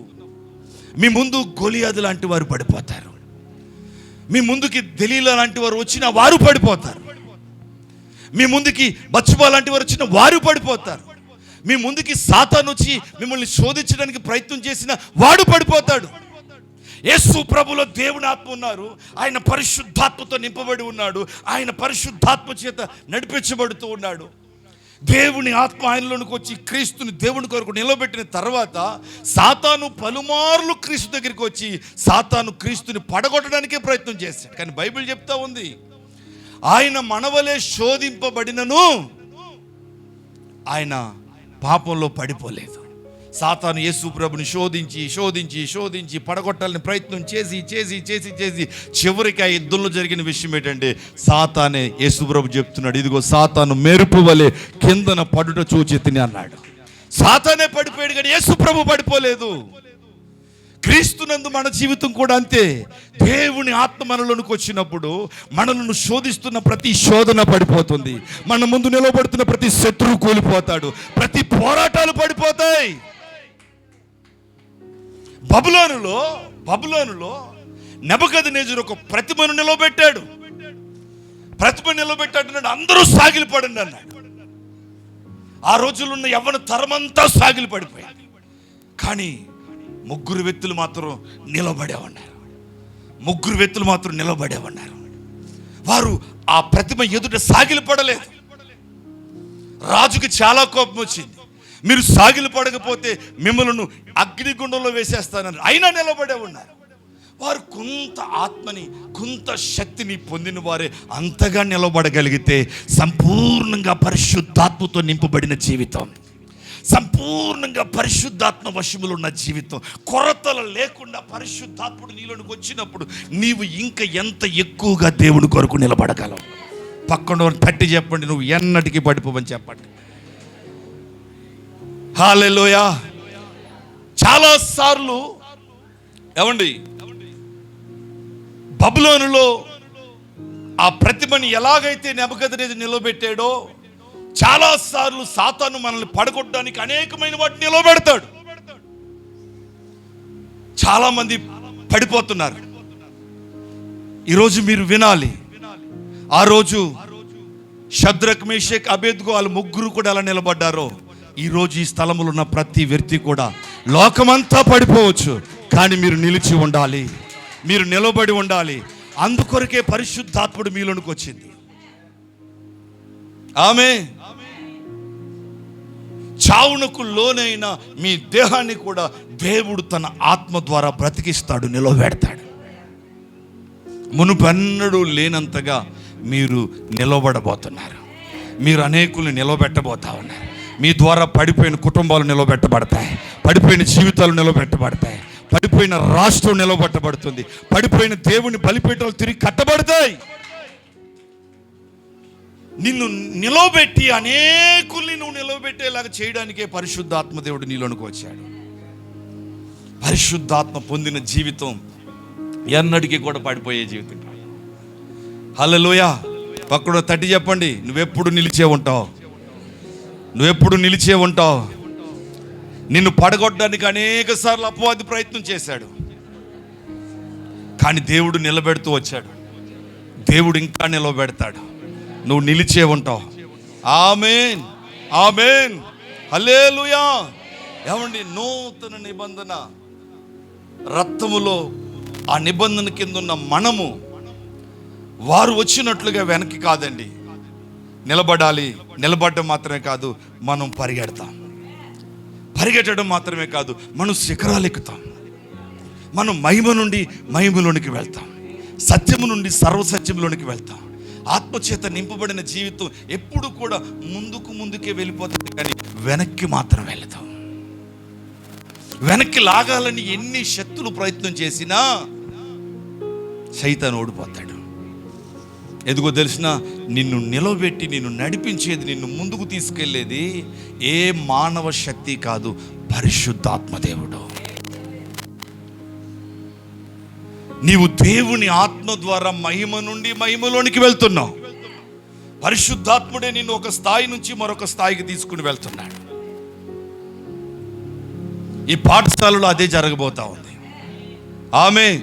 మీ ముందు గొలియాదు లాంటి వారు పడిపోతారు. మీ ముందుకి దెలీలా లాంటి వారు వచ్చిన వారు పడిపోతారు. మీ ముందుకి బత్షెబా లాంటి వారు వచ్చిన వారు పడిపోతారు. మీ ముందుకి సాతాను వచ్చి మిమ్మల్ని శోధించడానికి ప్రయత్నం చేసిన వాడు పడిపోతాడు. యేసు ప్రభులో దేవుని ఆత్మ ఉన్నారు. ఆయన పరిశుద్ధాత్మతో నింపబడి ఉన్నాడు. ఆయన పరిశుద్ధాత్మ చేత నడిపించబడుతూ ఉన్నాడు. దేవుని ఆత్మ ఆయనలోనికి వచ్చి క్రీస్తుని దేవుని కొరకు నిలబెట్టిన తర్వాత సాతాను పలుమార్లు క్రీస్తు దగ్గరికి వచ్చి సాతాను క్రీస్తుని పడగొట్టడానికే ప్రయత్నం చేశాడు. కానీ బైబిల్ చెప్తా ఉంది, ఆయన మనవలే శోధింపబడినను ఆయన పాపంలో పడిపోలేదు. సాతాను యేసు ప్రభుని శోధించి శోధించి శోధించి పడగొట్టాలని ప్రయత్నం చేసి చేసి చేసి చేసి చివరికి ఆ యుద్ధంలో జరిగిన విషయం ఏంటంటే, సాతానే, యేసు ప్రభు చెప్తున్నాడు, ఇదిగో సాతాను మెరుపు వలె కిందన పడుట చూచి తిని అన్నాడు. సాతానే పడిపోయాడు కానీ యేసు ప్రభు పడిపోలేదు. క్రీస్తునందు మన జీవితం కూడా అంతే. దేవుని ఆత్మ మనలోనికి వచ్చినప్పుడు మనలను శోధిస్తున్న ప్రతి శోధన పడిపోతుంది. మన ముందు నిలబడుతున్న ప్రతి శత్రువు కూలిపోతాడు. ప్రతి పోరాటాలు పడిపోతాయి. బబులోనులో నెబుకద్నెజరు ఒక ప్రతిమను నిలబెట్టాడు. ప్రతిమ నిలబెట్టాడు, అందరూ సాగిలి పడండి అన్నాడు. ఆ రోజుల్లో ఉన్న యవ్వన తరమంతా సాగిలి పడిపోయింది. కానీ ముగ్గురు వ్యక్తులు మాత్రం నిలబడే ఉన్నారు. వారు ఆ ప్రతిమ ఎదుట సాగిలి పడలేదు. రాజుకి చాలా కోపం వచ్చింది. మీరు సాగిలి పడకపోతే మిమ్మల్ని అగ్నిగుండంలో వేసేస్తానని, అయినా నిలబడే ఉన్నారు. వారు కొంత ఆత్మని, కొంత శక్తిని పొందిన వారే అంతగా నిలబడగలిగితే సంపూర్ణంగా పరిశుద్ధాత్మతో నింపబడిన జీవితం, సంపూర్ణంగా పరిశుద్ధాత్మ వశములు ఉన్న జీవితం, కొరతలు లేకుండా పరిశుద్ధాత్ముడు నీలోనికి వచ్చినప్పుడు నీవు ఇంకా ఎంత ఎక్కువగా దేవుని కొరకు నిలబడగలవు. పక్కన తట్టి చెప్పండి, నువ్వు ఎన్నటికీ పడిపోవని చెప్పండి. హల్లెలూయా. చాలా సార్లు ఏమండి, బబులోనులో ఆ ప్రతిమని ఎలాగైతే నెబుకద్నెజరు నిలబెట్టాడో, చాలా సార్లు సాతాను మనల్ని పడగొట్టడానికి అనేకమైన వాటిని నిలబెడతాడు. చాలా మంది పడిపోతున్నారు. ఈరోజు మీరు వినాలి, ఆ రోజు షద్రక్, మేషక్, అబేద్గో వాళ్ళు ముగ్గురు కూడా ఎలా నిలబడ్డారో, ఈరోజు ఈ స్థలములో ఉన్న ప్రతి వ్యక్తి కూడా, లోకమంతా పడిపోవచ్చు కానీ మీరు నిలిచి ఉండాలి, మీరు నిలబడి ఉండాలి. అందుకొరకే పరిశుద్ధాత్ముడు మీలోనికి వచ్చింది. ఆమేన్. చావునకు లోనైన మీ దేహాన్ని కూడా దేవుడు తన ఆత్మ ద్వారా బ్రతికిస్తాడు, నిలబెడతాడు. మునుపెన్నడూ లేనంతగా మీరు నిలబడబోతున్నారు. మీరు అనేకుల్ని నిలబెట్టబోతా ఉన్నారు. మీ ద్వారా పడిపోయిన కుటుంబాలు నిలబెట్టబడతాయి, పడిపోయిన జీవితాలు నిలబెట్టబడతాయి, పడిపోయిన రాష్ట్రం నిలబెట్టబడుతుంది, పడిపోయిన దేవుని బలిపీఠాలు తిరిగి కట్టబడతాయి. నిన్ను నిలబెట్టి అనేకుల్ని నువ్వు నిలబెట్టేలాగా చేయడానికే పరిశుద్ధాత్మ దేవుడు నీలోనికి వచ్చాడు. పరిశుద్ధాత్మ పొందిన జీవితం ఎన్నటికీ కూడా పడిపోయే జీవితం. హల్లెలూయా. పక్కన తట్టి చెప్పండి, నువ్వెప్పుడు నిలిచే ఉంటావు, నువ్వెప్పుడు నిలిచే ఉంటావు. నిన్ను పడగొట్టడానికి అనేక సార్లు అపవాది ప్రయత్నం చేశాడు, కానీ దేవుడు నిలబెడుతూ వచ్చాడు. దేవుడు ఇంకా నిలబెడతాడు. నువ్వు నిలిచే ఉంటావు. ఆమేన్, ఆమేన్, హల్లెలూయా. ఏమండి, నూతన నిబంధన రక్తములో ఆ నిబంధన కింద ఉన్న మనము వారు వచ్చినట్లుగా వెనక్కి కాదండి నిలబడాలి. నిలబడడం మాత్రమే కాదు, మనం పరిగెట్టడం మాత్రమే కాదు, మనం శిఖరాలు ఎక్కుతాం. మనం మహిమ నుండి మహిమలోనికి వెళ్తాం, సత్యము నుండి సర్వసత్యంలోనికి వెళ్తాం. ఆత్మచేత నింపబడిన జీవితం ఎప్పుడు కూడా ముందుకే వెళ్ళిపోతుంది, కానీ వెనక్కి మాత్రం వెళ్తాం. వెనక్కి లాగాలని ఎన్ని శక్తులు ప్రయత్నం చేసినా సైతాను ఓడిపోతాడు. ఎందుకో తెలిసిన, నిన్ను నిలబెట్టి నిన్ను నడిపించేది, నిన్ను ముందుకు తీసుకెళ్లేది ఏ మానవ శక్తి కాదు, పరిశుద్ధాత్మదేవుడు. నీవు దేవుని ఆత్మ ద్వారా మహిమ నుండి మహిమలోనికి వెళ్తున్నావు. పరిశుద్ధాత్ముడే నిన్ను ఒక స్థాయి నుంచి మరొక స్థాయికి తీసుకుని వెళ్తున్నాడు. ఈ పాఠశాలలో అదే జరగబోతా ఉంది. ఆమేన్.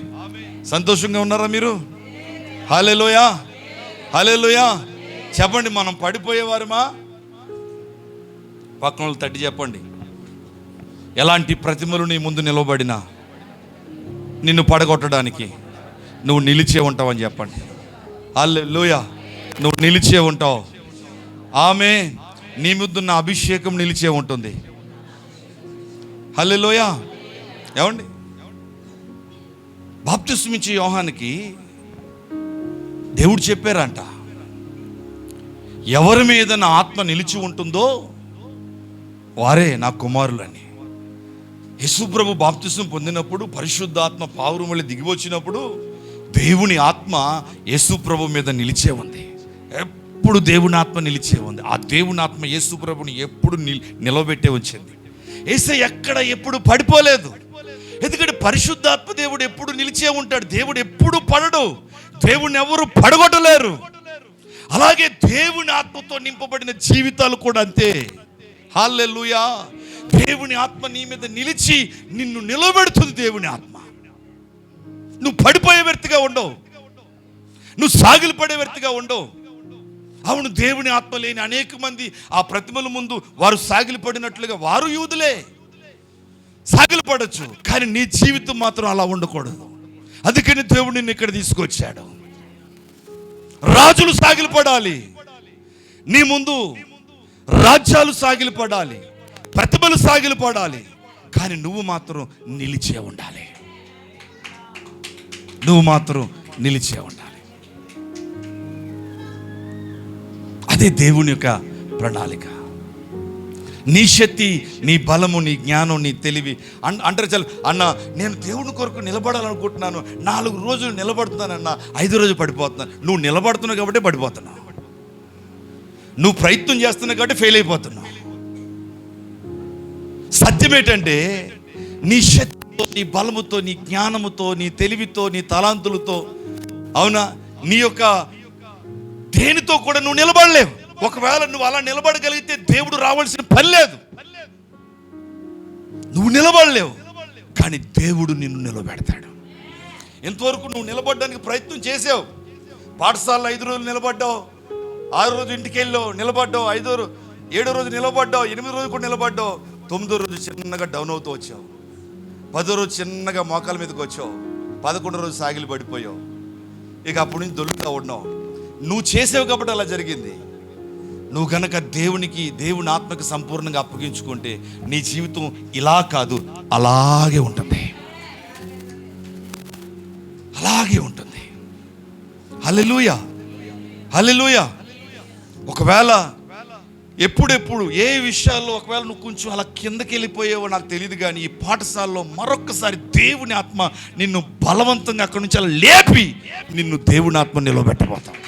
సంతోషంగా ఉన్నారా మీరు? హల్లెలూయా, హల్లెలూయా. చెప్పండి, మనం పడిపోయేవారమా? పక్కన వాళ్ళు తట్టి చెప్పండి, ఎలాంటి ప్రతిమలు నీ ముందు నిలవబడినా నిన్ను పడగొట్టడానికి నువ్వు నిలిచే ఉంటావని చెప్పండి. హల్లెలూయా, నువ్వు నిలిచే ఉంటావు. ఆమేన్. నీ ముందున్న అభిషేకం నిలిచే ఉంటుంది. హల్లెలూయా. ఏమండి, బాప్తిస్మం ఇచ్చే యోహానికి దేవుడు చెప్పారంట, ఎవరి మీద నా ఆత్మ నిలిచి ఉంటుందో వారే నా కుమారులని. యేసుప్రభు బాప్తిస్మం పొందినప్పుడు పరిశుద్ధాత్మ పావురమళ్ళి దిగి వచ్చినప్పుడు దేవుని ఆత్మ యేసుప్రభు మీద నిలిచే ఉంది. ఎప్పుడు దేవుని ఆత్మ నిలిచే ఉంది. ఆ దేవుని ఆత్మ యేసుప్రభుని ఎప్పుడు నిలబెట్టే వచ్చింది. యేసయ్య ఎక్కడ ఎప్పుడు పడిపోలేదు. ఎందుకంటే పరిశుద్ధాత్మ దేవుడు ఎప్పుడు నిలిచే ఉంటాడు. దేవుడు ఎప్పుడు పడడు. దేవుని ఎవరు పడగొట్టలేరు. అలాగే దేవుని ఆత్మతో నింపబడిన జీవితాలు కూడా అంతే. హల్లెలూయా. దేవుని ఆత్మ నీ మీద నిలిచి నిన్ను నిలబెడుతుంది. దేవుని ఆత్మ. నువ్వు పడిపోయే వ్యక్తిగా ఉండవు, నువ్వు సాగిలి పడే వ్యక్తిగా ఉండవు. అవును, దేవుని ఆత్మ లేని అనేక మంది ఆ ప్రతిమల ముందు వారు సాగిలి పడినట్లుగా వారు యూదులే, సాగిలి పడచ్చు. కానీ నీ జీవితం మాత్రం అలా ఉండకూడదు. అందుకని దేవుడు నిన్ను ఇక్కడ తీసుకొచ్చాడు. రాజులు సాగిలి పడాలి నీ ముందు, రాజ్యాలు సాగిలి పడాలి, ప్రతిభలు సాగిలి పడాలి. కానీ నువ్వు మాత్రం నిలిచే ఉండాలి. నువ్వు మాత్రం నిలిచే ఉండాలి. అదే దేవుని యొక్క ప్రణాళిక. నీ శక్తి, నీ బలము, నీ జ్ఞానం, నీ తెలివి అంటారు. చాలు అన్న, నేను దేవుని కొరకు నిలబడాలనుకుంటున్నాను, 4 రోజులు నిలబడుతున్నానన్నా, 5 రోజులు పడిపోతున్నాను. నువ్వు నిలబడుతున్నావు కాబట్టి పడిపోతున్నావు. నువ్వు ప్రయత్నం చేస్తున్నావు కాబట్టి ఫెయిల్ అయిపోతున్నావు. సత్యం ఏంటంటే, నీ శక్తితో, నీ బలముతో, నీ జ్ఞానముతో, నీ తెలివితో, నీ తలాంతులతో, అవునా, నీ యొక్క దేనితో కూడా నువ్వు నిలబడలేవు. ఒకవేళ నువ్వు అలా నిలబడగలిగితే దేవుడు రావాల్సిన పని లేదు. నువ్వు నిలబడలేవు, కానీ దేవుడు నిన్ను నిలబెడతాడు. ఎంతవరకు నువ్వు నిలబడడానికి ప్రయత్నం చేసావు. పాఠశాలలో 5 రోజులు నిలబడ్డావు, 6 రోజు ఇంటికి వెళ్ళావు, నిలబడ్డావు, 7 రోజు నిలబడ్డావు, 8 రోజు కూడా నిలబడ్డావు, 9వ రోజు చిన్నగా డౌన్ అవుతూ వచ్చావు, 10వ రోజు చిన్నగా మోకాల మీదకి వచ్చావు, 11వ రోజు సాగిలి పడిపోయావు. ఇక అప్పటి నుంచి దొల్లుతా ఉన్నావు. నువ్వు చేసావు కాబట్టి అలా జరిగింది. నువ్వు కనుక దేవుని ఆత్మకి సంపూర్ణంగా అప్పగించుకుంటే నీ జీవితం ఇలా కాదు, అలాగే ఉంటుంది, అలాగే ఉంటుంది. హల్లెలూయా, హల్లెలూయా. ఒకవేళ ఎప్పుడెప్పుడు ఏ విషయాల్లో ఒకవేళ నువ్వు కొంచెం అలా కిందకి వెళ్ళిపోయావో నాకు తెలియదు, కానీ ఈ పాఠశాలలో మరొక్కసారి దేవుని ఆత్మ నిన్ను బలవంతంగా అక్కడి నుంచి అలా లేపి నిన్ను దేవుని ఆత్మ నిలబెట్టబోతావు.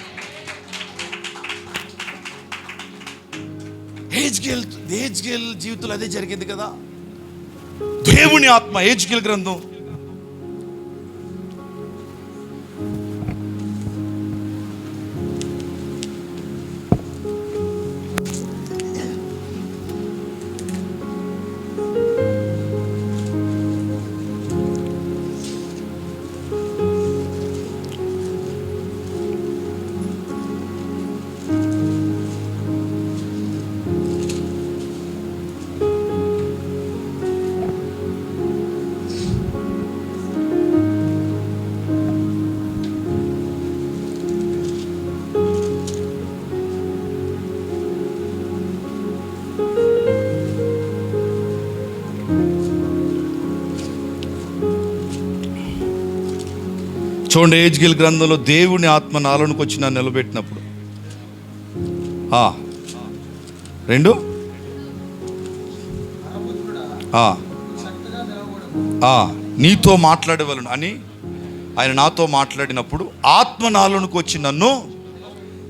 హెజ్కేల్ జీవితంలో అదే జరిగింది కదా. దేవుని ఆత్మ, హెజ్కేల్ గ్రంథం చూడండి, హెజ్కేలు గ్రంథంలో దేవుని ఆత్మ నాలోనికి వచ్చి నన్ను నిలబెట్టినప్పుడు 2 నీతో మాట్లాడేవాళ్ళను అని ఆయన నాతో మాట్లాడినప్పుడు ఆత్మ నాలోనికి వచ్చి నన్ను,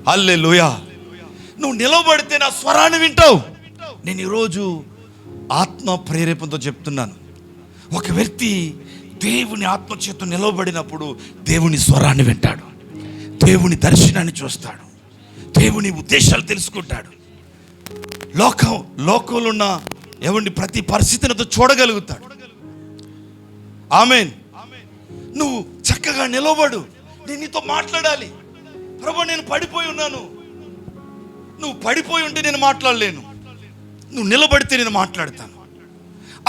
హల్లెలూయా, నువ్వు నిలబడితే నా స్వరాన్ని వింటావు. నేను ఈరోజు ఆత్మ ప్రేరేపణతో చెప్తున్నాను, ఒక వ్యక్తి దేవుని ఆత్మ చేత నిలబడినప్పుడు దేవుని స్వరాన్ని వింటాడు, దేవుని దర్శనాన్ని చూస్తాడు, దేవుని ఉద్దేశాలు తెలుసుకుంటాడు, లోకంలో ఉన్న ఎవరిని ప్రతి పరిస్థితిని చూడగలుగుతాడు. ఆమేన్. నువ్వు చక్కగా నిలబడు. నేను నీతో మాట్లాడాలి. ప్రభు, నేను పడిపోయి ఉన్నాను. నువ్వు పడిపోయి ఉంటే నేను మాట్లాడలేను. నువ్వు నిలబడితే నేను మాట్లాడతాను.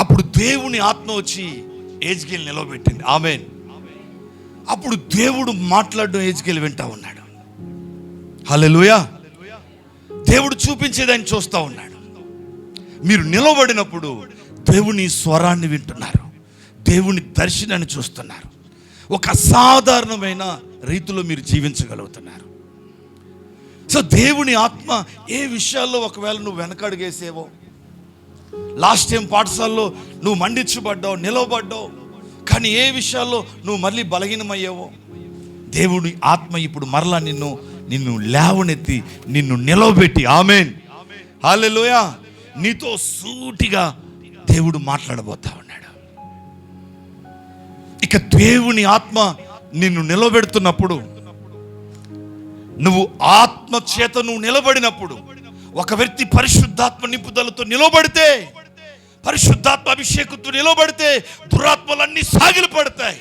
అప్పుడు దేవుని ఆత్మ వచ్చి హెజ్కేలు నిలబెట్టింది. ఆమేన్. అప్పుడు దేవుడు మాట్లాడడం హెజ్కేలు వింటా ఉన్నాడు. హల్లెలూయా. దేవుడు చూపించేది ఆయన చూస్తూ ఉన్నాడు. మీరు నిలబడినప్పుడు దేవుని స్వరాన్ని వింటున్నారు, దేవుని దర్శనాన్ని చూస్తున్నారు, ఒక అసాధారణమైన రీతిలో మీరు జీవించగలుగుతున్నారు. సో దేవుని ఆత్మ ఏ విషయాల్లో ఒకవేళ నువ్వు వెనకడుగేసేవో, లాస్ట్ టైం పాఠశాలలో నువ్వు మండించబడ్డావు, నిలవబడ్డావు, కానీ ఏ విషయాల్లో నువ్వు మళ్ళీ బలహీనమయ్యావో, దేవుని ఆత్మ ఇప్పుడు మరలా నిన్ను లేవనెత్తి నిన్ను నిలవబెట్టి, ఆమేన్, హల్లెలూయా, నీతో సూటిగా దేవుడు మాట్లాడబోతా ఉన్నాడు. ఇక దేవుని ఆత్మ నిన్ను నిలబెడుతున్నప్పుడు, నువ్వు ఆత్మ చేత నువ్వు నిలబడినప్పుడు, ఒక వ్యక్తి పరిశుద్ధాత్మ నింపుదలతో నిలబడితే, పరిశుద్ధాత్మ అభిషేకంతో నిలబడితే దురాత్మలన్నీ సాగిలు పడతాయి,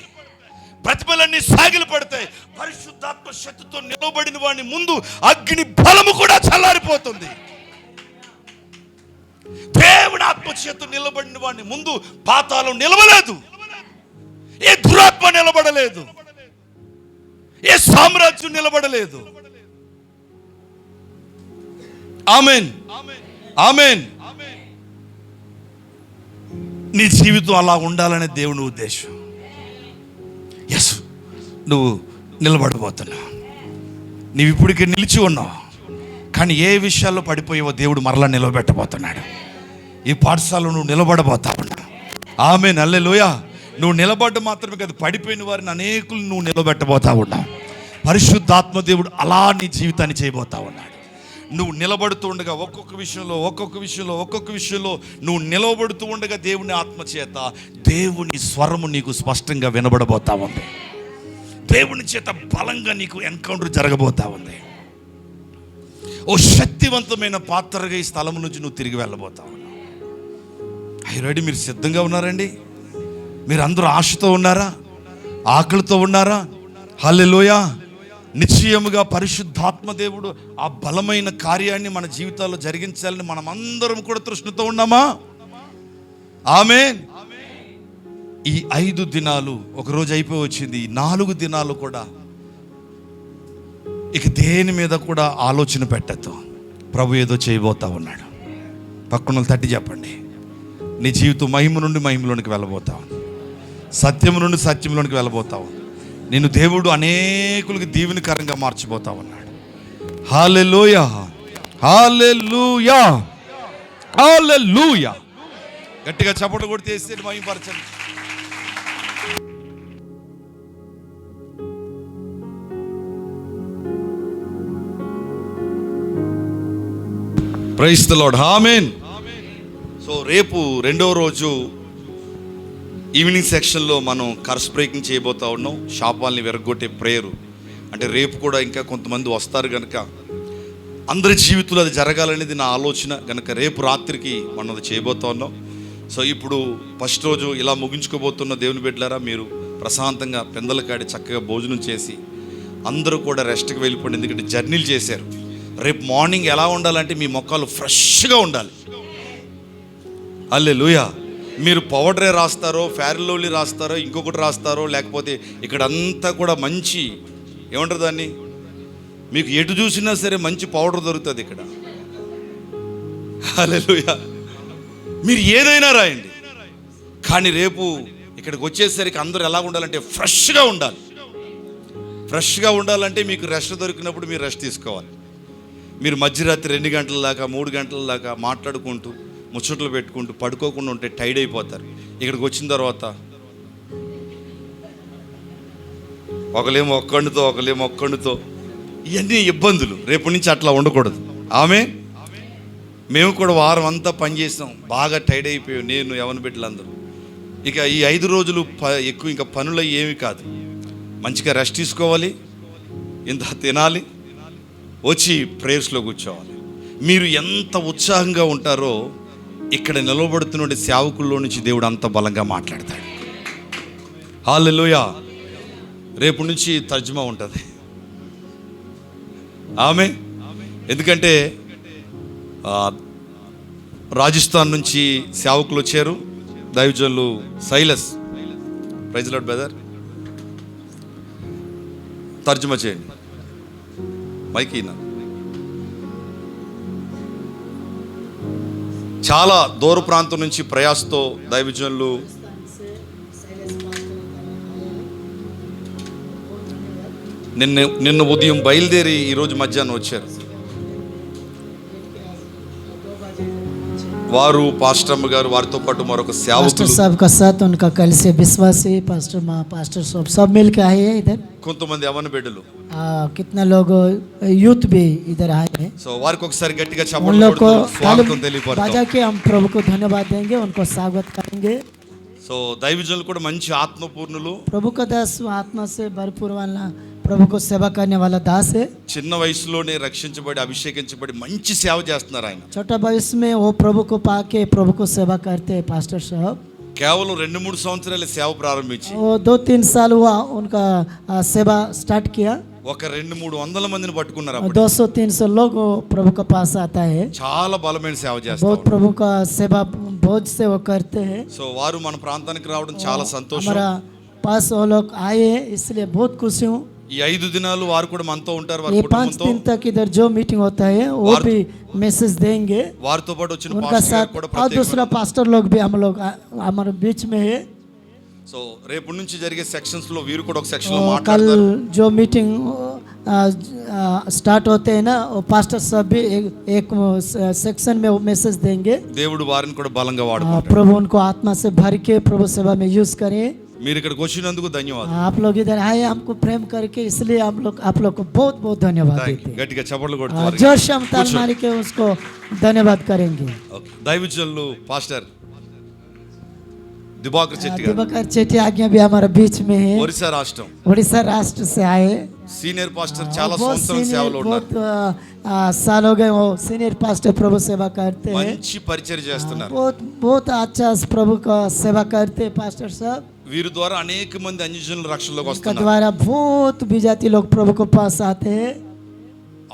ప్రతిభలన్నీ సాగిలు పడతాయి. పరిశుద్ధాత్మ శక్తితో నిలబడిన వాడిని ముందు అగ్ని బలము కూడా చల్లారిపోతుంది. దేవుని ఆత్మ చేత నిలబడిన వాడిని ముందు పాతాళం నిలవలేదు, ఏ దురాత్మ నిలబడలేదు, ఏ సామ్రాజ్యం నిలబడలేదు. ఆమేన్, ఆమేన్. నీ జీవితం అలా ఉండాలనే దేవుని ఉద్దేశం. ఎస్, నువ్వు నిలబడబోతున్నావు. నీవు ఇప్పటికే నిలిచి ఉన్నావు, కానీ ఏ విషయాల్లో పడిపోయావో దేవుడు మరలా నిలబెట్టబోతున్నాడు. ఈ పాఠశాలలో నువ్వు నిలబడబోతా ఉన్నావు. ఆమేన్, హల్లెలూయా. నువ్వు నిలబడ్డ మాత్రమే కాదు, పడిపోయిన వారిని అనేకులు నువ్వు నిలబెట్టబోతా ఉన్నావు. పరిశుద్ధాత్మ దేవుడు అలా నీ జీవితాన్ని చేయబోతా ఉన్నాడు. నువ్వు నిలబడుతూ ఉండగా ఒక్కొక్క విషయంలో నువ్వు నిలబడుతూ ఉండగా దేవుని ఆత్మ చేత దేవుని స్వరము నీకు స్పష్టంగా వినబడబోతా ఉంది. దేవుని చేత బలంగా నీకు ఎన్కౌంటర్ జరగబోతా ఉంది. ఓ శక్తివంతమైన పాత్రగా ఈ స్థలం నుంచి నువ్వు తిరిగి వెళ్ళబోతా ఉన్నావు. రెడీ? మీరు సిద్ధంగా ఉన్నారండి? మీరు అందరూ ఆశతో ఉన్నారా? ఆకలితో ఉన్నారా? హల్లెలూయా. నిశ్చయముగా పరిశుద్ధాత్మ దేవుడు ఆ బలమైన కార్యాన్ని మన జీవితాల్లో జరిగించాలని మనం అందరం కూడా తృష్ణతో ఉన్నామా? ఆమేన్. ఈ 5 దినాలు ఒకరోజు అయిపోయి వచ్చింది. ఈ 4 దినాలు కూడా ఇక దేని మీద కూడా ఆలోచన పెట్టద్దు. ప్రభు ఏదో చేయబోతా ఉన్నాడు. పక్కన తట్టి చెప్పండి, నీ జీవితం మహిమ నుండి మహిమలోనికి వెళ్ళబోతావు, సత్యం నుండి సత్యంలోనికి వెళ్ళబోతావు. నేను దేవుడు అనేకులకి దీవెనకరంగా మార్చిపోతా ఉన్నాడు. హల్లెలూయా, హల్లెలూయా, హల్లెలూయా. గట్టిగా చప్పట్లు కొట్టి చేస్తే మహిమపరచండి. Praise the Lord. Amen. So రేపు 2వ రోజు ఈవినింగ్ సెక్షన్లో మనం కర్స్ బ్రేకింగ్ చేయబోతా ఉన్నాం. శాపాలని విరగొట్టే ప్రేయరు. అంటే రేపు కూడా ఇంకా కొంతమంది వస్తారు కనుక అందరి జీవితంలో అది జరగాలనేది నా ఆలోచన కనుక రేపు రాత్రికి మనం అది చేయబోతా ఉన్నాం. సో ఇప్పుడు ఫస్ట్ రోజు ఇలా ముగించుకోబోతున్న దేవుని బిడ్డలారా, మీరు ప్రశాంతంగా పెందల కాడి చక్కగా భోజనం చేసి అందరూ కూడా రెస్ట్కి వెళ్ళిపోండి. ఎందుకంటే జర్నీలు చేశారు. రేపు మార్నింగ్ ఎలా ఉండాలంటే మీ మొక్కలు ఫ్రెష్గా ఉండాలి. హల్లెలూయా. మీరు పౌడరే రాస్తారో, ఫెయిర్ అండ్ లవ్లీ రాస్తారో, ఇంకొకటి రాస్తారో, లేకపోతే ఇక్కడ అంతా కూడా మంచి ఏమంటారు దాన్ని, మీకు ఎటు చూసినా సరే మంచి పౌడర్ దొరుకుతుంది ఇక్కడ. హల్లెలూయా. మీరు ఏదైనా రాయండి, కానీ రేపు ఇక్కడికి వచ్చేసరికి అందరూ ఎలా ఉండాలంటే ఫ్రెష్గా ఉండాలి. ఫ్రెష్గా ఉండాలంటే మీకు రెస్ట్ దొరికినప్పుడు మీరు రెస్ట్ తీసుకోవాలి. మీరు మధ్యరాత్రి 2 గంటల దాకా 3 గంటల దాకా మాట్లాడుకుంటూ ముచ్చట్లు పెట్టుకుంటూ పడుకోకుండా ఉంటే టైర్డ్ అయిపోతారు. ఇక్కడికి వచ్చిన తర్వాత ఒకలేమో ఒక్కడితో ఇవన్నీ ఇబ్బందులు. రేపు నుంచి అట్లా ఉండకూడదు. మేము కూడా వారం అంతా పనిచేసాం, బాగా టైర్డ్ అయిపోయాం, నేను యవన బిడ్డలందరూ. ఇక ఈ 5 రోజులు ఎక్కువ ఇంకా పనులు ఏమి కాదు, మంచిగా రెస్ట్ తీసుకోవాలి, ఇంత తినాలి, వచ్చి ప్రేయర్స్లో కూర్చోవాలి. మీరు ఎంత ఉత్సాహంగా ఉంటారో ఇక్కడ నిలబడుతున్న సేవకుల్లో నుంచి దేవుడు అంత బలంగా మాట్లాడతాడు. హల్లెలూయా. రేపు నుంచి తర్జుమా ఉంటుంది. ఎందుకంటే రాజస్థాన్ నుంచి సేవకులు వచ్చారు, దైవజనులు సైలస్. ప్రైజ్ లార్డ్ బ్రదర్, తర్జుమా చేయండి. మైక్ ఈయన చాలా దూర ప్రాంతం నుంచి ప్రయాసతో దైవజనులు నిన్న ఉదయం బయలుదేరి ఈరోజు మధ్యాహ్నం వచ్చారు. వారు పాస్టర్ అమ్మ గారు, వారితో పాటు మరొక సేవకులు सब मिल के आए हैं इधर. కొంతమంది యవన బిడ్డలు, कितना लोग यूथ भी इधर आए हैं. సో వారికి ఒకసారి గట్టిగా उन लोग को స్వాగతం తెలియపడతాం. बाजा के हम प्रभु को धन्यवाद देंगे, उनको स्वागत करेंगे. సో దైవజనులు కూడా మంచి ఆత్మపూర్ణులు, प्रभु का दास आत्मा से भरपूर वाला, प्रभु को सेवा करने वाला दास है. చిన్న వయసులోనే రక్షించబడి అభిషేకించబడి మంచి సేవ చేస్తున్నారు ఆయన. छोटा वयस में वो प्रभु को पाके प्रभु को सेवा करते हैं पास्टर साहब. కేవలం 2-3 సంవత్సరాల సేవ ప్రారంభించి वो 2-3 साल हुआ उनका सेवा स्टार्ट किया. ఒక 200-300 మందిని పట్టుకున్నారు. అప్పుడు 200-300 लोग प्रभु के पास आता है. చాలా బలమైన సేవ बहुत చేస్తారు. प्रभु का सेवा बहुत से वो करते हैं. సో వారు మన ప్రాంతానికి రావడం చాలా సంతోషం. हमारा पास वो लोग आए हैं, इसलिए बहुत खुशी हूँ. ఈ 5 దినాలు వారు కూడా మనతో ఉంటారు, వారి ये 5 కుటుంబంతో. दिन तक इधर जो मीटिंग होता है वो भी मैसेज देंगे. వారితో పాటు వచ్చిన उनका పాస్టర్ साथ గారు కూడా और ప్రత్యేకంగా. दूसरा पास्टर लोग भी हम लोग हमारे बीच में है. సో రేపు నుంచి జరిగే సెక్షన్స్ లో వీరు కూడా ఒక సెక్షన్ లో कल మాట్లాడతారు. जो मीटिंग स्टार्ट होते हैं ना, वो पास्टर सब भी एक सेक्शन में वो मैसेज देंगे. దేవుడు వారిని కూడా బలంగా వాడుకుంటాడు. प्रभु उनको आत्मा से भर के प्रभु सेवा में यूज करें. మీరు ఇక్కడికి వచ్చినందుకు ధన్యవాదాలు. आप लोग इधर आए हमको प्रेम करके, इसलिए हम लोग आप लोग को बहुत बहुत धन्यवाद देते हैं. గట్టిగా చప్పట్లు కొడుతున్నారు. जोर से हम ताल मार के उसको धन्यवाद करेंगे. దైవజనులు పాస్టర్ దివాకర్ చెట్టి గారు, दिवाकर चेटी आज्ञा भी हमारे बीच में है. ఒరిస్సా రాష్ట్రం उड़ीसा राष्ट्र से आए. సీనియర్ పాస్టర్, చాలా बहुत సంవత్సరాల సేవలో ఉన్నారు. साल हो गए वो सीनियर पास्टर प्रभु सेवा करते हैं. మంచి పరిచయం చేస్తున్నారు. बहुत बहुत अच्छा प्रभु का सेवा करते हैं पास्टर साहब. వీరి ద్వారా అనేక మంది అన్యజనుల రక్షణలోకి इनका వస్తున్నారు. द्वारा बहुत विजाति लोग प्रभु को पास आते हैं.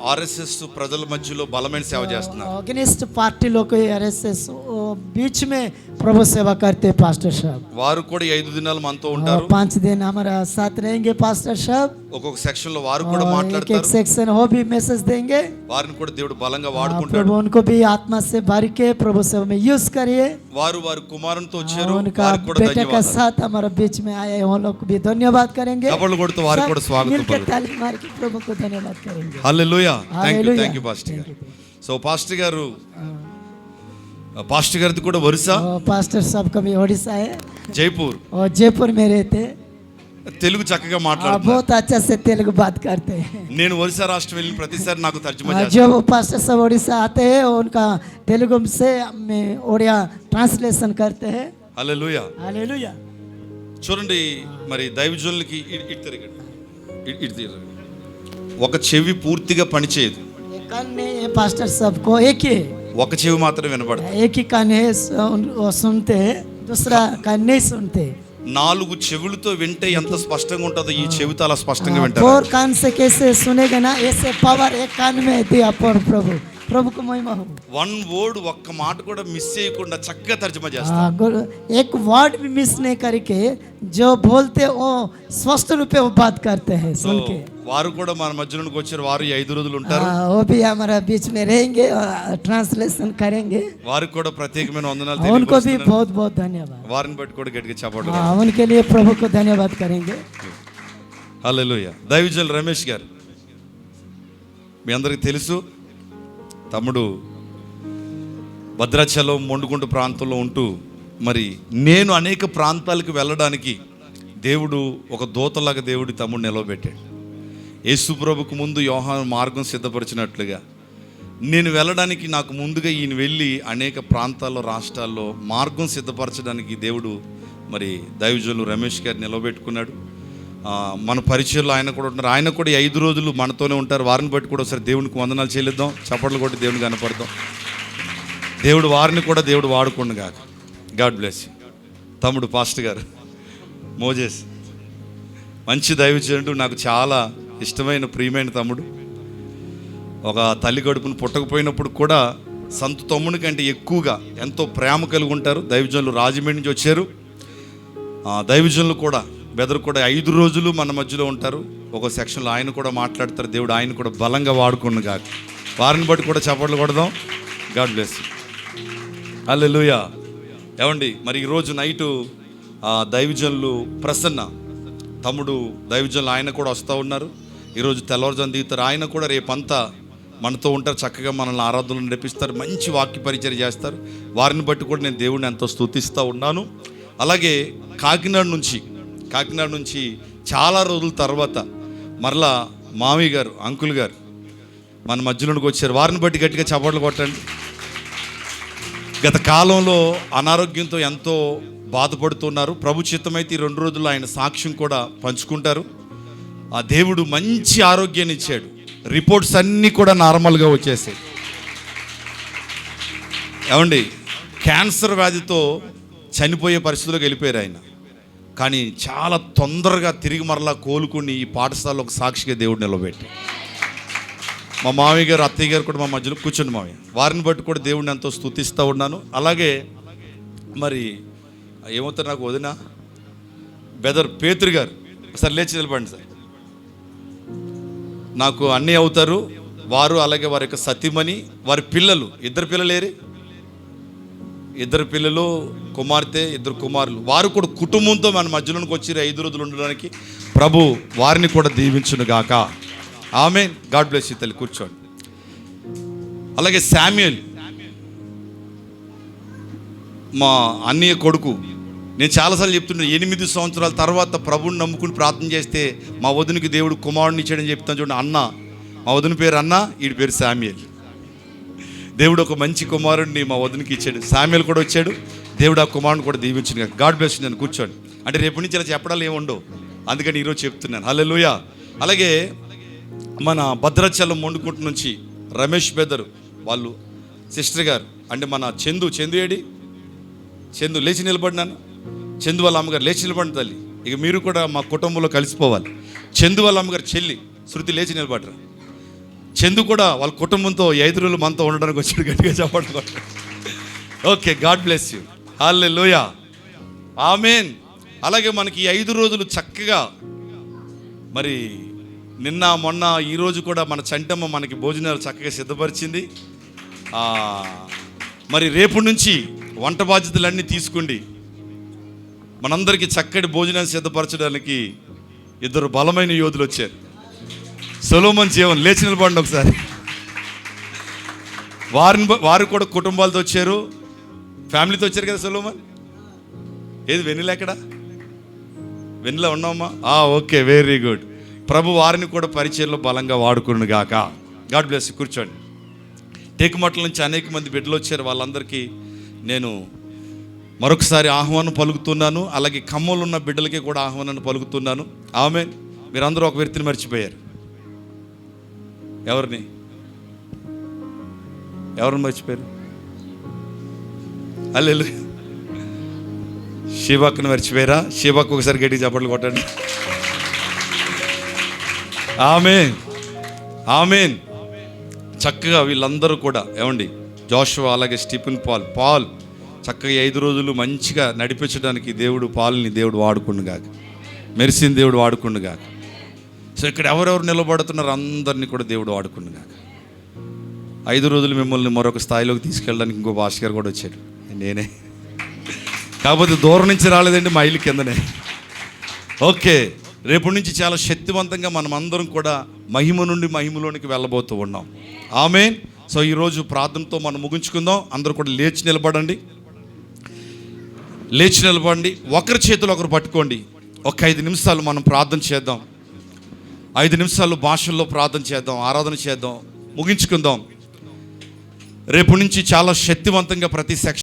ఆర్ఎస్ఎస్ ప్రజల మధ్యలో బలమైన సేవ చేస్తున్నారు. अगेंस्ट पार्टी लोग आरएसएस बीच में प्रभु सेवा करते हैं पास्टर साहब. వారు కూడా 5 దినాలు మనతో ఉంటారు. 5 दिन हमारा साथ रहेंगे पास्टर साहब. ఒక్కొక్క సెక్షన్ లో వారు కూడా एक एक మాట్లాడతారు. सेक्शन हो भी मैसेज देंगे. వారిని కూడా దేవుడు బలంగా వాడుకుంటాడు. प्रभु उनको भी आत्मा से भर के प्रभु सेवा में यूज करिए. వారు వారి కుమారునితో వచ్చారు, उनका వారికి కూడా बेटे का ధన్యవాదాలు. साथ हमारे बीच में आए, वो लोग को भी धन्यवाद करेंगे. చప్పట్లు కొడుతూ వారికి కూడా స్వాగతం मिलकर పలుకుతారు. ताली मार के प्रभु को धन्यवाद करेंगे. హల్లెలూయా. Hallelujah. థ్యాంక్ యూ పాస్టర్ గారు. సో పాస్టర్ గారు, పాస్టర్ గారిది కూడా ఒరిస్సా, पास्टर साहब कभी उड़ीसा है జైపూర్. और जयपुर में रहते. తెలుగు చక్కగా మాట్లాడుతున్నారు. बहुत अच्छा से तेलुगु बात करते हैं. నేను ఒరిస్సా రాష్ట్రం వెళ్ళిన ప్రతిసారి నాకు తర్జుమా जो చేస్తారు. वो पास्टर सब उड़ीसा आते हैं उनका तेलुगु से में उड़िया ट्रांसलेशन करते हैं. హల్లెలూయా. हालेलुया. చూడండి, మరి దైవజనులకి ఇటు తిరగండి, ఇటు తిరగండి. ఒక చెవి పూర్తిగా పనిచేయదు, एक कान नहीं है पास्टर सबको, एक ही है. ఒక చెవి మాత్రం వినపడదు. एक ही कान है, वो सुनते हैं, दूसरा कान नहीं सुनते. 4 చెవులతో వింటే ఎంత స్పష్టంగా ఉంటుందో ఈ చెవితో అలా స్పష్టంగా వింటారు. 4 कान से कैसे सुनेगा ना, ऐसे पावर एक कान में दिया पर प्रभु. प्रभु को महिमा हो. 1 వర్డ్, ఒక్క మాట కూడా మిస్ చేయకుండా చక్కగా తర్జుమా చేస్తారు. एक वर्ड भी मिस नहीं करके जो बोलते वो स्वस्थ रूप में वो बात करते हैं सुन के. వారు కూడా మన మధ్యలోకి వచ్చారు. వారు ఈ 5 రోజులు ఉంటారు. वो भी हमारा बीच में रहेंगे, ट्रांसलेशन करेंगे. వారికి కూడా ప్రత్యేకమైన వందనాలు उनको भी తెలియజేస్తున్నాను. बहुत बहुत धन्यवाद. వారిని బట్టి కూడా గట్టిగా చప్పట్లు. उनके लिए प्रभु को धन्यवाद करेंगे. హల్లెలూయా. దైవజనులు రమేష్ గారు, మీ అందరికీ తెలుసు, తమ్ముడు భద్రాచలం మొండుగుంట ప్రాంతంలో ఉంటూ మరి నేను అనేక ప్రాంతాలకు వెళ్ళడానికి దేవుడు ఒక దూతలాగా దేవుడి తమ్ముడు నిలవబెట్టాడు. యేసు ప్రభుకు ముందు యోహాను మార్గం సిద్ధపరిచినట్లుగా నేను వెళ్ళడానికి నాకు ముందుగా ఈయన వెళ్ళి అనేక ప్రాంతాల్లో, రాష్ట్రాల్లో మార్గం సిద్ధపరచడానికి దేవుడు మరి దైవజనులు రమేష్ గారు నిలవబెట్టుకున్నాడు. మన పరిచయంలో ఆయన కూడా ఉంటున్నారు. ఆయన కూడా 5 రోజులు మనతోనే ఉంటారు. వారిని బట్టి కూడా ఒకసారి దేవునికి వందనాలు చెల్లిద్దాం, చప్పట్లు కొట్టి దేవుని కనపడదాం. దేవుడు వారిని కూడా దేవుడు వాడుకోండి కాక. God bless you. తమ్ముడు పాస్టర్ గారు మోజెస్, మంచి దైవజనుడు, నాకు చాలా ఇష్టమైన ప్రియమైన తమ్ముడు. ఒక తల్లి గడుపును పుట్టకపోయినప్పుడు కూడా సంత తమ్ముని కంటే ఎక్కువగా ఎంతో ప్రేమ కలిగి ఉంటారు. దైవజనులు రాజమండ్రి నుంచి వచ్చారు. దైవజనులు కూడా బెదరు కూడా 5 రోజులు మన మధ్యలో ఉంటారు. ఒక సెక్షన్లో ఆయన కూడా మాట్లాడతారు. దేవుడు ఆయన కూడా బలంగా వాడుకున్న కాక. వారిని బట్టి కూడా చప్పట్లు కొడదాం. God bless you. హల్లెలూయా. ఏమండి, మరి ఈరోజు నైటు దైవజనులు ప్రసన్న తమ్ముడు దైవజనులు ఆయన కూడా వస్తూ ఉన్నారు. ఈరోజు తెల్లవారుజామున దిగుతారు. ఆయన కూడా రేపంతా మనతో ఉంటారు. చక్కగా మనల్ని ఆరాధనలు నడిపిస్తారు, మంచి వాక్య పరిచయం చేస్తారు. వారిని బట్టి కూడా నేను దేవుడిని ఎంతో స్తుతిస్తూ ఉన్నాను. అలాగే కాకినాడ నుంచి చాలా రోజుల తర్వాత మరలా మామయ్య గారు, అంకుల్ గారు మన మధ్యలోకి వచ్చారు. వారిని బట్టి గట్టిగా చప్పట్లు కొట్టండి. గత కాలంలో అనారోగ్యంతో ఎంతో బాధపడుతున్నారు. ప్రభు చిత్తమైతే ఈ 2 రోజుల్లో ఆయన సాక్ష్యం కూడా పంచుకుంటారు. ఆ దేవుడు మంచి ఆరోగ్యాన్ని ఇచ్చాడు. రిపోర్ట్స్ అన్నీ కూడా నార్మల్గా వచ్చేసాయి. ఏమండి, క్యాన్సర్ వ్యాధితో చనిపోయే పరిస్థితిలోకి వెళ్ళిపోయారు ఆయన. కానీ చాలా తొందరగా తిరిగి మరలా కోలుకుని ఈ పాఠశాలలో ఒక సాక్షిగా దేవుడు నిలబెట్టి, మా మామయ్య గారు, అత్తయ్య గారు కూడా మా మధ్యలో కూర్చొని మామయ్య, వారిని బట్టి కూడా దేవుడిని ఎంతో స్తుతిస్తూ ఉన్నాను. అలాగే మరి ఏమవుతారు నాకు వదిన బెదర్ పేతురు గారు, సార్ లేచి నిలబడండి సార్. నాకు అన్నీ అవుతారు వారు. అలాగే వారి యొక్క సతీమణి, వారి పిల్లలు, 2 పిల్లలేరి, 2 పిల్లలు, కుమార్తె, 2 కుమారులు. వారు కూడా కుటుంబంతో మన మధ్యలోకి వచ్చి 5 రోజులు ఉండడానికి ప్రభు వారిని కూడా దీవించును గాక. ఆమేన్. గాడ్ బ్లెస్ యూ తల్లి, కూర్చోండి. అలాగే శామ్యుయల్ మా అన్నయ్య కొడుకు. నేను చాలాసార్లు చెప్తున్నాను, 8 సంవత్సరాల తర్వాత ప్రభుని నమ్ముకుని ప్రార్థన చేస్తే మా వదినికి దేవుడు కుమారుడిని ఇచ్చాడని చెప్తాను చూడండి. అన్న, మా వదిన పేరు అన్న, వీడి పేరు శామ్యుయల్. దేవుడు ఒక మంచి కుమారుడిని మా వదినికి ఇచ్చాడు. శామ్యుయల్ కూడా వచ్చాడు. దేవుడు ఆ కుమారుడిని కూడా దీవించింది. God bless you. నేను కూర్చోండి. అంటే రేపు నుంచి ఇలా చెప్పడాలు ఏముండవు, అందుకని ఈరోజు చెప్తున్నాను. హల్లెలూయా. అలాగే మన భద్రాచలం మొండుకుంట నుంచి రమేష్ బెదరు వాళ్ళు సిస్టర్ గారు, అంటే మన చందు ఏడి, చందు లేచి నిలబడినాను. చందు వాళ్ళ అమ్మగారు లేచి నిలబడిన తల్లి. ఇక మీరు కూడా మా కుటుంబంలో కలిసిపోవాలి. చందు వాళ్ళ అమ్మగారు చెల్లి శృతి లేచి నిలబడరా. చందు కూడా వాళ్ళ కుటుంబంతో 5 రోజులు మనతో ఉండడానికి వచ్చాడు. గట్టిగా చెప్పండి. Okay, God bless you. Hallelujah. Amen. అలాగే మనకి 5 రోజులు చక్కగా మరి నిన్న మొన్న ఈరోజు కూడా మన చంటమ్మ మనకి భోజనాలు చక్కగా సిద్ధపరిచింది. మరి రేపు నుంచి వంట బాధ్యతలన్నీ తీసుకుండి మనందరికీ చక్కటి భోజనాన్ని సిద్ధపరచడానికి 2 బలమైన యోధులు వచ్చారు. సొలొమోన్ జీవన్ లేచి నిలబడండి ఒకసారి. వారు కూడా కుటుంబాలతో వచ్చారు, ఫ్యామిలీతో వచ్చారు కదా. సొలొమోన్ ఏది వెన్నెల ఎక్కడ? వెన్నెల ఉన్నామా? Okay, very good. ప్రభు వారిని కూడా పరిచయంలో బలంగా వాడుకును గాక. God bless you. కూర్చోండి. టేకుమట్ల నుంచి అనేక మంది బిడ్డలు వచ్చారు. వాళ్ళందరికీ నేను మరొకసారి ఆహ్వానం పలుకుతున్నాను. అలాగే ఖమ్మంలో ఉన్న బిడ్డలకి కూడా ఆహ్వానాన్ని పలుకుతున్నాను. ఆమేన్. మీరందరూ ఒక వ్యక్తిని మర్చిపోయారు. ఎవరిని మర్చిపోయారు? హల్లెలూయా. శివకుని మర్చిపోయారా? శివకు ఒకసారి గట్టిగా చప్పట్లు కొట్టండి. ఆమేన్, ఆమేన్. చక్కగా వీళ్ళందరూ కూడా ఏమండి, జోషువా, అలాగే స్టీఫెన్ పాల్ చక్కగా 5 రోజులు మంచిగా నడిపించడానికి పాల్ని దేవుడు వాడుకుండుగాక. మెరిసిన దేవుడు వాడుకుండుగాక. సో ఇక్కడ ఎవరెవరు నిలబడుతున్నారు అందరినీ కూడా దేవుడు వాడుకుండుగాక. 5 రోజులు మిమ్మల్ని మరొక స్థాయిలోకి తీసుకెళ్ళడానికి ఇంకో భాష గారు కూడా వచ్చాడు. నేనే కాకపోతే దూరం నుంచి రాలేదండి, మా ఇల్లు కిందనే. ఓకే, రేపు నుంచి చాలా శక్తివంతంగా మనం అందరం కూడా మహిమ నుండి మహిమలోనికి వెళ్ళబోతూ ఉన్నాం. ఆమేన్. సో ఈరోజు ప్రార్థనతో మనం ముగించుకుందాం. అందరూ కూడా లేచి నిలబడండి. ఒకరి చేతులు ఒకరు పట్టుకోండి. ఒక 5 నిమిషాలు మనం ప్రార్థన చేద్దాం. 5 నిమిషాలు భాషల్లో ప్రార్థన చేద్దాం, ఆరాధన చేద్దాం, ముగించుకుందాం. రేపు నుంచి చాలా శక్తివంతంగా ప్రతి సెక్షన్